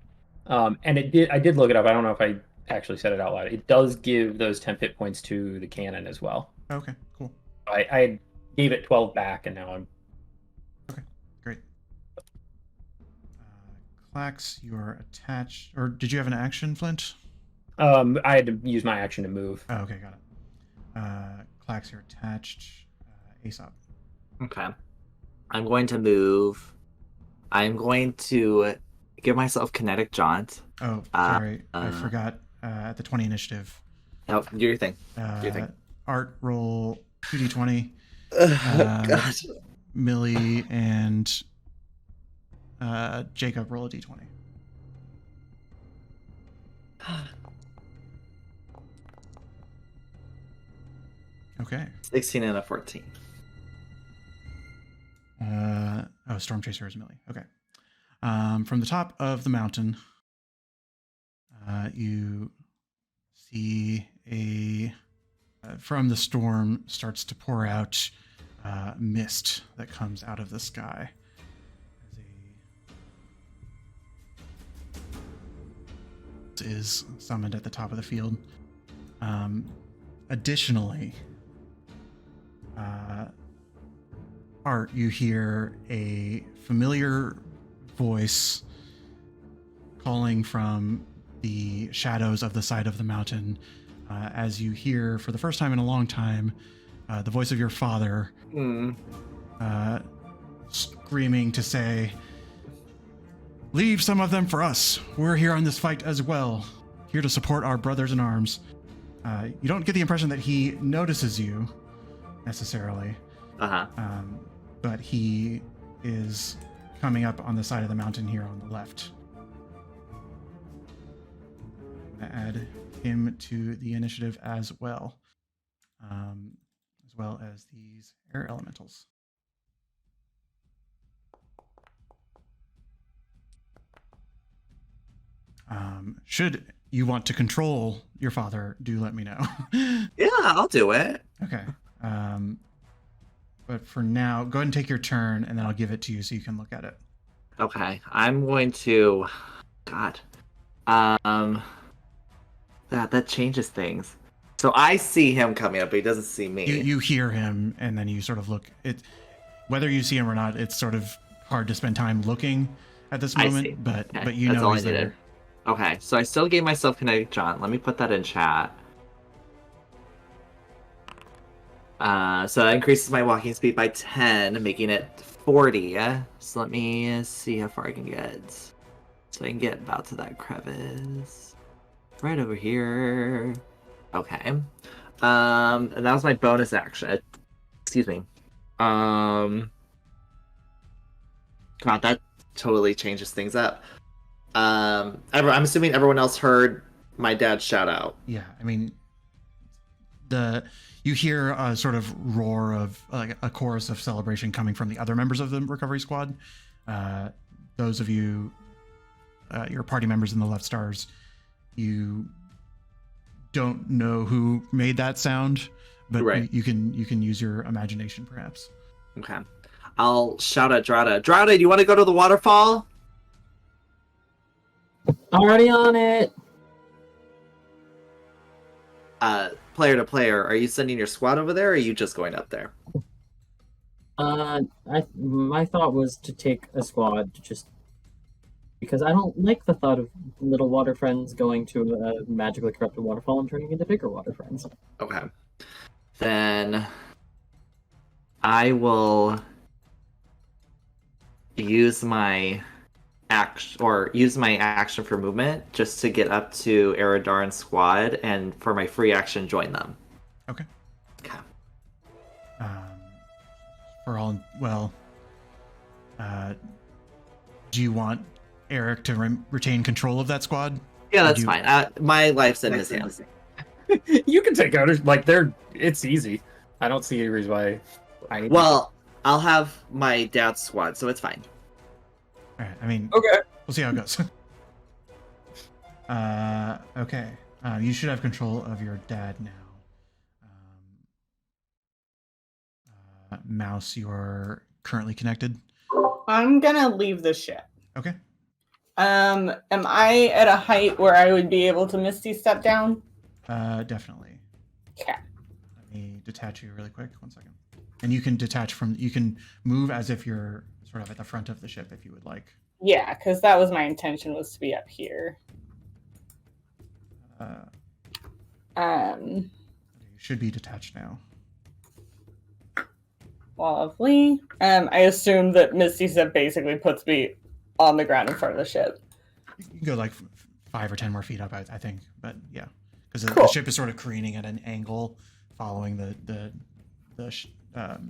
And I did look it up. I don't know if I actually said it out loud. It does give those 10 hit points to the cannon as well. Okay, cool. I gave it 12 back, and now I'm... Okay, great. Clax, you are attached, or did you have an action, Flint? I had to use my action to move. Oh, okay, got it. Clax, you're attached. Aesop. Okay. I'm going to move. I'm going to give myself kinetic jaunt. Oh, sorry, I forgot. At the 20 initiative. Oh, do your thing. Do your thing. Art, roll 2d20. God. Millie and Jacob, roll a d20. Okay. 16 and a 14. Storm Chaser is Millie. Okay. From the top of the mountain, you see from the storm starts to pour out mist that comes out of the sky. Is summoned at the top of the field. Additionally, Art, you hear a familiar voice calling from the shadows of the side of the mountain, as you hear for the first time in a long time the voice of your father screaming to say, "Leave some of them for us. We're here on this fight as well, here to support our brothers in arms." You don't get the impression that he notices you necessarily, but he is coming up on the side of the mountain here on the left. I'm going to add him to the initiative as well as these air elementals. Should you want to control your father, do let me know. Yeah, I'll do it. Okay. But for now, go ahead and take your turn, and then I'll give it to you so you can look at it. Okay, I'm going to... God. That changes things. So I see him coming up, but he doesn't see me. You hear him, and then you sort of look. Whether you see him or not, it's sort of hard to spend time looking at this moment, but you That's know all he's I needed. there. Okay, so I still gave myself kinetic jaunt. Let me put that in chat. So that increases my walking speed by 10, making it 40. So let me see how far I can get. So I can get about to that crevice. Right over here. Okay. And that was my bonus action. Excuse me. God, that totally changes things up. I'm assuming everyone else heard my dad's shout out. Yeah, I mean, you hear a sort of roar of like a chorus of celebration coming from the other members of the recovery squad. Those of you, your party members in the Left Stars, you don't know who made that sound, but right. you can use your imagination, perhaps. Okay, I'll shout at Drada. Drada, do you want to go to the waterfall? Already on it. Player to player, are you sending your squad over there, or are you just going up there? My thought was to take a squad just because I don't like the thought of little water friends going to a magically corrupted waterfall and turning into bigger water friends. Okay. Then I will use my action for movement just to get up to Eridarin's squad, and for my free action join them. Okay. Okay. Do you want Eric to retain control of that squad? Yeah, that's fine. My life's in his hands. You can take ownership. Like, it's easy. I don't see any reason why I need Well, I'll have my dad's squad, so it's fine. All right. I mean, Okay. We'll see how it goes. Okay. You should have control of your dad now. Mouse, you are currently connected. I'm gonna leave the ship. Okay. Am I at a height where I would be able to Misty step down? Definitely. Okay. Let me detach you really quick. 1 second. And you can detach from. You can move as if you're sort of at the front of the ship if you would like. Yeah, because that was my intention, was to be up here. You should be detached now. Lovely. I assume that Misty step basically puts me on the ground in front of the ship. You can go like 5 or 10 more feet up, I think. But yeah, because Cool. the ship is sort of careening at an angle, following the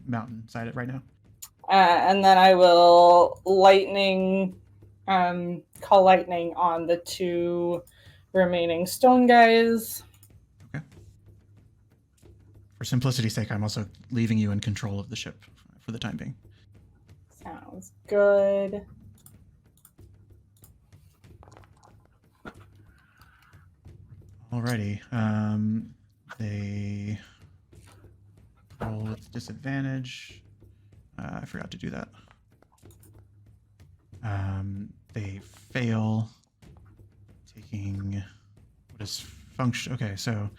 mountain side right now. And then I will lightning, call lightning on the 2 remaining stone guys. Okay. For simplicity's sake, I'm also leaving you in control of the ship for the time being. Sounds good. Alrighty. They roll with disadvantage. I forgot to do that. They fail. Taking what is function? Okay, so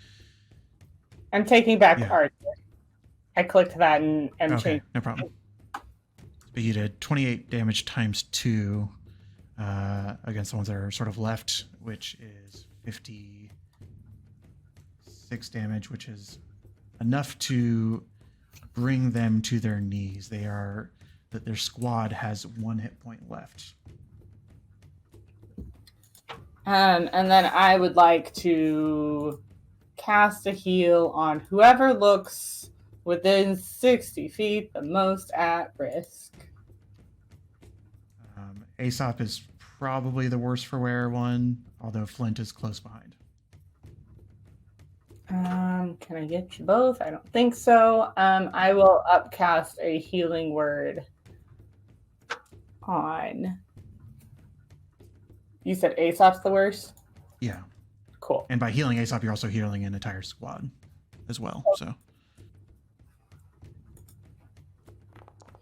I'm taking back Yeah. art. I clicked that and okay, changed. no problem. But you did 28 damage times 2 against the ones that are sort of left, which is 56 damage, which is enough to bring them to their knees. Their squad has 1 hit point left. And then I would like to cast a heal on whoever looks within 60 feet the most at risk. Aesop is probably the worst for wear one, although Flint is close behind. Can I get you both? I don't think so. I will upcast a healing word on. You said Aesop's the worst? Yeah. Cool. And by healing Aesop, you're also healing an entire squad as well. So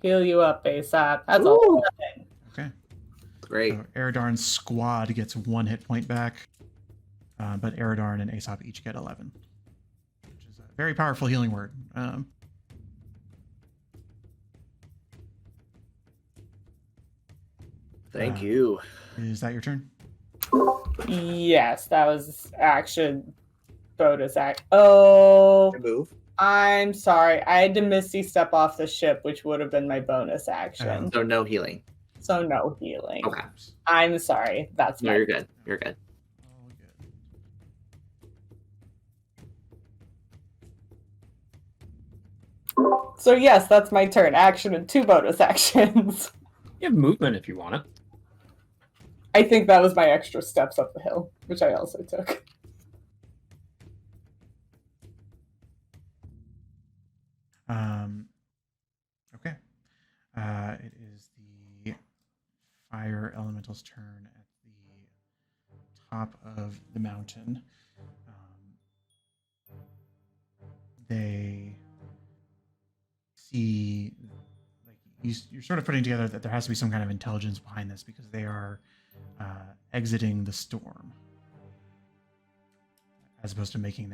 Heal you up, Aesop. That's all. okay. Great. So Eridarn's squad gets 1 hit point back, but Eridarn and Aesop each get 11, which is a very powerful healing word. Thank you. Is that your turn? Yes, that was action bonus act. Oh, Move. I'm sorry. I had to Misty step off the ship, which would have been my bonus action. So no healing. So no healing. Okay. I'm sorry. That's No, my you're good. You're good. All good. So yes, that's my turn. Action and 2 bonus actions. You have movement if you want it. I think that was my extra steps up the hill, which I also took. Okay. It is the fire elemental's turn at the top of the mountain. They see, like, you're sort of putting together that there has to be some kind of intelligence behind this because they are exiting the storm, as opposed to making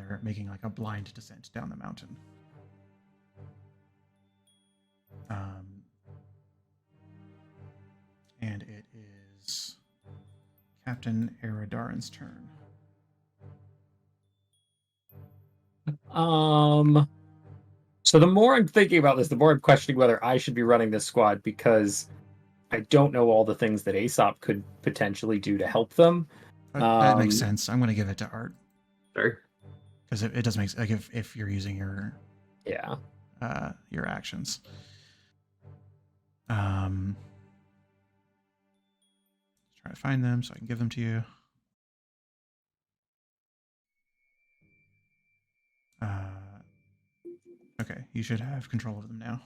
like a blind descent down the mountain. And it is Captain Eridarin's turn. So the more I'm thinking about this, the more I'm questioning whether I should be running this squad because I don't know all the things that Aesop could potentially do to help them. That makes sense. I'm going to give it to Art Sure. because it does make, like, if you're using your actions. Try to find them so I can give them to you. Okay, you should have control of them now.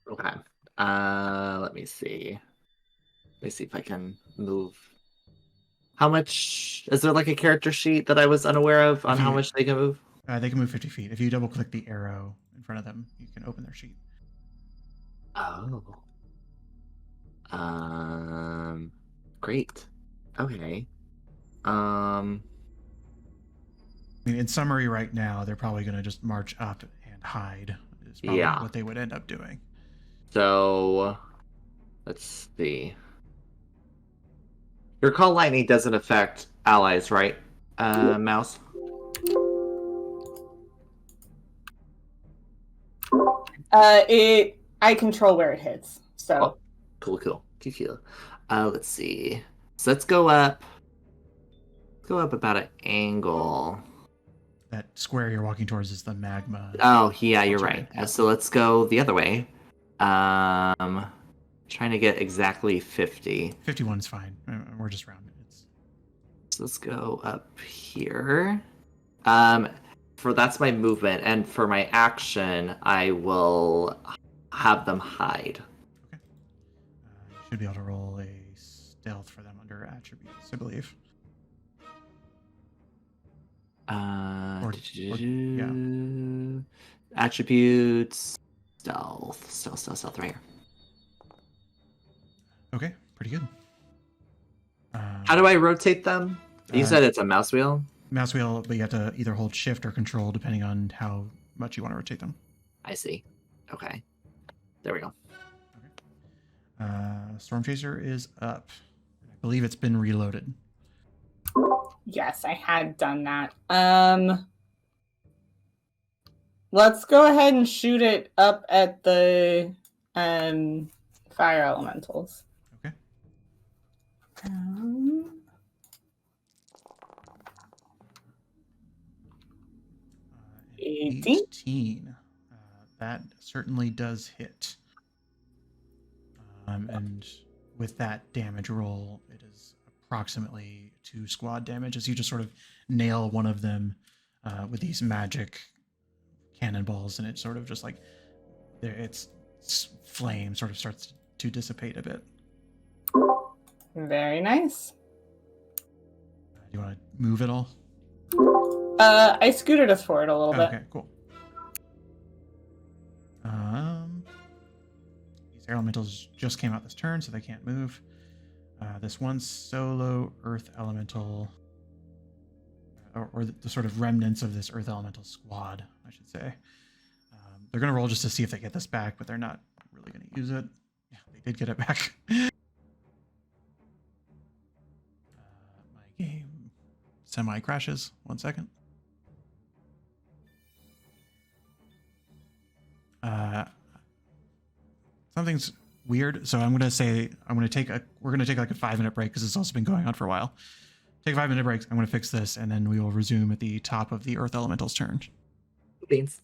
Okay. Let me see. Let me see if I can move. How much is there, like, a character sheet that I was unaware of on how much they can move? They can move 50 feet. If you double click the arrow in front of them, you can open their sheet. Oh. Great. Okay. I mean, in summary, right now, they're probably going to just march up and hide. Is probably Yeah. what they would end up doing. So, let's see. Your call lightning doesn't affect allies, right, Mouse? I control where it hits. So Cool. Let's see. So let's go up. Go up about an angle. That square you're walking towards is the magma. Oh, yeah, you're right. Yeah. So let's go the other way. Trying to get exactly 50. 51's fine. We're just rounding. So let's go up here. That's my movement, and for my action, I will have them hide. Okay. You should be able to roll a stealth for them under attributes, I believe. Yeah. Attributes, stealth right here. Okay, pretty good. How do I rotate them? You said it's a mouse wheel? Mouse wheel, but you have to either hold shift or control depending on how much you want to rotate them. I see. Okay. There we go. Okay. Storm Chaser is up. I believe it's been reloaded. yes, I had done that. Let's go ahead and shoot it up at the fire elementals. Okay. 18. That certainly does hit. And with that damage roll, it is approximately 2 squad damage as you just sort of nail one of them with these magic cannonballs, and it sort of just like its flame sort of starts to dissipate a bit. Very nice. Do you want to move at all? I scooted us forward a little bit. Okay, cool. These elementals just came out this turn, so they can't move. This one solo earth elemental, or the sort of remnants of this earth elemental squad, I should say. They're going to roll just to see if they get this back, but they're not really going to use it. Yeah, they did get it back. My game semi-crashes. 1 second. Something's weird, so we're gonna take like a 5-minute break because it's also been going on for a while. Take a 5-minute break. I'm gonna fix this, and then we will resume at the top of the Earth Elemental's turn. Beans.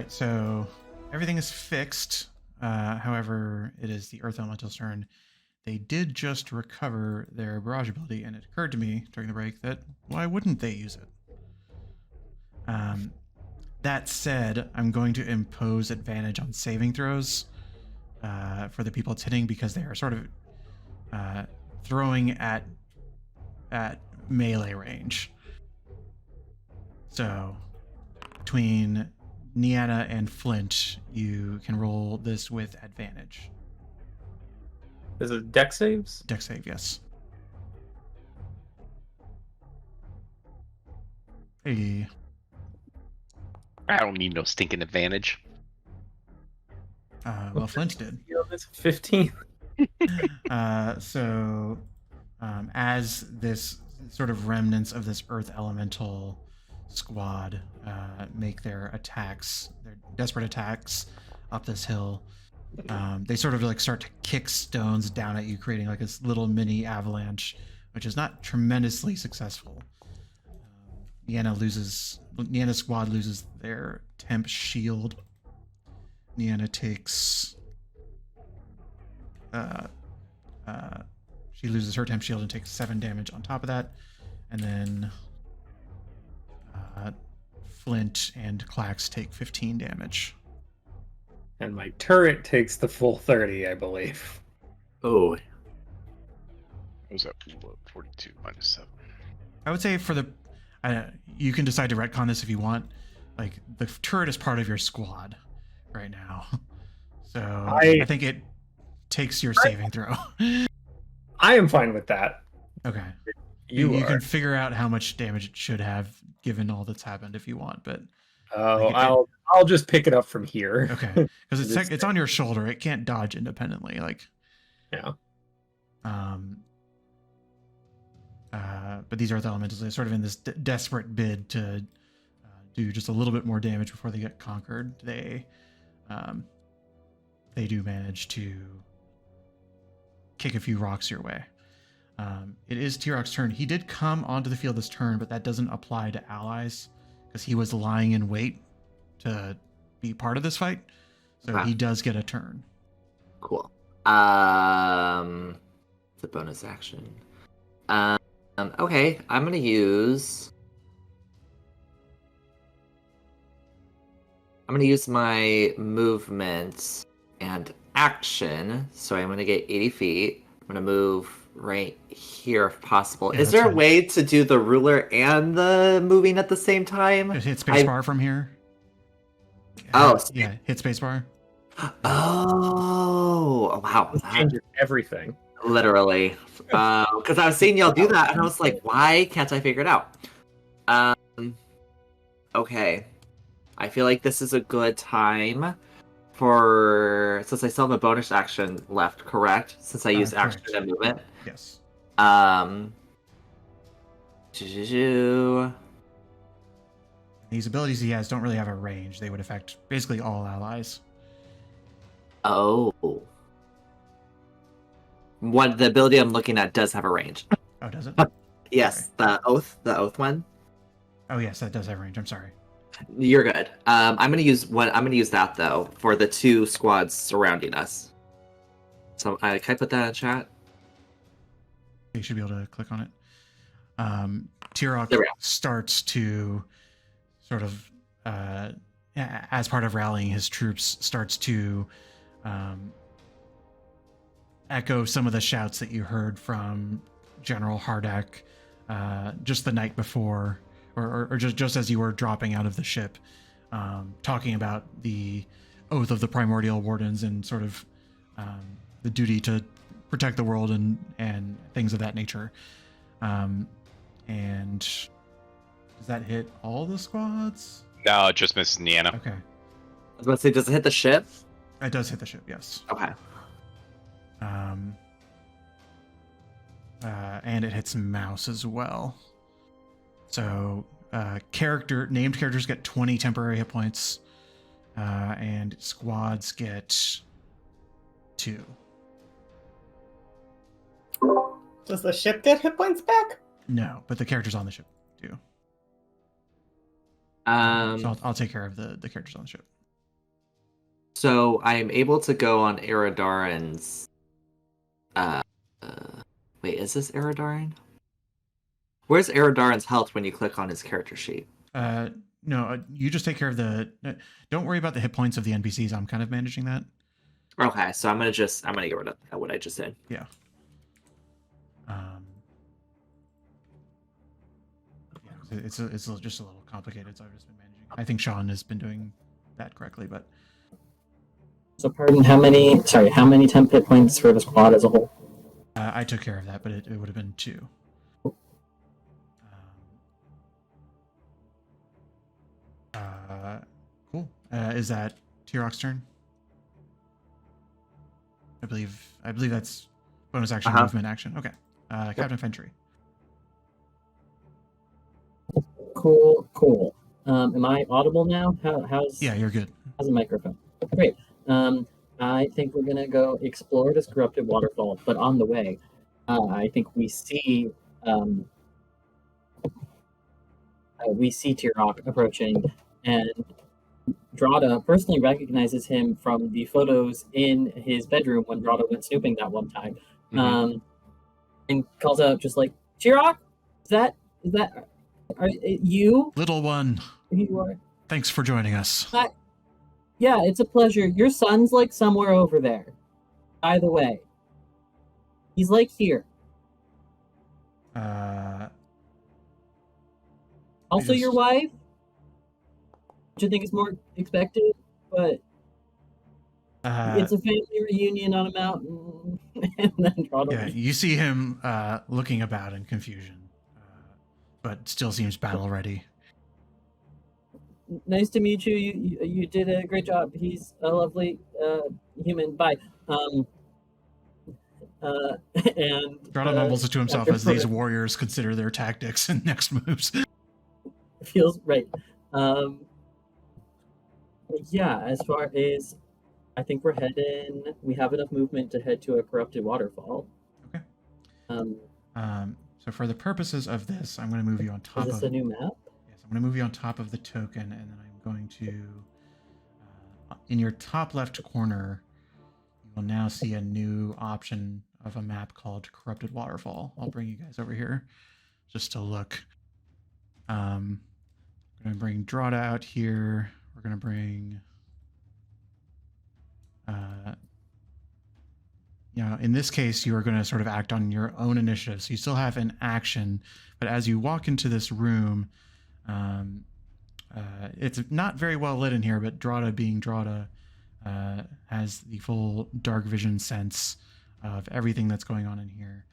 right, so everything is fixed. However, it is the Earth Elemental's turn. They did just recover their barrage ability, and it occurred to me during the break that why wouldn't they use it? That said, I'm going to impose advantage on saving throws for the people it's hitting because they are sort of throwing at melee range. So between Niana and Flint, you can roll this with advantage. Is it deck saves? Dex save, yes. Hey. I don't need no stinking advantage. Well, Flint did. You know, it's 15. As this sort of remnants of this Earth Elemental squad make their attacks, their desperate attacks up this hill, they sort of like start to kick stones down at you, creating like this little mini avalanche, which is not tremendously successful. Niana's squad loses their temp shield. Niana takes she loses her temp shield and takes 7 damage on top of that, and then Flint and Clax take 15 damage. And my turret takes the full 30, I believe. Oh, What was that? 42 minus 7. I would say for the you can decide to retcon this if you want. Like, the turret is part of your squad right now, so I think it takes your saving throw. I am fine with that. Okay. You You are. can figure out how much damage it should have given all that's happened if you want, but Oh, I'll just pick it up from here. okay, because it's on your shoulder. It can't dodge independently. Like, Yeah. But these Earth Elementals, they're sort of in this desperate bid to do just a little bit more damage before they get conquered. They do manage to kick a few rocks your way. It is T-Rock's turn. He did come onto the field this turn, but that doesn't apply to allies because he was lying in wait to be part of this fight. So he does get a turn. cool. It's a bonus action. Okay, I'm gonna use my movement and action. So I'm gonna get 80 feet. I'm gonna move right here if possible. Yeah, Is that's there a fine. way to do the ruler and the moving at the same time? Just hit spacebar from here. Oh, Yeah, hit spacebar. Oh, wow. This changes everything. Literally. Because I was seeing y'all do that, and I was like, why can't I figure it out? Okay. I feel like this is a good time for... Since I still have a bonus action left, correct? Since I used action correct. and movement. Yes. These abilities he has don't really have a range. They would affect basically all allies. Oh. The ability I'm looking at does have a range. Oh, does it? Yes, the oath one. Oh, yes, that does have range. I'm sorry. You're good. I'm gonna use that though for the 2 squads surrounding us. So can I put that in chat? You should be able to click on it. T-Rock There we go. starts to sort of, as part of rallying his troops, starts to echo some of the shouts that you heard from General Hardak just the night before, or just as you were dropping out of the ship, talking about the oath of the primordial wardens and sort of the duty to protect the world and things of that nature. And does that hit all the squads? No, it just misses Niana. Okay. I was about to say, does it hit the ship? It does hit the ship, yes. Okay. And it hits Mouse as well. So named characters get 20 temporary hit points, and squads get 2. Does the ship get hit points back? No, but the characters on the ship do. So I'll take care of the characters on the ship. So I'm able to go on Eridarin's. Uh, wait, is this Eridarin? Where's Eridarin's health when you click on his character sheet? No, you just take care of the. Don't worry about the hit points of the NPCs. I'm kind of managing that. Okay, so I'm gonna get rid of what I just did. Yeah. It's just a little complicated, so I've just been managing. I think Sean has been doing that correctly, but. So pardon, how many temp hit points for the squad as a whole? I took care of that, but it would have been 2. Cool. Is that T-Rock's turn? I believe that's bonus action, movement action. Okay. Captain Foundry. Cool. Am I audible now? How's Yeah, you're good. How's the microphone? Great. I think we're gonna go explore this corrupted waterfall, but on the way, I think we see T-Rock approaching, and Drada personally recognizes him from the photos in his bedroom when Drada went snooping that one time, and calls out just like, T-Rock, is that are you? Little one. You are. Thanks for joining us. Yeah, it's a pleasure. Your son's like somewhere over there. By the way, he's like here. Also, your wife, which I think is more expected, but it's a family reunion on a mountain, and then yeah, you see him looking about in confusion, but still seems battle ready. Nice to meet you. You did a great job. He's a lovely human. Bye. And Drada mumbles it to himself as these warriors consider their tactics and next moves. Feels right. Yeah, as far as I think we're heading, we have enough movement to head to a corrupted waterfall. Okay. So for the purposes of this, I'm going to move you on top of. Is this a new map? Yes, I'm going to move you on top of the token, and then I'm going to, in your top left corner, you will now see a new option of a map called Corrupted Waterfall. I'll bring you guys over here just to look. I'm going to bring Drada out here. We're going to bring, in this case, you are going to sort of act on your own initiative. So you still have an action, but as you walk into this room, it's not very well lit in here, but Drada being Drada has the full dark vision sense of everything that's going on in here.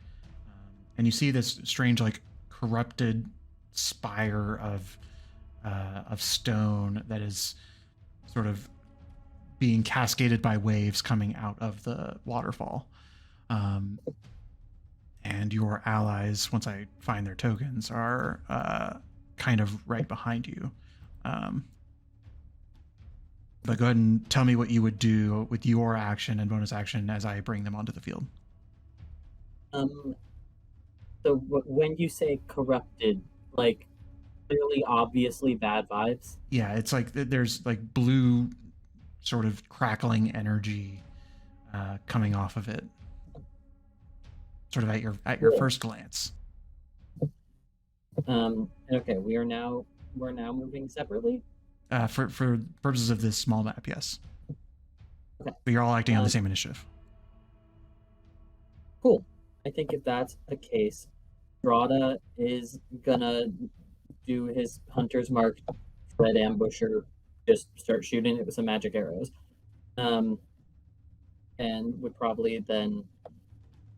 And you see this strange, like, corrupted spire of stone that is sort of being cascaded by waves coming out of the waterfall. And your allies, once I find their tokens, are kind of right behind you. But go ahead and tell me what you would do with your action and bonus action as I bring them onto the field. So when you say corrupted, like clearly, obviously bad vibes? Yeah, it's like there's like blue sort of crackling energy coming off of it. Sort of at your first glance. Okay, we're now moving separately? For purposes of this small map, yes. Okay. But you're all acting on the same initiative. Cool. I think if that's the case, Drada is gonna do his hunter's mark, red ambusher, just start shooting it with some magic arrows. And would probably then,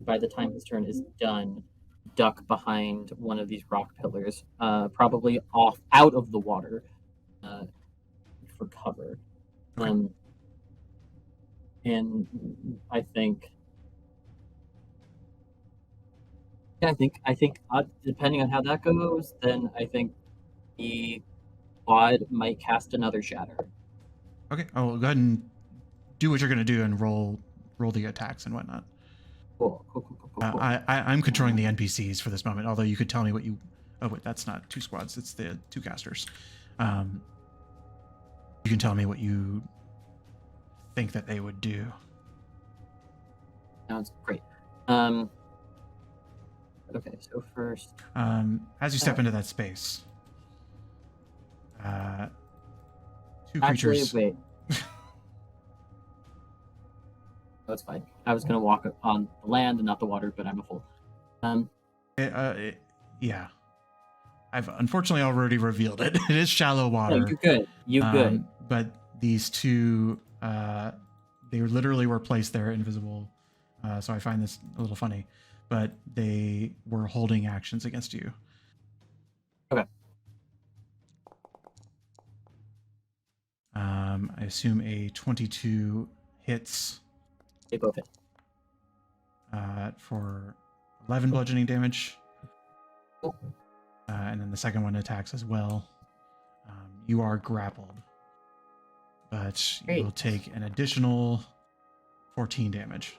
by the time his turn is done, duck behind one of these rock pillars, probably out of the water, for cover. And I think depending on how that goes, then I think the squad might cast another shatter. Okay. Oh, go ahead and do what you're going to do and roll the attacks and whatnot. Cool. I'm controlling the NPCs for this moment, although you could tell me what you... Oh, wait, that's not 2 squads. It's the 2 casters. You can tell me what you think that they would do. Sounds great. Okay, so first, As you step into that space, two actually, creatures. wait. That's fine. I was gonna walk on the land and not the water, but I'm a fool. Yeah. I've unfortunately already revealed it. It is shallow water. No, you're good. You're good. But these two, they literally were placed there invisible. So I find this a little funny. But they were holding actions against you. Okay. I assume a 22 hits. They both hit. For 11 bludgeoning damage. And then the second one attacks as well. You are grappled. But Great. you will take an additional 14 damage.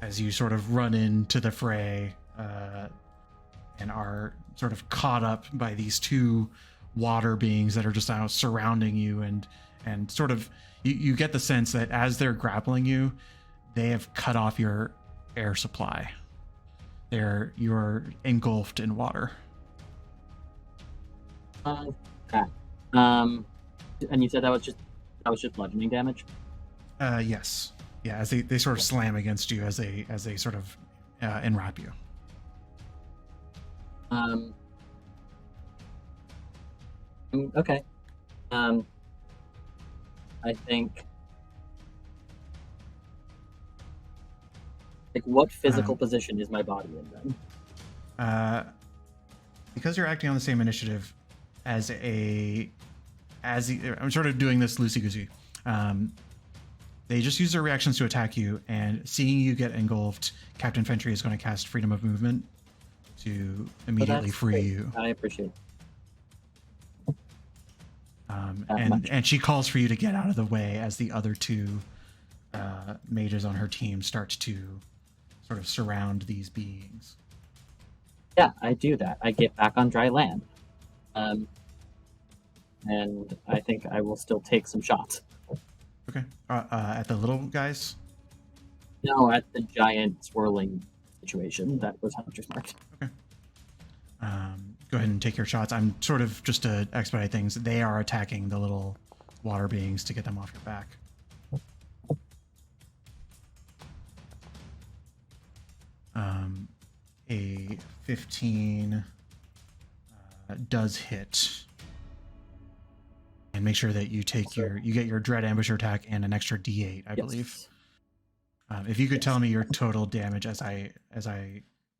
As you sort of run into the fray and are sort of caught up by these two water beings that are just now surrounding you, and sort of you get the sense that as they're grappling you, they have cut off your air supply. You're engulfed in water. Okay. And you said that was just bludgeoning damage? Yes. Yeah, as they sort of slam against you as they sort of enwrap you. Okay. I think, like, what physical position is my body in then? Because you're acting on the same initiative I'm sort of doing this loosey-goosey. They just use their reactions to attack you, and seeing you get engulfed, Captain Foundry is going to cast Freedom of Movement to immediately That's free great. you. I appreciate it. And she calls for you to get out of the way as the other two mages on her team start to sort of surround these beings. Yeah, I do that. I get back on dry land. And I think I will still take some shots. Okay. At the little guys? No, at the giant swirling situation that was Hunter's marked. Okay. Go ahead and take your shots. I'm sort of, just to expedite things, they are attacking the little water beings to get them off your back. A 15 does hit. And make sure that you take you get your Dread Ambusher attack and an extra D8, I believe. If you could tell me your total damage as I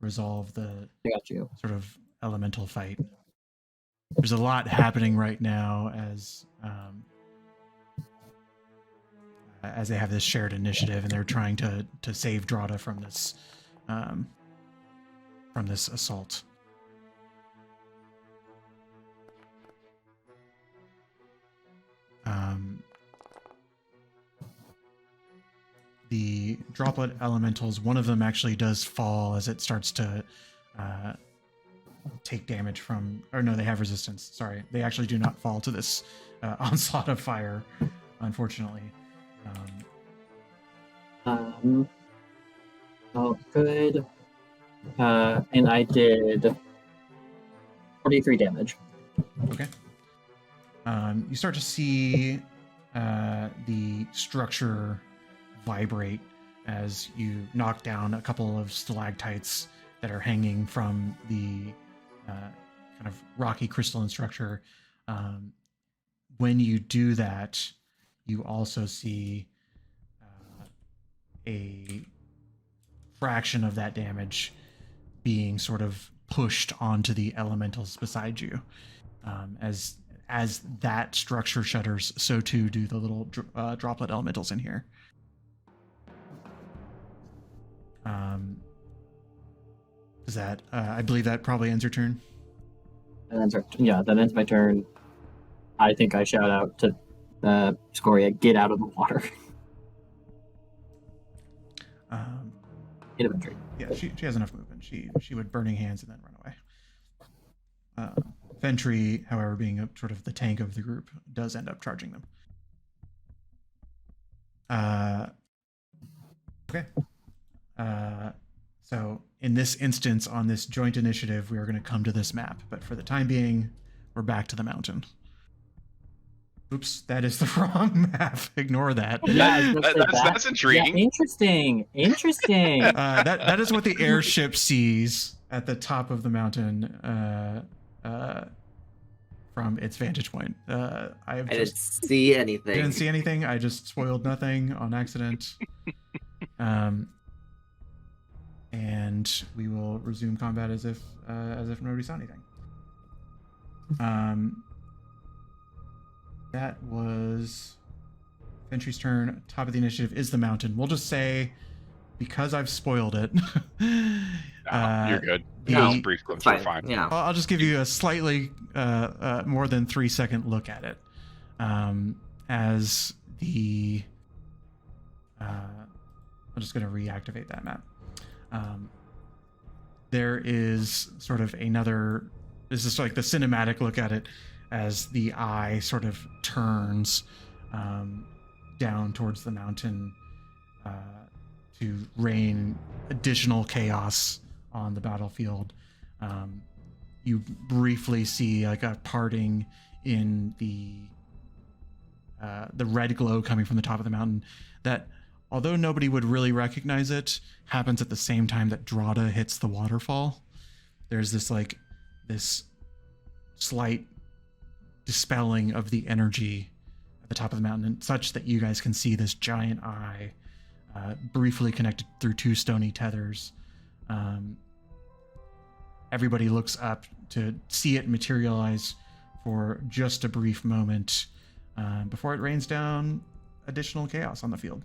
resolve the I got you. sort of elemental fight. There's a lot happening right now as they have this shared initiative, and they're trying to save Drada from this assault. The droplet elementals, one of them actually does fall as it starts to take damage from, or no, they have resistance. Sorry, they actually do not fall to this onslaught of fire, unfortunately. Oh, good. And I did 43 damage. Okay. You start to see the structure vibrate as you knock down a couple of stalactites that are hanging from the kind of rocky crystalline structure. When you do that, you also see a fraction of that damage being sort of pushed onto the elementals beside you. As that structure shudders, so too do the little droplet elementals in here. Is that? I believe that probably ends your turn. That ends my turn. I think I shout out to Scoria, get out of the water. Get inventory. Yeah, she has enough movement. She would burning hands and then run away. Foundry, however, being sort of the tank of the group, does end up charging them. Okay. So in this instance, on this joint initiative, we are going to come to this map. But for the time being, we're back to the mountain. Oops, that is the wrong map. Ignore that. Yeah, I was gonna say That's intriguing. Yeah, interesting. That is what the airship sees at the top of the mountain from its vantage point. I didn't see anything. Didn't see anything. I just spoiled nothing on accident. And we will resume combat as if nobody saw anything. That was Ventry's turn. Top of the initiative is the mountain. We'll just say, because I've spoiled it. You're good. No, brief clips fine. are fine. Yeah. I'll just give you a slightly more than 3-second look at it. As the I'm just going to reactivate that map. There is sort of another. This is like the cinematic look at it as the eye sort of turns down towards the mountain to rain additional chaos on the battlefield. You briefly see like a parting in the red glow coming from the top of the mountain that, although nobody would really recognize it, happens at the same time that Drada hits the waterfall. There's this slight dispelling of the energy at the top of the mountain, such that you guys can see this giant eye briefly connected through 2 stony tethers. Everybody looks up to see it materialize for just a brief moment before it rains down additional chaos on the field.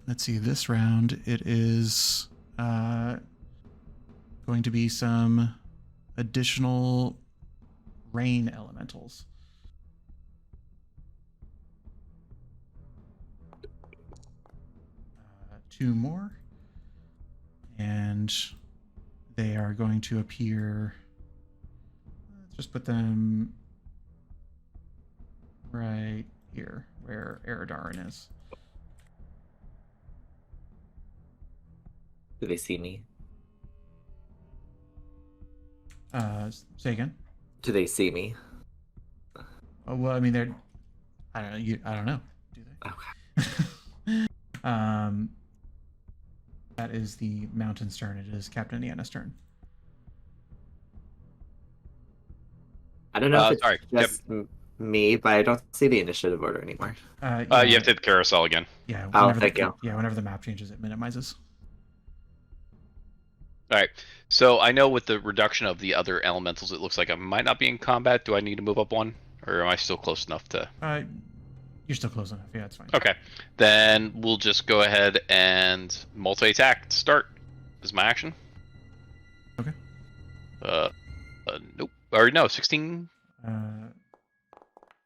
Let's see, this round it is going to be some additional rain elementals. 2 more, and they are going to appear. Let's just put them right here where Eridarin is. Do they see me? Say again. Do they see me? Oh, well, I mean, they're. I don't know. I don't know. Do they? Okay. That is the mountain's turn. It is Captain Iana's turn. I don't know if it's sorry. just me, but I don't see the initiative order anymore. You have to hit the carousel again. Yeah. Thank you. Yeah, whenever the map changes, it minimizes. All right. So I know with the reduction of the other elementals, it looks like I might not be in combat. Do I need to move up 1, or am I still close enough to? You're still close enough. Yeah, it's fine. Okay. Then we'll just go ahead and multi-attack to start is my action. Okay. Nope. Or no, 16.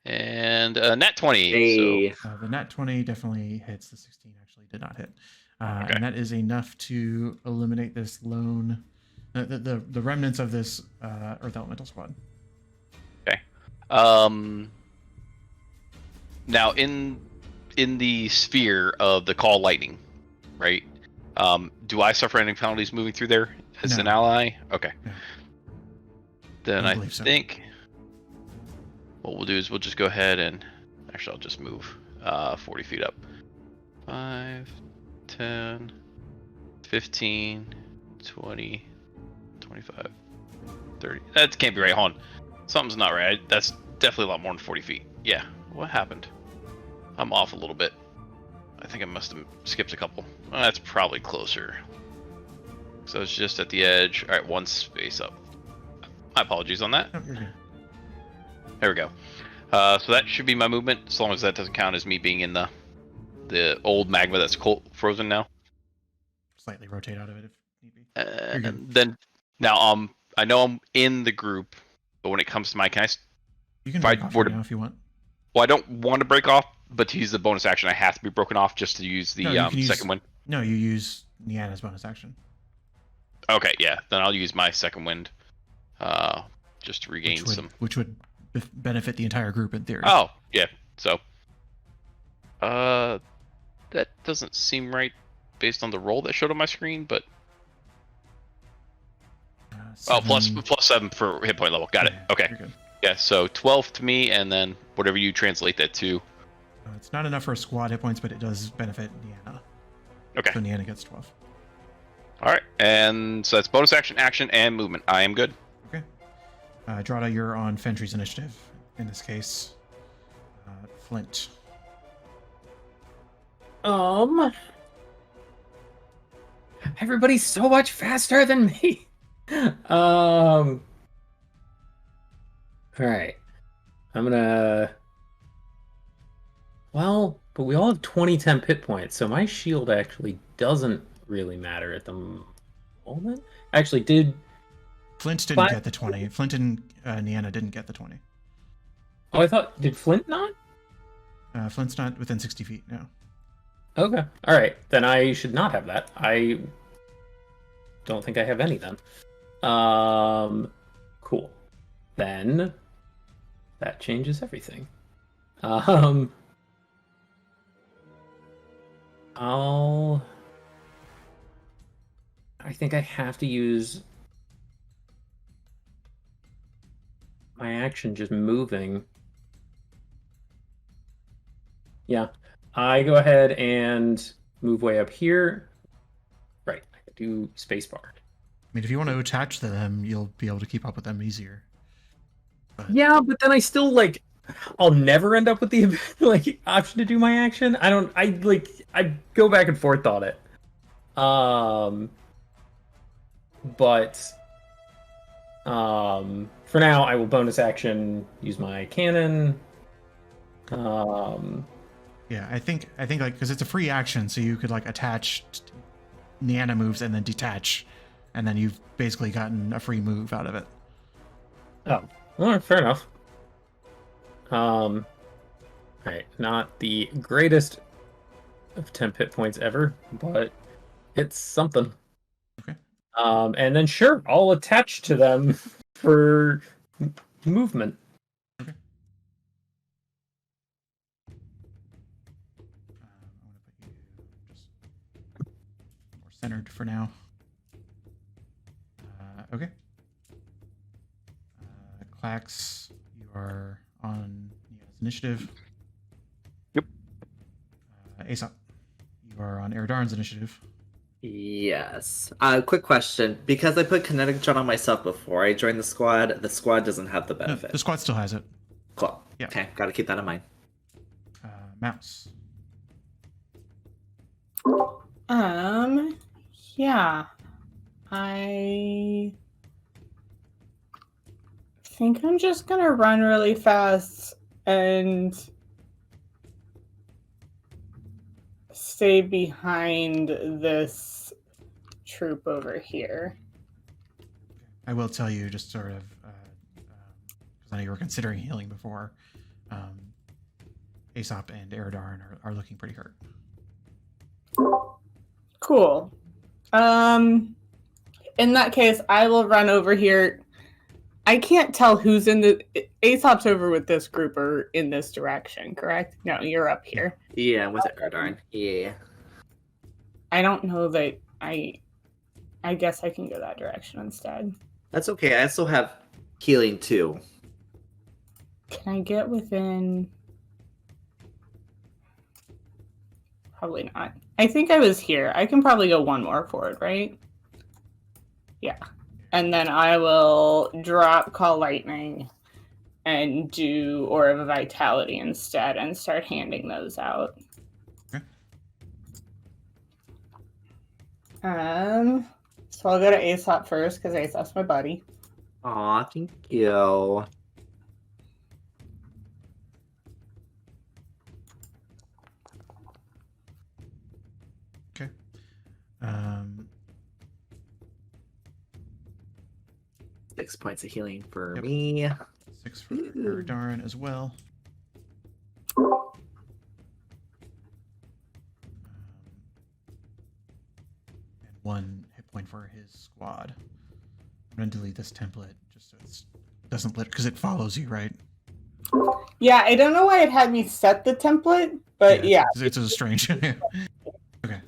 And nat 20. Hey. So The nat 20 definitely hits. The 16 actually did not hit. Okay. And that is enough to eliminate this lone, the remnants of this Earth Elemental squad. Okay. Now in the sphere of the call lightning, right? Do I suffer any penalties moving through there as No. an ally? Okay. No. Then I I believe so. think what we'll do is we'll just go ahead and actually I'll just move 40 feet up. 5, 10, 15, 20, 25, 30. That can't be right. Hold on. Something's not right. That's definitely a lot more than 40 feet. Yeah. What happened? I'm off a little bit. I think I must have skipped a couple. Oh, that's probably closer. So it's just at the edge. All right, 1 space up. My apologies on that. Oh, you're good. There we go. So that should be my movement, as long as that doesn't count as me being in the old magma that's frozen now. Slightly rotate out of it if need be. And then now I know I'm in the group, but when it comes to my You can if I break off were right to- now if you want. well, I don't want to break off, but to use the bonus action, I have to be broken off just to use the No, you can use- second wind. No, you use Niana's bonus action. Okay, yeah, then I'll use my second wind, just to regain some. Which would benefit the entire group in theory. Oh, yeah. So, that doesn't seem right based on the roll that showed on my screen, but plus 7 for hit point level. Got it. Okay. You're good. Yeah, so 12 to me, and then whatever you translate that to. It's not enough for squad hit points, but it does benefit Niana. Okay. So Niana gets 12. All right, and so that's bonus action, action, and movement. I am good. Okay. Drada, you're on Foundry's initiative. In this case, Flint. Everybody's so much faster than me. All right. I'm gonna. Well, but we all have 20 temp hit points, so my shield actually doesn't really matter at the moment. Actually, did Flint didn't get the 20. Flint and Niana didn't get the 20. Oh, I thought, did Flint not? Flint's not within 60 feet, no. Okay. All right. Then I should not have that. I don't think I have any then. Cool. Then that changes everything. I think I have to use my action just moving. Yeah. I go ahead and move way up here. Right. I can do spacebar. I mean, if you want to attach to them, you'll be able to keep up with them easier. But... Yeah, but then I still, like, I'll never end up with the, like, option to do my action. I go back and forth on it. But, for now, I will bonus action, use my cannon. Yeah, I think like, because it's a free action, so you could like attach Niana moves and then detach, and then you've basically gotten a free move out of it. Oh, well, fair enough. Alright, not the greatest of temp hit points ever, but it's something. Okay. And then sure, I'll attach to them for movement. Okay. I'm going to put you just more centered for now. Okay. Clax, you are on Niana's initiative. Yep. Aesop, you are on Eridarn's initiative. Yes. Quick question. Because I put kinetic jump on myself before I joined the squad doesn't have the No, benefit. the squad still has it. Cool. Yeah. Okay, gotta keep that in mind. Mouse. Yeah. I think I'm just gonna run really fast and stay behind this troop over here. I will tell you, just sort of, because I know you were considering healing before, Aesop and Eridarn are looking pretty hurt. Cool. In that case, I will run over here. I can't tell who's in the... Aesop's over with this group or in this direction, correct? No, you're up here. Yeah, with Eridarn. Yeah. I don't know that I guess I can go that direction instead. That's okay. I also have healing too. Can I get within... Probably not. I think I was here. I can probably go one more forward, right? Yeah. And then I will drop Call Lightning and do Aura of Vitality instead and start handing those out. Okay. So I'll go to Aesop first because Aesop's my buddy. Aw, thank you. Okay. 6 points of healing for Yep. me. 6 for Eridarn as well. And 1 hit point for his squad. I'm going to delete this template just so it doesn't let, because it follows you, right? Yeah, I don't know why it had me set the template, but yeah. It's a strange. Okay. Okay.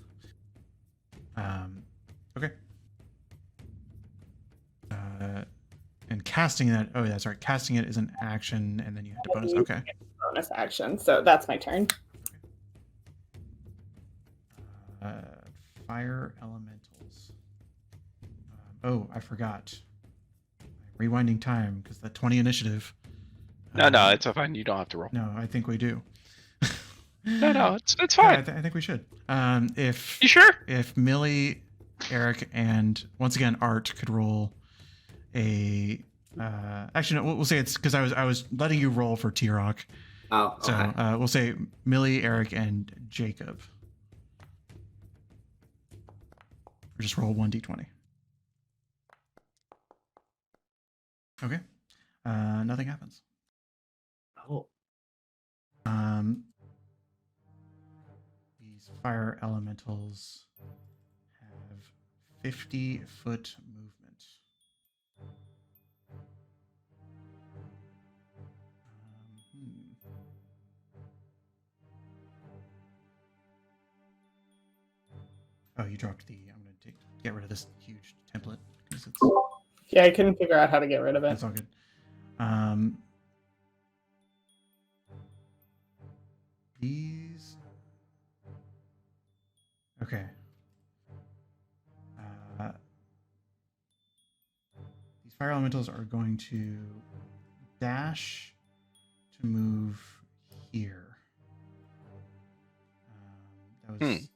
And casting that. Oh, that's right. Casting it is an action, and then you had to bonus. Okay. Bonus action. So that's my turn. Fire elementals. Oh, I forgot. Rewinding time because the 20 initiative. No, it's fine. You don't have to roll. No, I think we do. No, it's Yeah, fine. I think we should. If You sure? If Millie, Eric, and once again Art could roll a. Actually, no, we'll say it's because I was letting you roll for T-Rock. Oh, okay. So we'll say Millie, Eric, and Jacob. Or just roll 1d20. Okay. Nothing happens. Oh. These fire elementals have 50-foot movement. Oh, you dropped the. I'm going to get rid of this huge template because it's. Yeah, I couldn't figure out how to get rid of it. That's all good. These. Okay. These fire elementals are going to dash to move here. That was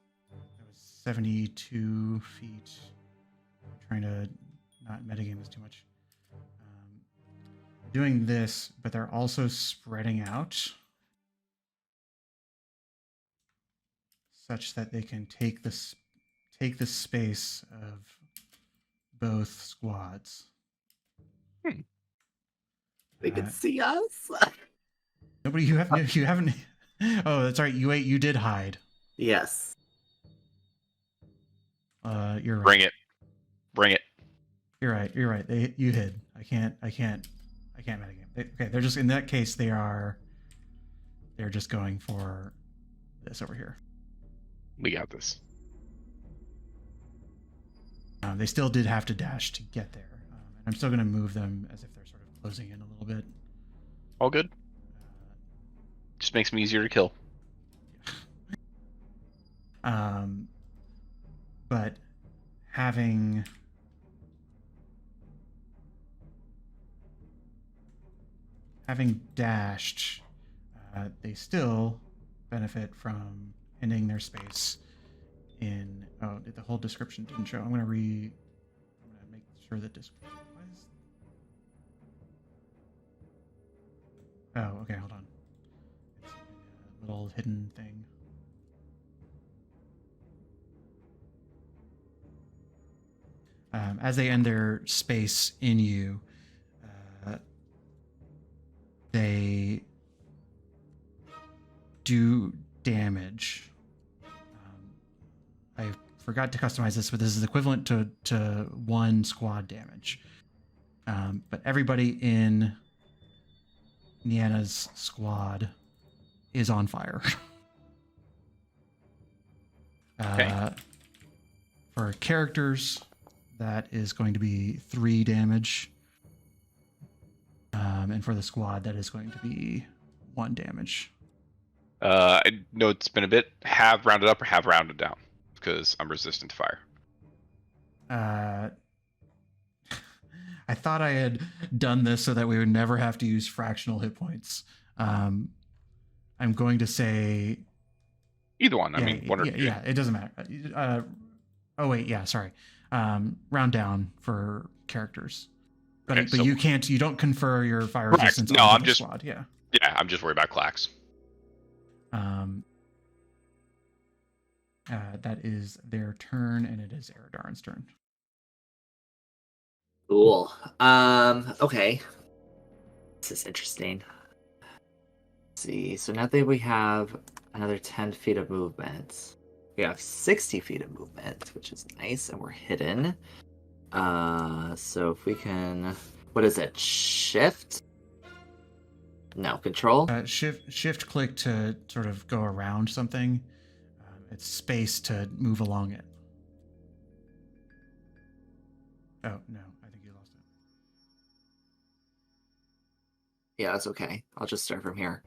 72 feet. I'm trying to not metagame this too much. Doing this, but they're also spreading out such that they can take the space of both squads. They can see us. Nobody, you haven't. Oh, that's right. You did hide. Yes. You're right. Bring it. You're right. You hid. I can't metagame. Okay, they're just in that case. They're just going for this over here. We got this. They still did have to dash to get there. And I'm still going to move them as if they're sort of closing in a little bit. All good. Just makes me easier to kill. But having dashed, they still benefit from ending their space in. Oh, the whole description didn't show. I'm gonna make sure that description. Oh, okay, hold on. It's a little hidden thing. As they end their space in you, they do damage. I forgot to customize this, but this is equivalent to 1 squad damage. But everybody in Niana's squad is on fire. Okay. For characters, that is going to be 3 damage. And for the squad, that is going to be 1 damage. I know it's been a bit. Have rounded up or have rounded down, because I'm resistant to fire. I thought I had done this so that we would never have to use fractional hit points. I'm going to say Either one. I mean, one or two. Yeah, it doesn't matter. Oh wait, yeah, sorry. Round down for characters, but Okay, so- you don't confer your fire Correct. resistance. No, onto I'm the just- squad. Yeah. Yeah, I'm just worried about Clax. That is their turn, and it is Eridarin's turn. Cool. Okay. This is interesting. Let's see. So now that we have another 10 feet of movement. We have 60 feet of movement, which is nice, and we're hidden. So if we can, what is it? Shift? No, control? Shift click to sort of go around something. It's space to move along it. Oh, no, I think you lost it. Yeah, that's okay. I'll just start from here.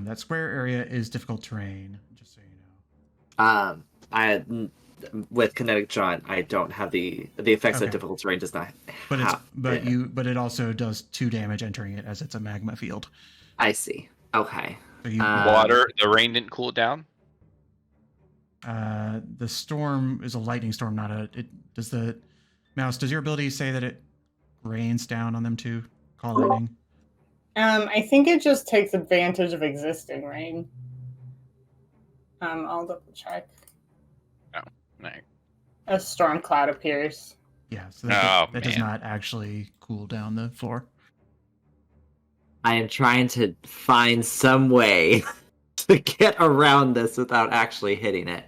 That square area is difficult terrain, just so you know. With kinetic jaunt, I don't have the effects Okay. of difficult terrain does not But have but it also does 2 damage entering it as it's a magma field. I see. Okay. So you Water. The rain didn't cool it down. the storm is a lightning storm, not a. Does the mouse? Does your ability say that it rains down on them too? Call lightning. I think it just takes advantage of existing rain. I'll double check. No. A storm cloud appears. Yeah, so Oh, that does man. not actually cool down the floor. I am trying to find some way to get around this without actually hitting it.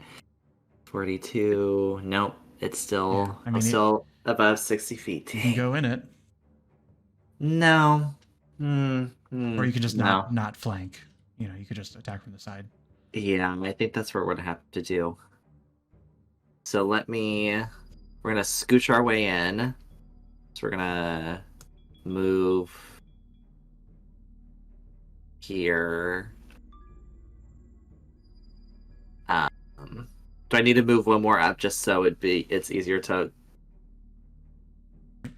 42. Nope. It's still Yeah, I mean, I'm still above 60 feet. You can go in it, No. or you could just no. not flank. You know, you could just attack from the side. Yeah, I think that's what we're gonna have to do. So we're gonna scooch our way in. So we're gonna move here. Do I need to move one more up just so it's easier to?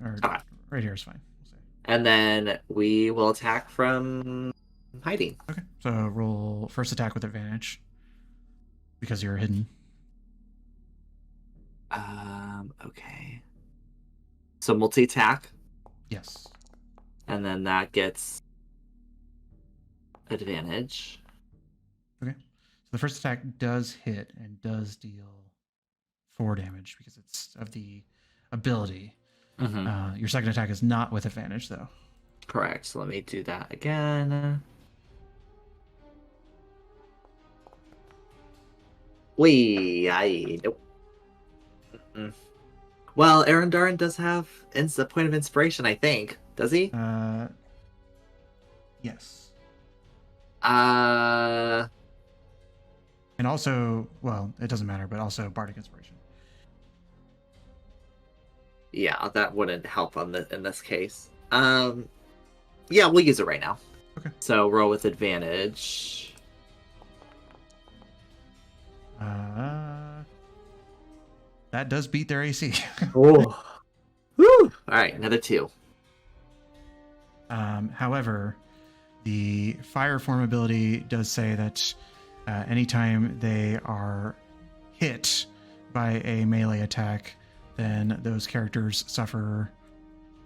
Or Okay. right here is fine. We'll say. And then we will attack from hiding. Okay, so roll first attack with advantage because you're hidden. Okay. So multi-attack, Yes. and then that gets advantage. Okay. So the first attack does hit and does deal 4 damage because it's of the ability. Mm-hmm. Your second attack is not with advantage, though. Correct. So let me do that again. Nope. Mm-mm. Well, Aaron Darn does have a point of inspiration, I think. Does he? Yes. Uh, And also, well, it doesn't matter, but also bardic inspiration. yeah, that wouldn't help in this case. Yeah, we'll use it right now. Okay. So roll with advantage. That does beat their AC. Oh. Woo! All right, another 2. However, the fire form ability does say that anytime they are hit by a melee attack, then those characters suffer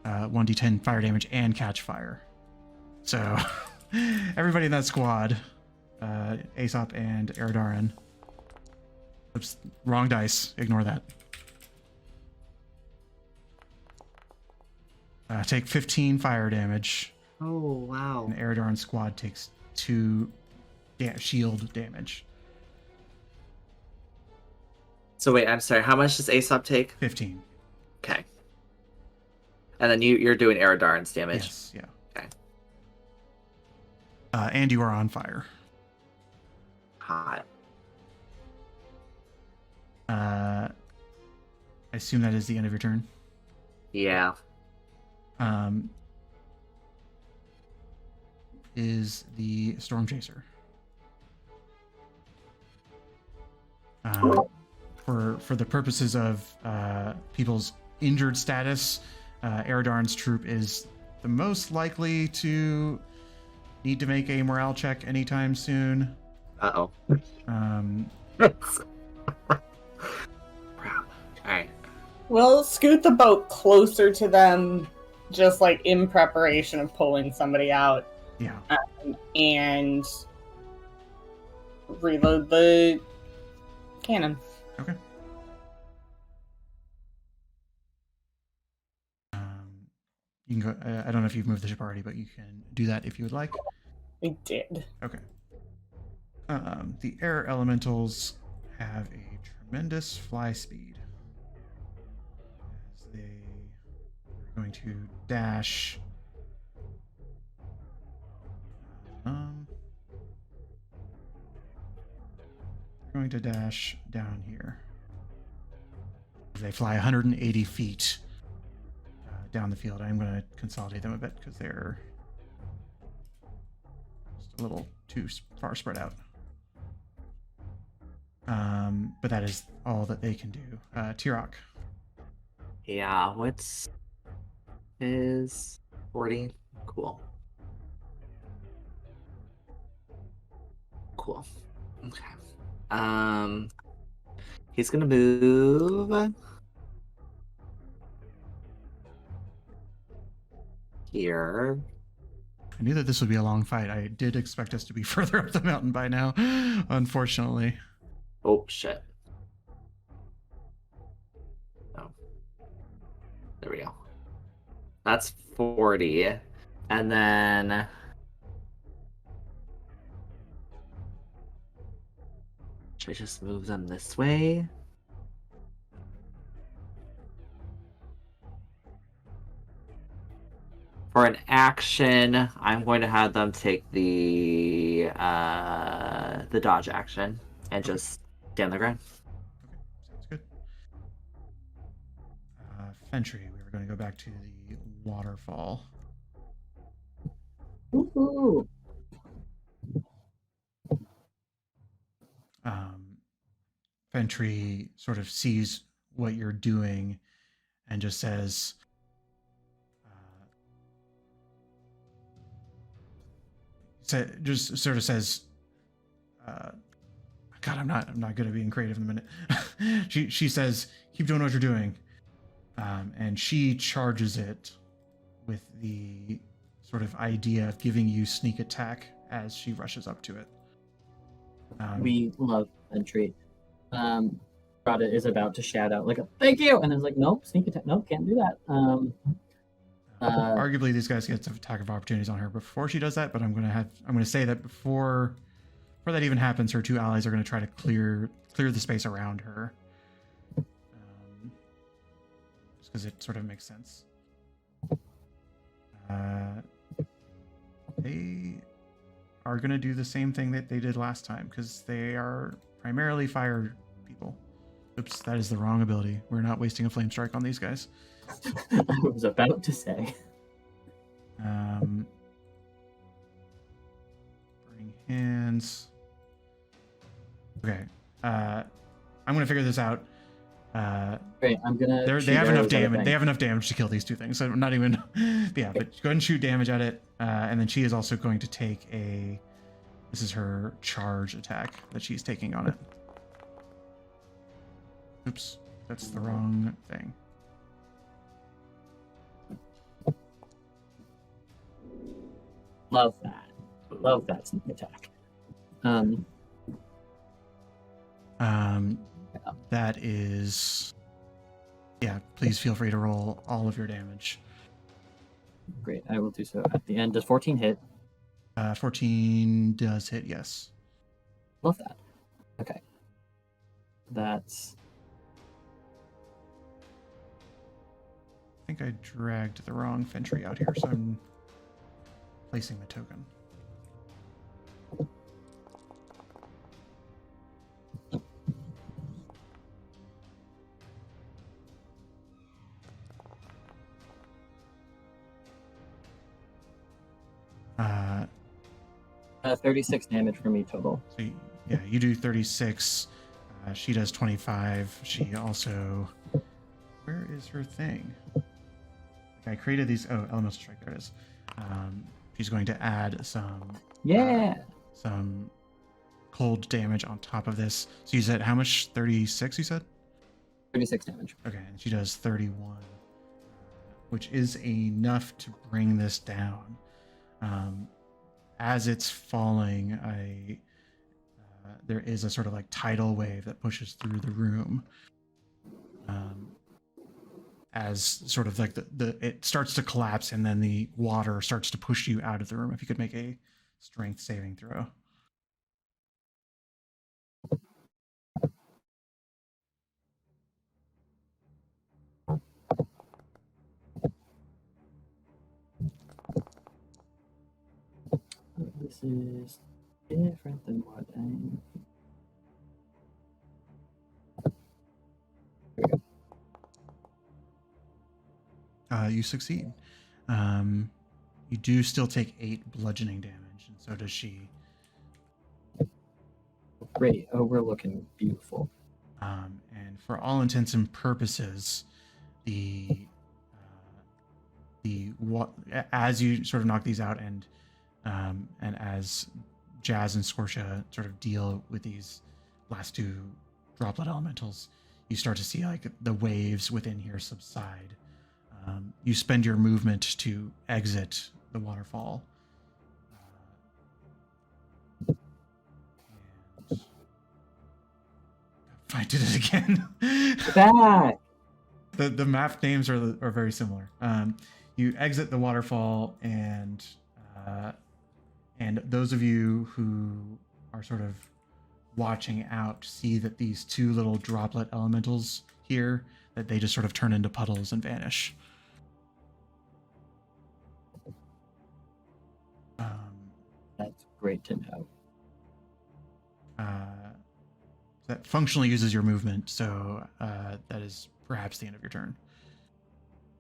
1d10 fire damage and catch fire. So everybody in that squad, Aesop and Erdarin. Oops, wrong dice. Ignore that. Take 15 fire damage. Oh, wow. And Erdarin's squad takes 2 shield damage. So wait, I'm sorry. How much does Aesop take? 15. Okay. And then you're doing Eradarn's damage. Yes, yeah. Okay. And you are on fire. Hot. I assume that is the end of your turn. Yeah. Is the Storm Chaser. For the purposes of people's injured status, Eradarn's troop is the most likely to need to make a morale check anytime soon. Uh-oh. Crap. Alright. We'll scoot the boat closer to them, just like in preparation of pulling somebody out, Yeah. and reload the cannon. Okay. You can go. I don't know if you've moved the ship already, but you can do that if you would like. We did. Okay. The air elementals have a tremendous fly speed. As they are going to dash going to dash down here. They fly 180 feet down the field. I'm going to consolidate them a bit because they're just a little too far spread out. But that is all that they can do. Tirok. Yeah, what's is 40? Cool. Cool. Okay. He's gonna move here. I knew that this would be a long fight. I did expect us to be further up the mountain by now, unfortunately. Oh shit. Oh. There we go. That's 40. And then should I just move them this way? For an action, I'm going to have them take the dodge action and just stay on the ground. Okay, sounds good. Foundry, we were going to go back to the waterfall. Woohoo! Foundry sort of sees what you're doing and just says, just sort of says, God, I'm not good at being creative in a minute. she says, keep doing what you're doing. And she charges it with the sort of idea of giving you sneak attack as she rushes up to it. We love entry. Rada is about to shout out like, "Thank you," and then like, "Nope, sneak attack. Nope, can't do that." Arguably, these guys get attack of opportunities on her before she does that, but I'm gonna say that before that even happens, her two allies are gonna try to clear the space around her, just because it sort of makes sense. They are gonna do the same thing that they did last time because they are primarily fire people. Oops, that is the wrong ability. We're not wasting a flame strike on these guys. I was about to say. Burning hands. Okay. I'm gonna figure this out. Great, I'm gonna. They have enough damage. They have enough damage to kill these two things. So I'm not even. Yeah, but go ahead and shoot damage at it. And then she is also going to take a. This is her charge attack that she's taking on it. Oops, that's the wrong thing. Love that. Love that sneak attack. That is. Yeah, please feel free to roll all of your damage. Great, I will do so at the end. Does 14 hit? 14 does hit, yes. Love that. Okay. That's. I think I dragged the wrong Foundry out here, so I'm placing the token. Uh, 36 damage for me total. So yeah, you do 36. She does 25. She also. Where is her thing? I created these. Oh, elemental strike. There it is. She's going to add some. Yeah. Some cold damage on top of this. So you said how much? 36. You said. 36 damage. Okay, and she does 31, which is enough to bring this down. As it's falling, there is a sort of like tidal wave that pushes through the room. As sort of like it starts to collapse, and then the water starts to push you out of the room. If you could make a strength saving throw. This is different than what I. You succeed. You do still take 8 bludgeoning damage, and so does she. Great. Oh, we're looking beautiful. And for all intents and purposes, as you sort of knock these out, and as Jazz and Scortia sort of deal with these last 2 droplet elementals, you start to see like the waves within here subside. You spend your movement to exit the waterfall. And I did it again. Back. The map names are very similar. You exit the waterfall, and those of you who are sort of watching out see that these 2 little droplet elementals here, that they just sort of turn into puddles and vanish. That's great to know. That functionally uses your movement, so that is perhaps the end of your turn.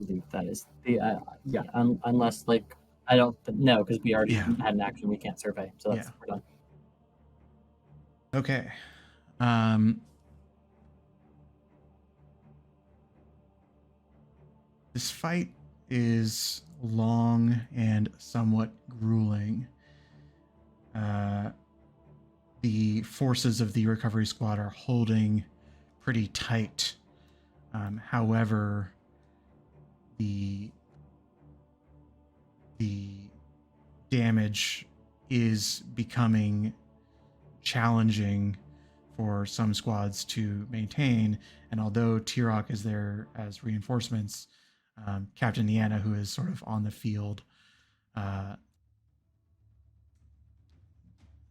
I believe that is the unless like I don't know, because we already had an action, we can't survey, so that's we're done. Okay. This fight is long and somewhat grueling. The forces of the recovery squad are holding pretty tight. However, the damage is becoming challenging for some squads to maintain. And although T-Rock is there as reinforcements, Captain Niana, who is sort of on the field,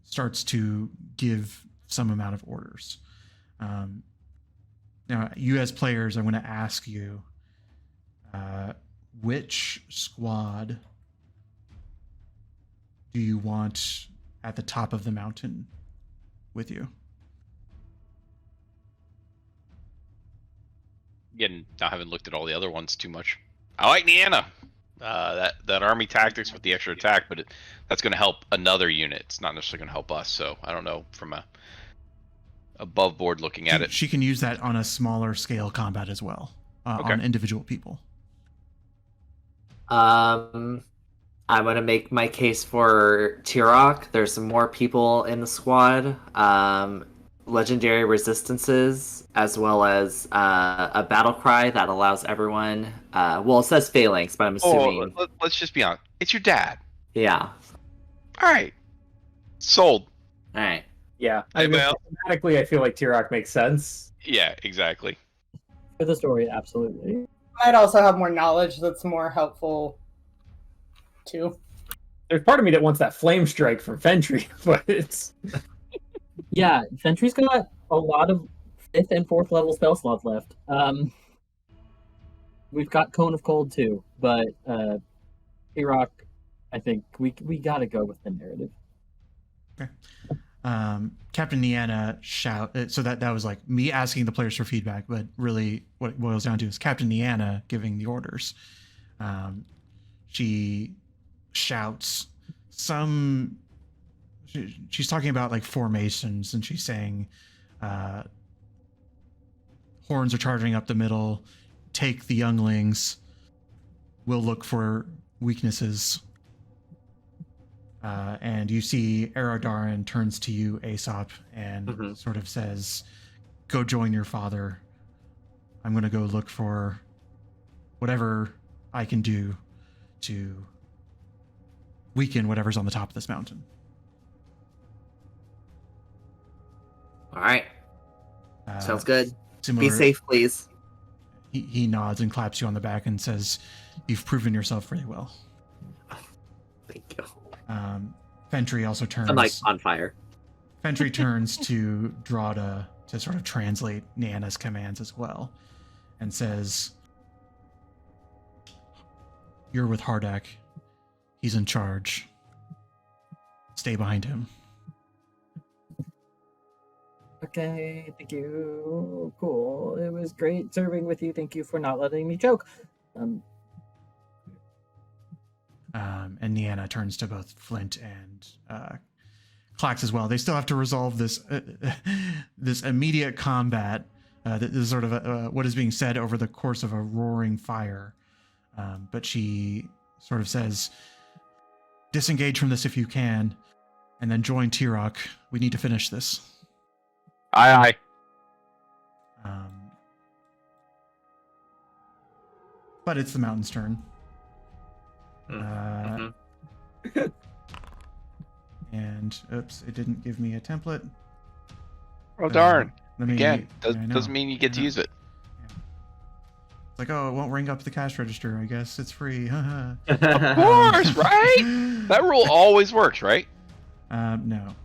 starts to give some amount of orders. Now, you as players, I'm going to ask you, which squad do you want at the top of the mountain with you? Again, I haven't looked at all the other ones too much. I like Niana. That army tactics with the extra attack, but that's going to help another unit. It's not necessarily going to help us. So I don't know from a above board looking at it. She can use that on a smaller scale combat as well, on individual people. I'm gonna make my case for T-Rock. There's some more people in the squad. Legendary resistances, as well as a battle cry that allows everyone. Well, it says phalanx, but I'm assuming. Let's just be honest. It's your dad. Yeah. All right. Sold. All right. Yeah. I mean, thematically, I feel like T-Rock makes sense. Yeah, exactly. For the story, absolutely. I'd also have more knowledge that's more helpful, too. There's part of me that wants that flame strike from Foundry, but it's... Yeah, Foundry's got a lot of 5th and 4th level spell slots left. We've got Cone of Cold too, but T-Rock, I think we gotta go with the narrative. Okay. Captain Niana so that was like me asking the players for feedback, but really what it boils down to is Captain Niana giving the orders. She shouts she's talking about like formations, and she's saying horns are charging up the middle, take the younglings, we'll look for weaknesses. And you see Erodarin turns to you, Aesop, and sort of says, go join your father. I'm going to go look for whatever I can do to weaken whatever's on the top of this mountain. All right. Sounds good. Be safe, please. He nods and claps you on the back and says, you've proven yourself really well. Thank you. Foundry also turns. I'm like on fire. Foundry turns to Drada to sort of translate Niana's commands as well, and says, "You're with Hardak. He's in charge. Stay behind him." Okay, thank you. Cool. It was great serving with you. Thank you for not letting me choke. And Niana turns to both Flint and Clax as well. They still have to resolve this this immediate combat. This is sort of what is being said over the course of a roaring fire. But she sort of says, disengage from this if you can, and then join T-Rock. We need to finish this. Aye, aye. But it's the mountain's turn. And oops, it didn't give me a template. Oh darn! Let me, Again, I know, doesn't mean you get to I know. use it. It's like, oh, it won't ring up the cash register. I guess it's free. Of course, right? That rule always works, right? No.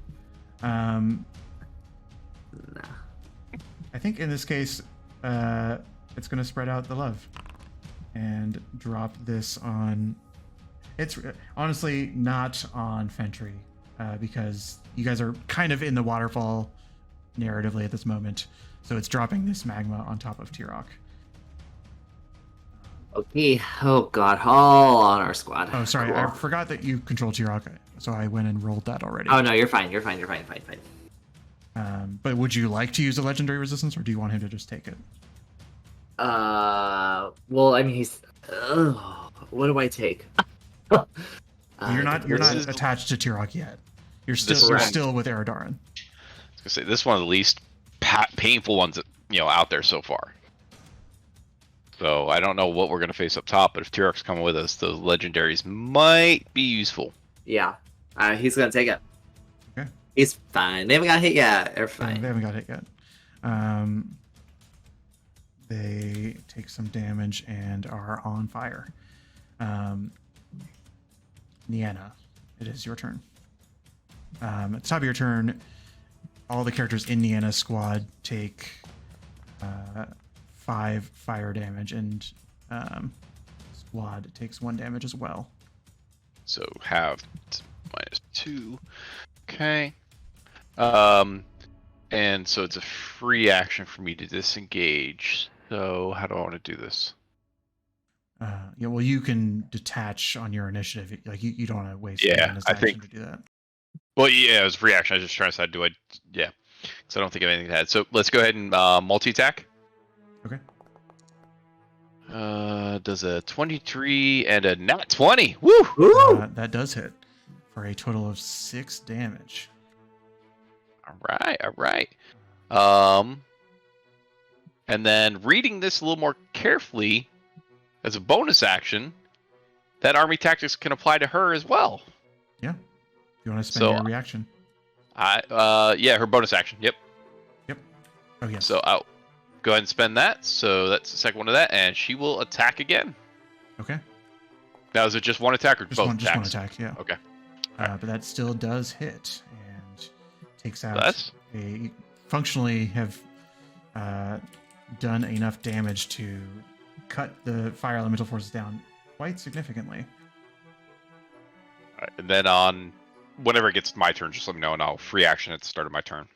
Nah. I think in this case, it's going to spread out the love and drop this on. It's honestly not on Foundry, because you guys are kind of in the waterfall narratively at this moment. So it's dropping this magma on top of T-Rock. Okay. Oh god, all on our squad. Oh, sorry, Cool. I forgot that you control T-Rock, so I went and rolled that already. Oh no, you're fine. You're fine. Fine. But would you like to use a legendary resistance, or do you want him to just take it? Well, I mean, he's. What do I take? You're not this is- attached to T-Rock yet. You're This still is- still with Eridarin. I was gonna say this is one of the least painful ones that, out there so far. So I don't know what we're gonna face up top, but if T-Rock's coming with us, those legendaries might be useful. Yeah. He's gonna take it. Okay. He's fine. They haven't got hit yet. They're They fine. haven't got hit yet. They take some damage and are on fire. Niana, it is your turn. At the top of your turn, all the characters in Niana's squad take 5 fire damage, and squad takes 1 damage as well. So have -2. Okay. And so it's a free action for me to disengage. So how do I want to do this? Yeah, well, you can detach on your initiative. Like you don't want to waste Yeah, Niana's I action think- to do that. Well, yeah, it was a free action. I was just trying to decide, yeah. Because I don't think I have anything to add. So let's go ahead and multi-attack. Okay. Does a 23 and a nat 20. Woo! That does hit for a total of 6 damage. All right. And then reading this a little more carefully, as a bonus action, that army tactics can apply to her as well. Yeah. You want to spend So- your reaction? Yeah, her bonus action. Yep. Oh, yes. So I'll go ahead and spend that. So that's the second one of that, and she will attack again. Okay. Now, is it just one attack or Just both one attacks? attack, yeah. Okay. But that still does hit and takes out That's you functionally have done enough damage to cut the fire elemental forces down quite significantly. all right. And then on whenever it gets to my turn, just let me know, and I'll free action at the start of my turn,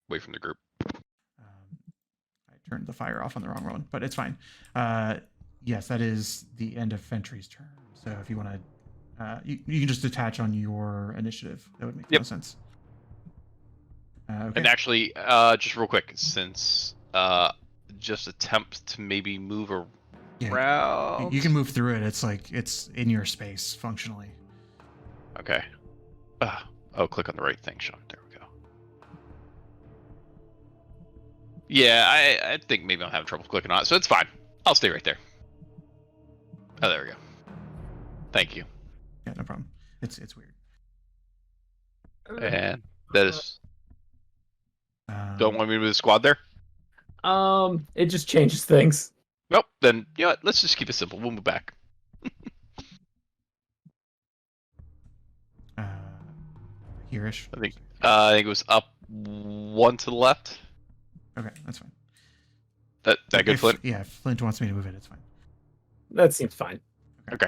away from the group. I turned the fire off on the wrong one, but it's fine. Yes, that is the end of Foundry's turn. So if you want to, you can just detach on your initiative. That would make no sense. Okay. And actually, just real quick, since just attempt to maybe move Yeah, around. you can move through it. It's like it's in your space functionally. Okay. Click on the right thing, Sean. There we go. Yeah, I think maybe I'm having trouble clicking on it, so it's fine. I'll stay right there. Oh, there we go. Thank you. Yeah, no problem. It's weird. And that is. Don't Um, want me to move the squad there? It just changes things. Nope. Then you know what? Let's just keep it simple. We'll move back. Here-ish. I think it was up 1 to the left. Okay, that's fine. That good, If- Flint? Yeah, if Flint wants me to move it, it's fine. That seems fine. Okay.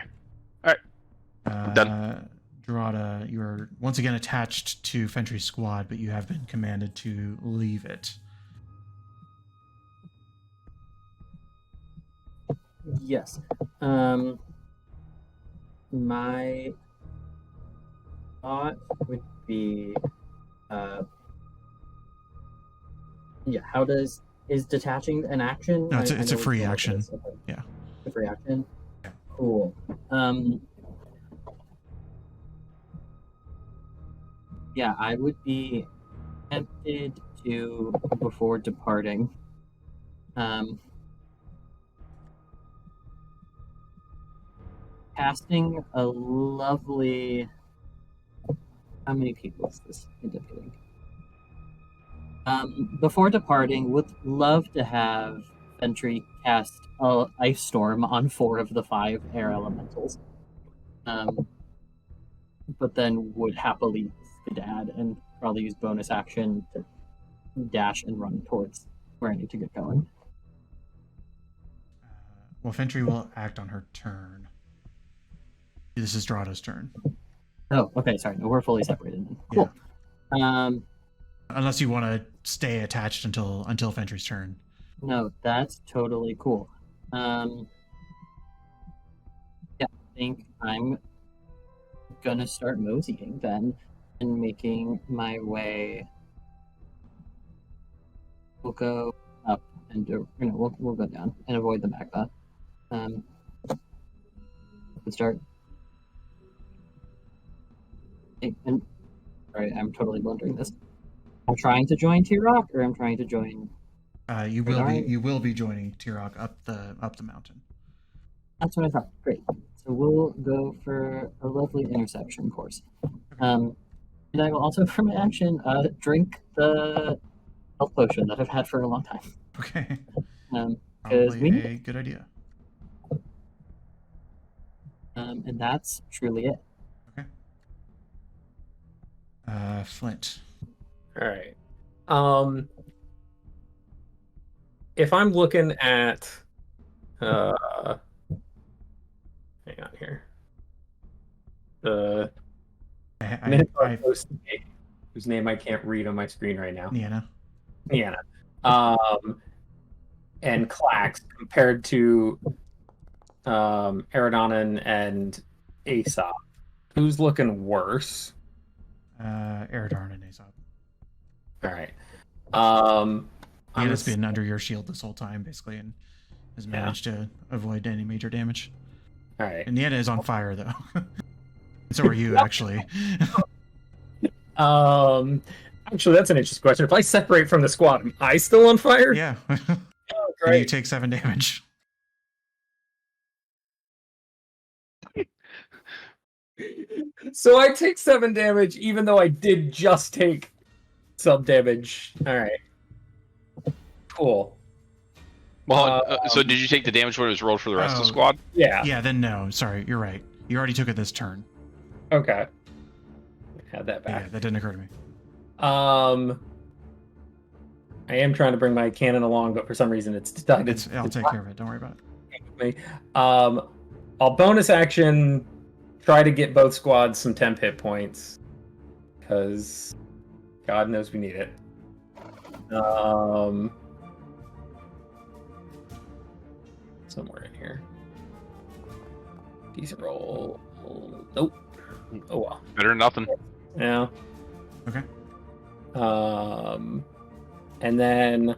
Dorada, you are once again attached to Foundry's squad, but you have been commanded to leave it. Yes. my thought would be, how is detaching an action? No, it's I a know we free came up with action. this, okay. Yeah. It's a free action? Yeah. Cool. I would be tempted to, before departing, casting a lovely... How many people is this end up getting? Before departing, would love to have Foundry cast a Ice Storm on 4 of the 5 air elementals. But then would happily skedad and probably use bonus action to dash and run towards where I need to get going. Well, Foundry will act on her turn. This is Drato's turn. Oh, okay, sorry. No, we're fully separated then. Cool. Yeah. Unless you want to stay attached until Foundry's turn. No, that's totally cool. I think I'm gonna start moseying then and making my way. We'll go up and we'll go down and avoid the backpath. Let's start. And sorry, I'm totally blundering this. I'm trying to join T-Rock, or I'm trying to join. You will be joining T-Rock up the mountain. That's what I thought. Great. So we'll go for a lovely interception course. And I will also, for my action, drink the health potion that I've had for a long time. Okay. Probably a good idea. And that's truly it. Okay. Flint. All right. If I'm looking at, hang on here. The Minotaur host, whose name I can't read on my screen right now. Niana. And Klax compared to Eridanen and Aesop. Who's looking worse? Eridarn and Aesop. All right. Niana's been under your shield this whole time, basically, and has managed to avoid any major damage. All right. And Niana is on fire, though. So are you, actually. Actually, that's an interesting question. If I separate from the squad, am I still on fire? Yeah. Oh, And great. you take 7 damage. So I take 7 damage, even though I did just take some damage. All right. Cool. Well, so did you take the damage when it was rolled for the rest of the squad? Yeah. Yeah, then no. Sorry, you're right. You already took it this turn. Okay. Had that back. Yeah, that didn't occur to me. I am trying to bring my cannon along, but for some reason it's decided. I'll take care of it. Don't worry about it. I'll bonus action, try to get both squads some temp hit points, because God knows we need it. Somewhere in here. Decent roll. Nope. Oh well. Better than nothing. Yeah. Okay. And then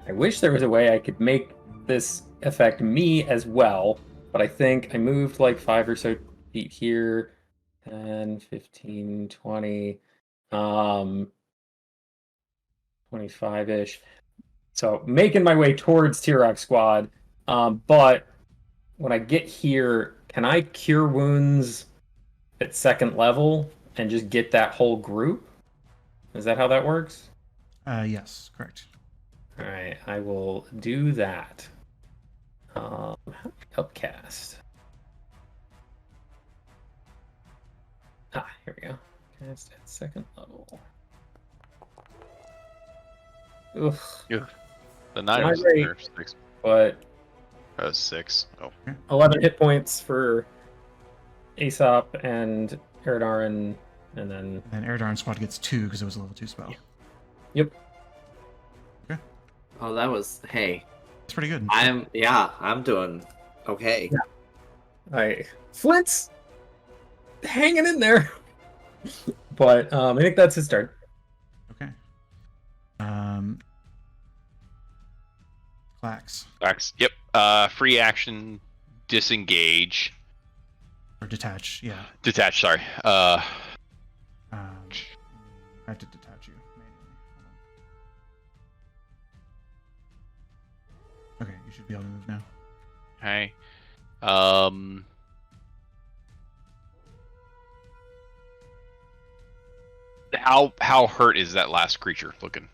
I wish there was a way I could make this affect me as well, but I think I moved like 5 or so feet here. 10, 15, 20, 25-ish. So making my way towards T-Rock squad. But when I get here, can I cure wounds at 2nd level and just get that whole group? Is that how that works? Yes, correct. All right, I will do that. Upcast. Here we go. Cast at 2nd level. Ugh. The 9 was great, 6. But 6. Oh. 11 hit points for Aesop and Eridarin, and then... And Eridarin's squad gets 2 because it was a level 2 spell. Yep. Okay. Oh, that was... Hey. It's pretty good. I'm doing okay. Yeah. Flint's hanging in there. But I think that's his turn. Okay. Clax. Yep. Free action, disengage. Or detach, yeah. Detach, sorry. I have to detach you manually. Hold on. Okay, you should be able to move now. Okay. How hurt is that last creature looking?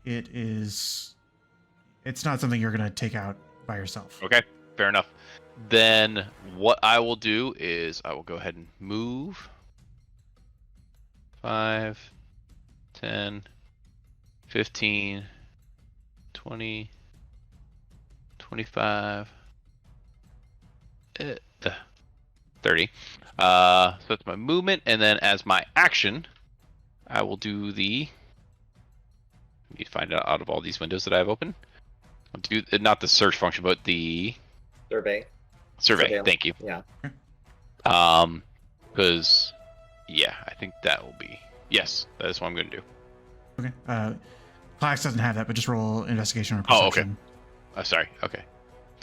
It's not something you're gonna take out by yourself. Okay, fair enough. Then what I will do is I will go ahead and move 5, 10, 15, 20, 25, 30. So that's my movement, and then as my action, I will do the. You find out of all these windows that I have open. I'll do not the search function, but the Survey. survey. Thank you. Yeah. Because yeah, I think that will be yes. That is what I'm going to do. Okay. Clax doesn't have that, but just roll investigation or Oh, okay. perception. Sorry. Okay.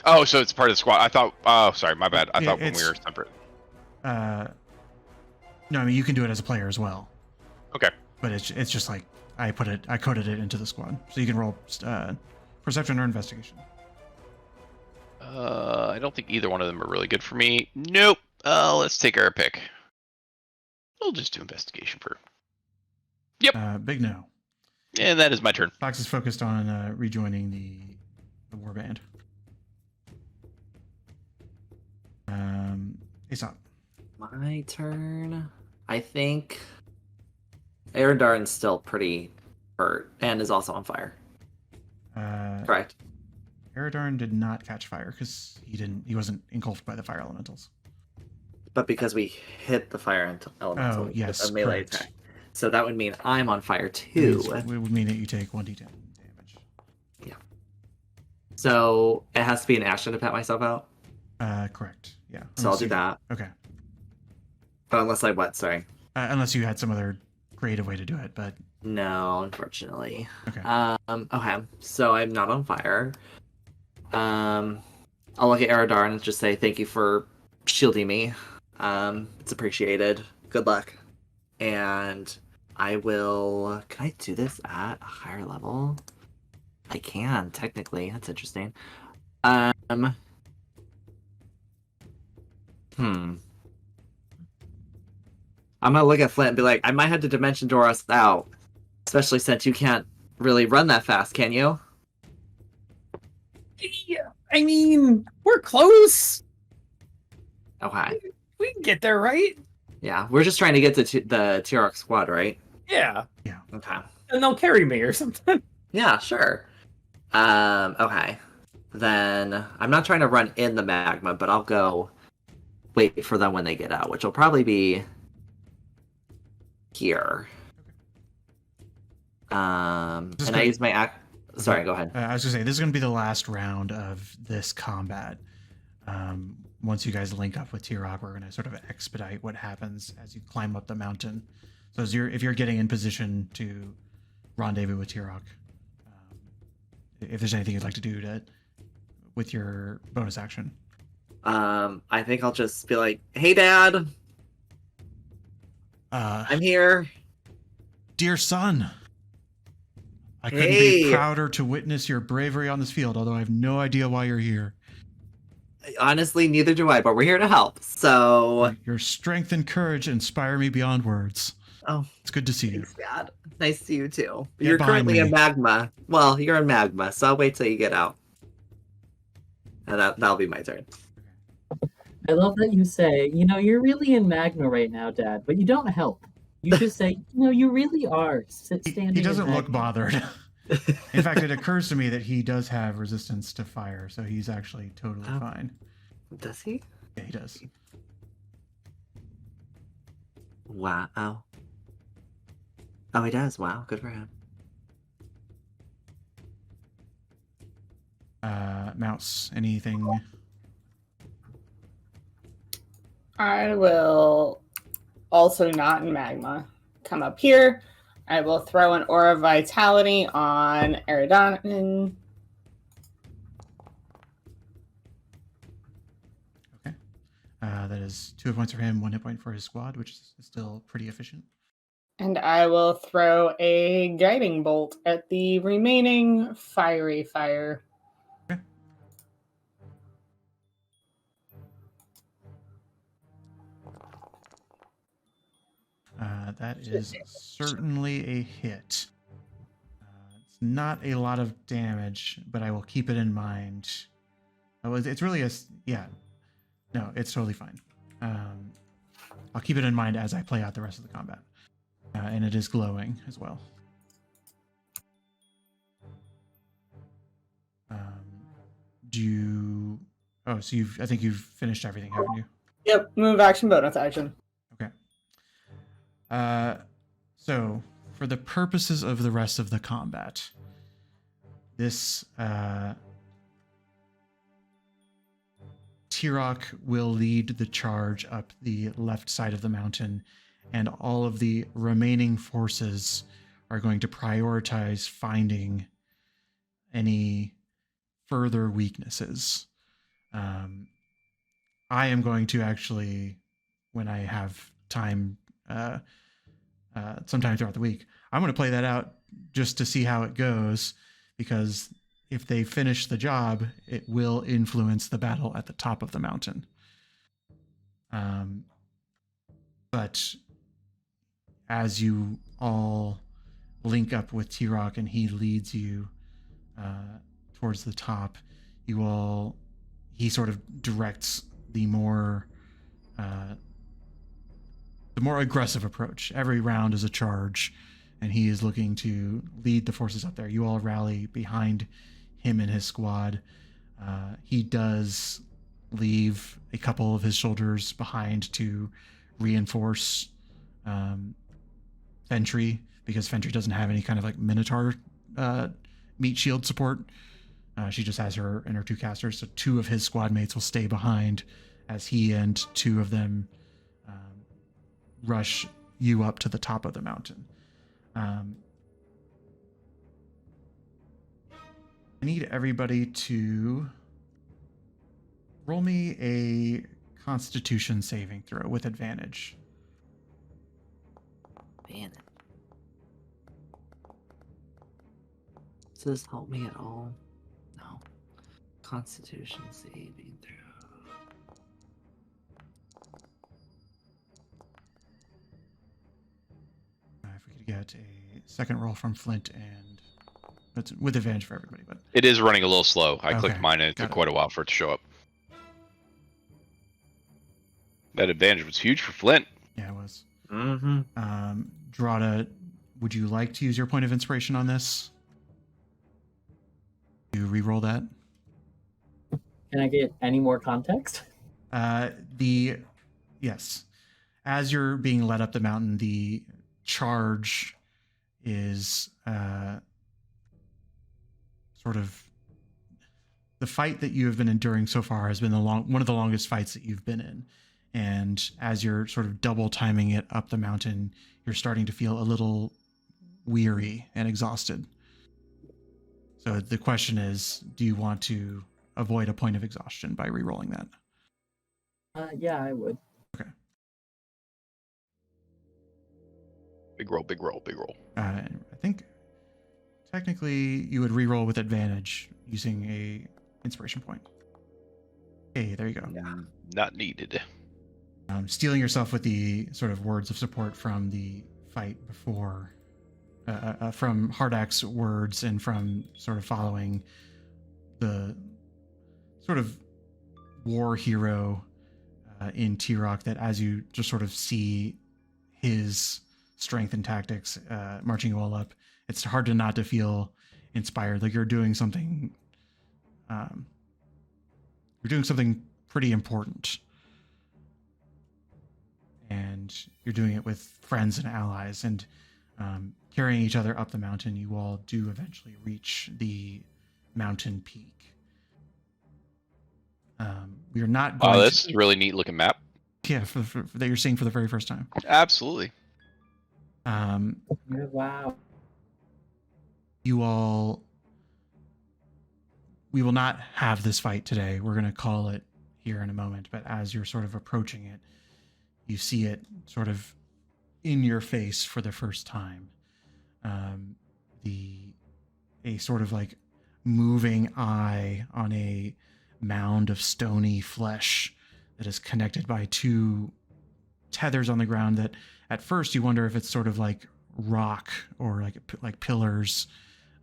Oh, so it's part of the squad. I thought. Oh, sorry. My bad. I thought when we were separate. No, I mean you can do it as a player as well. Okay. But it's just like I coded it into the squad, so you can roll perception or investigation. I don't think either one of them are really good for me. Nope. Let's take our pick. We'll just do investigation for. Yep. Big no. And that is my turn. Fox is focused on rejoining the warband. Aesop. My turn. I think Aerodarn's still pretty hurt and is also on fire. Correct. Aerodarn did not catch fire because he wasn't engulfed by the fire elementals. But because we hit the fire elemental Oh, yes, with a melee correct. attack. So that would mean I'm on fire too. It would mean that you take 1d10 damage. Yeah. So it has to be an action to pat myself out. Correct. Yeah. So I'll do that. Okay. But unless I what? Sorry. Unless you had some other creative way to do it, but No, unfortunately. okay. Okay. So I'm not on fire. I'll look at Aerodar and just say thank you for shielding me. It's appreciated. Good luck. And I will. Can I do this at a higher level? I can technically. That's interesting. I'm gonna look at Flint and be like, I might have to dimension door us out, especially since you can't really run that fast, can you? Yeah, I mean, we're close. Okay. We can get there, right? Yeah, we're just trying to get to the T-Rock squad, right? Yeah. Okay. And they'll carry me or something. Yeah, sure. Okay. Then I'm not trying to run in the magma, but I'll go wait for them when they get out, which will probably be here. And I use my Sorry, go ahead. I was gonna say this is gonna be the last round of this combat. Once you guys link up with T-Rock, we're gonna sort of expedite what happens as you climb up the mountain. So if you're getting in position to rendezvous with T-Rock, if there's anything you'd like to do with your bonus action. I think I'll just be like, "Hey, Dad, I'm here." Dear son, I couldn't be prouder to witness your bravery on this field, although I have no idea why you're here. Honestly, neither do I, but we're here to help, so... Your strength and courage inspire me beyond words. Oh. It's good to see Thanks, you. Dad. Nice to see you, too. Get You're behind currently in me. magma. Well, you're in magma, so I'll wait till you get out. And that'll be my turn. I love that you say, you're really in magma right now, Dad, but you don't help. You just say, you really are standing. He doesn't in look magma. bothered. In fact, it occurs to me that he does have resistance to fire, so he's actually totally fine. Does he? Yeah, he does. Wow. Oh, he does. Wow, good for him. Mouse, anything? I will also not in magma. Come up here. I will throw an aura of vitality on Eridanon. Okay. That is 2 hit points for him, 1 hit point for his squad, which is still pretty efficient. And I will throw a guiding bolt at the remaining fiery fire. Okay. That is certainly a hit. It's not a lot of damage, but I will keep it in mind. It's really yeah. No, it's totally fine. I'll keep it in mind as I play out the rest of the combat. And it is glowing as well. Do you... Oh, so I think you've finished everything, haven't you? Yep, move action, bonus action. Okay. So, for the purposes of the rest of the combat, this Tirok will lead the charge up the left side of the mountain, and all of the remaining forces are going to prioritize finding any further weaknesses. I am going to actually, when I have time, sometime throughout the week, I'm going to play that out just to see how it goes, because if they finish the job, it will influence the battle at the top of the mountain. But as you all link up with Tirok and he leads you towards the top, he sort of directs the more aggressive approach. Every round is a charge, and he is looking to lead the forces up there. You all rally behind him and his squad. He does leave a couple of his soldiers behind to reinforce Foundry, because Foundry doesn't have any kind of like Minotaur meat shield support. She just has her and her 2 casters, so 2 of his squad mates will stay behind as he and 2 of them rush you up to the top of the mountain. I need everybody to roll me a Constitution saving throw with advantage. Man. Does this help me at all? No. Constitution saving throw. If we could get a second roll from Flint, and it's with advantage for everybody, but It is running a little slow. I Okay, clicked mine and it got took it. quite a while for it to show up. That advantage was huge for Flint. yeah, it was. Mm-hmm. Drada, would you like to use your point of inspiration on this? You re-roll that. Can I get any more context? Yes, as you're being led up the mountain, the charge is sort of the fight that you have been enduring so far has been one of the longest fights that you've been in. And as you're sort of double timing it up the mountain, you're starting to feel a little weary and exhausted. So the question is, do you want to avoid a point of exhaustion by re-rolling that? Yeah, I would. Okay. Big roll, big roll, big roll. I think technically you would re-roll with advantage using a inspiration point. Okay, there you go. Yeah. Not needed. Stealing yourself with the sort of words of support from the fight before, from Hardak's words, and from sort of following the sort of war hero in Tirok, that as you just sort of see his strength and tactics marching you all up, it's hard to not to feel inspired, like you're doing something pretty important, and you're doing it with friends and allies, and carrying each other up the mountain. You all do eventually reach the mountain peak. We are not going Oh, this is a really neat looking map. yeah, that you're seeing for the very first time. Absolutely. Wow. You all, we will not have this fight today. We're going to call it here in a moment. But as you're sort of approaching it, you see it sort of in your face for the first time. A sort of like moving eye on a mound of stony flesh that is connected by two tethers on the ground that at first you wonder if it's sort of like rock or like pillars.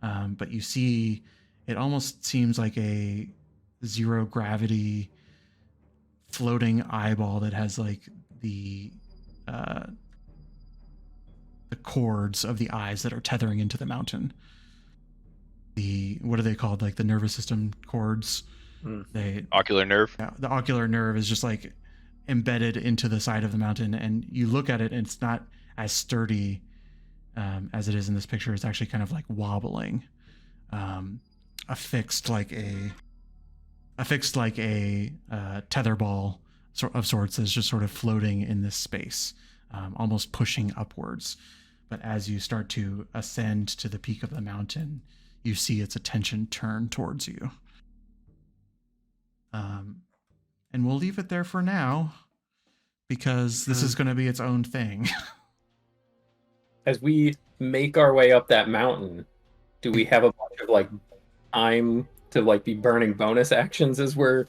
But you see it almost seems like a zero gravity floating eyeball that has like the cords of the eyes that are tethering into the mountain. What are they called? Like the nervous system cords. Ocular nerve. Yeah, the ocular nerve is just like embedded into the side of the mountain, and you look at it and it's not as sturdy as it is in this picture. It's actually kind of like wobbling, affixed like a tether ball of sorts that's just sort of floating in this space, almost pushing upwards. But as you start to ascend to the peak of the mountain, you see its attention turn towards you. And we'll leave it there for now because this is going to be its own thing. As we make our way up that mountain, do we have a bunch of like time to like be burning bonus actions as we're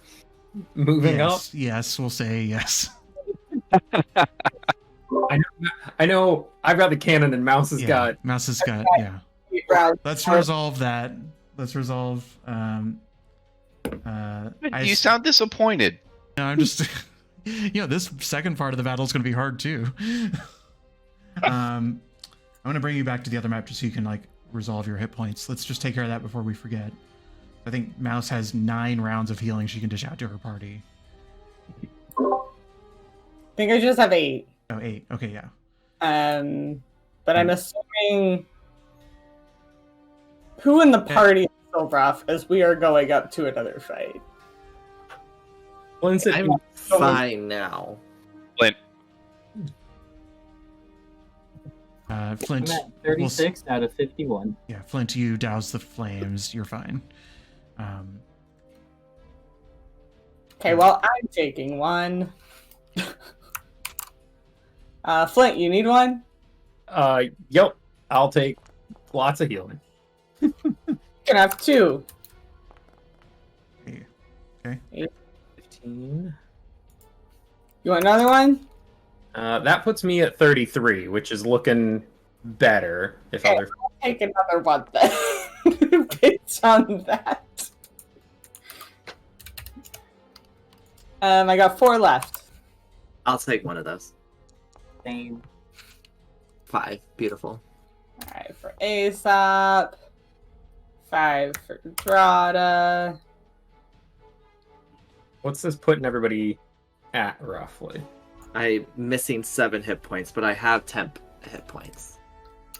moving up? Yes, we'll say yes. I know. I've got the cannon, and Mouse has got. Mouse has got. Yeah. Let's resolve that. Let's resolve. You sound disappointed. No, I'm just. This second part of the battle is going to be hard too. I'm going to bring you back to the other map just so you can like resolve your hit points. Let's just take care of that before we forget. I think Mouse has 9 rounds of healing she can dish out to her party. I think I just have 8. Oh, 8. Okay, yeah. But I'm assuming who in the party is so rough as we are going up to another fight. I'm fine now. Flint. Flint. I'm at 36 out of 51. Yeah, Flint, you douse the flames. You're fine. Okay, well, I'm taking one. Flint, you need one? Yep. I'll take lots of healing. You can have 2. Okay. 15. You want another one? That puts me at 33, which is looking better. If Okay, other I'll take another one then. Based on that. I got 4 left. I'll take one of those. Same. 5. Beautiful. Alright, for Aesop. 5 for Drada. What's this putting everybody at roughly? I'm missing 7 hit points, but I have 10 hit points.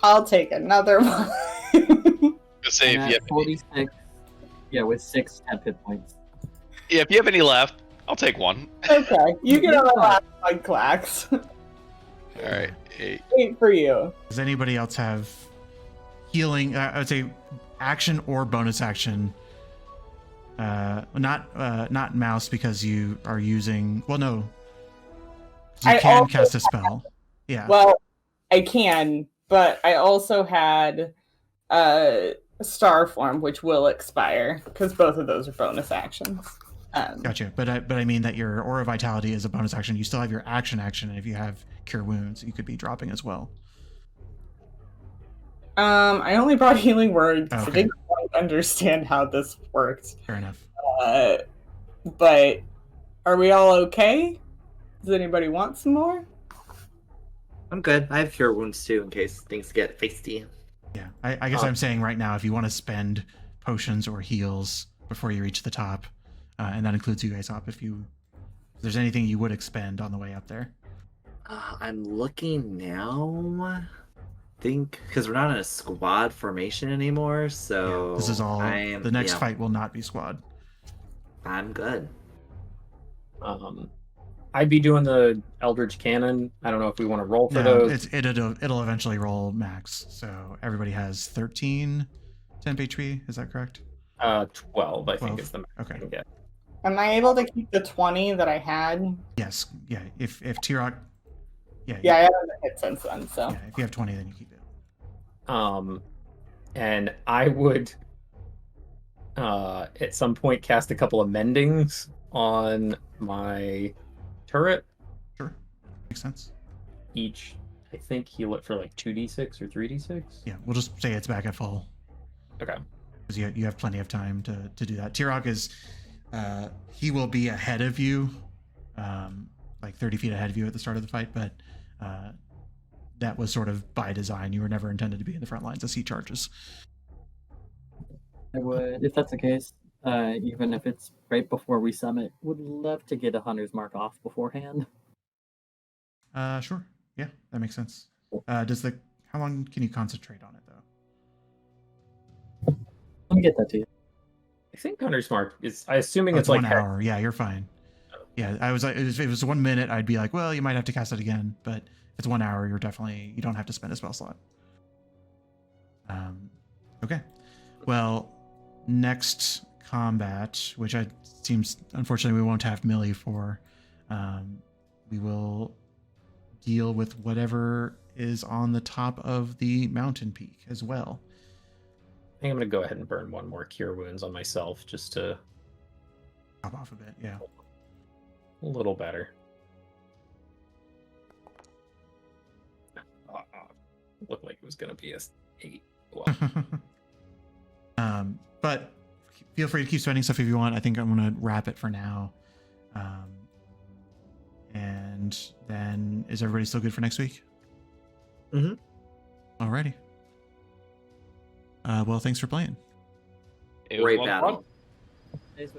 I'll take another one. Say I'm if you at have 46. Yeah, with 6 temp hit points. if you have any left, I'll take one. Okay, you get on the last one, Clax. All right, 8. 8 for you. Does anybody else have healing? I would say action or bonus action. Not Mouse because you are using. Well, no. You I can also cast a spell. Yeah. Well, I can, but I also had Star Form, which will expire because both of those are bonus actions. Gotcha. But I mean that your Aura Vitality is a bonus action. You still have your action, and if you have Cure Wounds, you could be dropping as well. I only brought Healing Words. Okay. I didn't quite understand how this worked. Fair enough. But are we all okay? Does anybody want some more? I'm good. I have Cure Wounds too in case things get feisty. Yeah. I guess I'm saying right now, if you want to spend potions or heals before you reach the top, and that includes you, Aesop, if there's anything you would expend on the way up there. I'm looking now. Think because we're not in a squad formation anymore, so Yeah, this is all. The next fight will not be squad. I'm good. I'd be doing the Eldritch Cannon. I don't know if we want to roll for No, those. it'll eventually roll max. So everybody has 13 temp HP. Is that correct? 12, I 12. think is the max I Okay. can get. Am I able to keep the 20 that I had? Yes. Yeah. If T-Rock. Yeah. Yeah, I haven't hit since then, so. Yeah. If you have 20, then you keep it. And I would at some point cast a couple of mendings on my turret. Sure. Makes sense. Each, I think, heal it for like 2d6 or 3d6. Yeah. We'll just say it's back at full. Okay. Because you have plenty of time to do that. T-Rock is, he will be ahead of you, like 30 feet ahead of you at the start of the fight, but that was sort of by design. You were never intended to be in the front lines as he charges. I would, if that's the case, even if it's right before we summit, would love to get a hunter's mark off beforehand. Sure. Yeah, that makes sense. How long can you concentrate on it though? Let me get that to you. I think Hunter's Mark is. I assuming Oh, it's like 1 hour. Yeah, you're fine. Yeah, I was like, if it was 1 minute, I'd be like, well, you might have to cast it again. But if it's 1 hour, you don't have to spend a spell slot. Okay. Well, next combat, which seems unfortunately we won't have Millie for. We will deal with whatever is on the top of the mountain peak as well. I think I'm gonna go ahead and burn one more Cure Wounds on myself just to Top off a bit, yeah. a little better. Looked like it was gonna be a 8. Well, But feel free to keep spending stuff if you want. I think I'm gonna wrap it for now. And then is everybody still good for next week? Mhm. Alrighty. Well, thanks for playing. It was Great a lot of battle. fun. Thanks,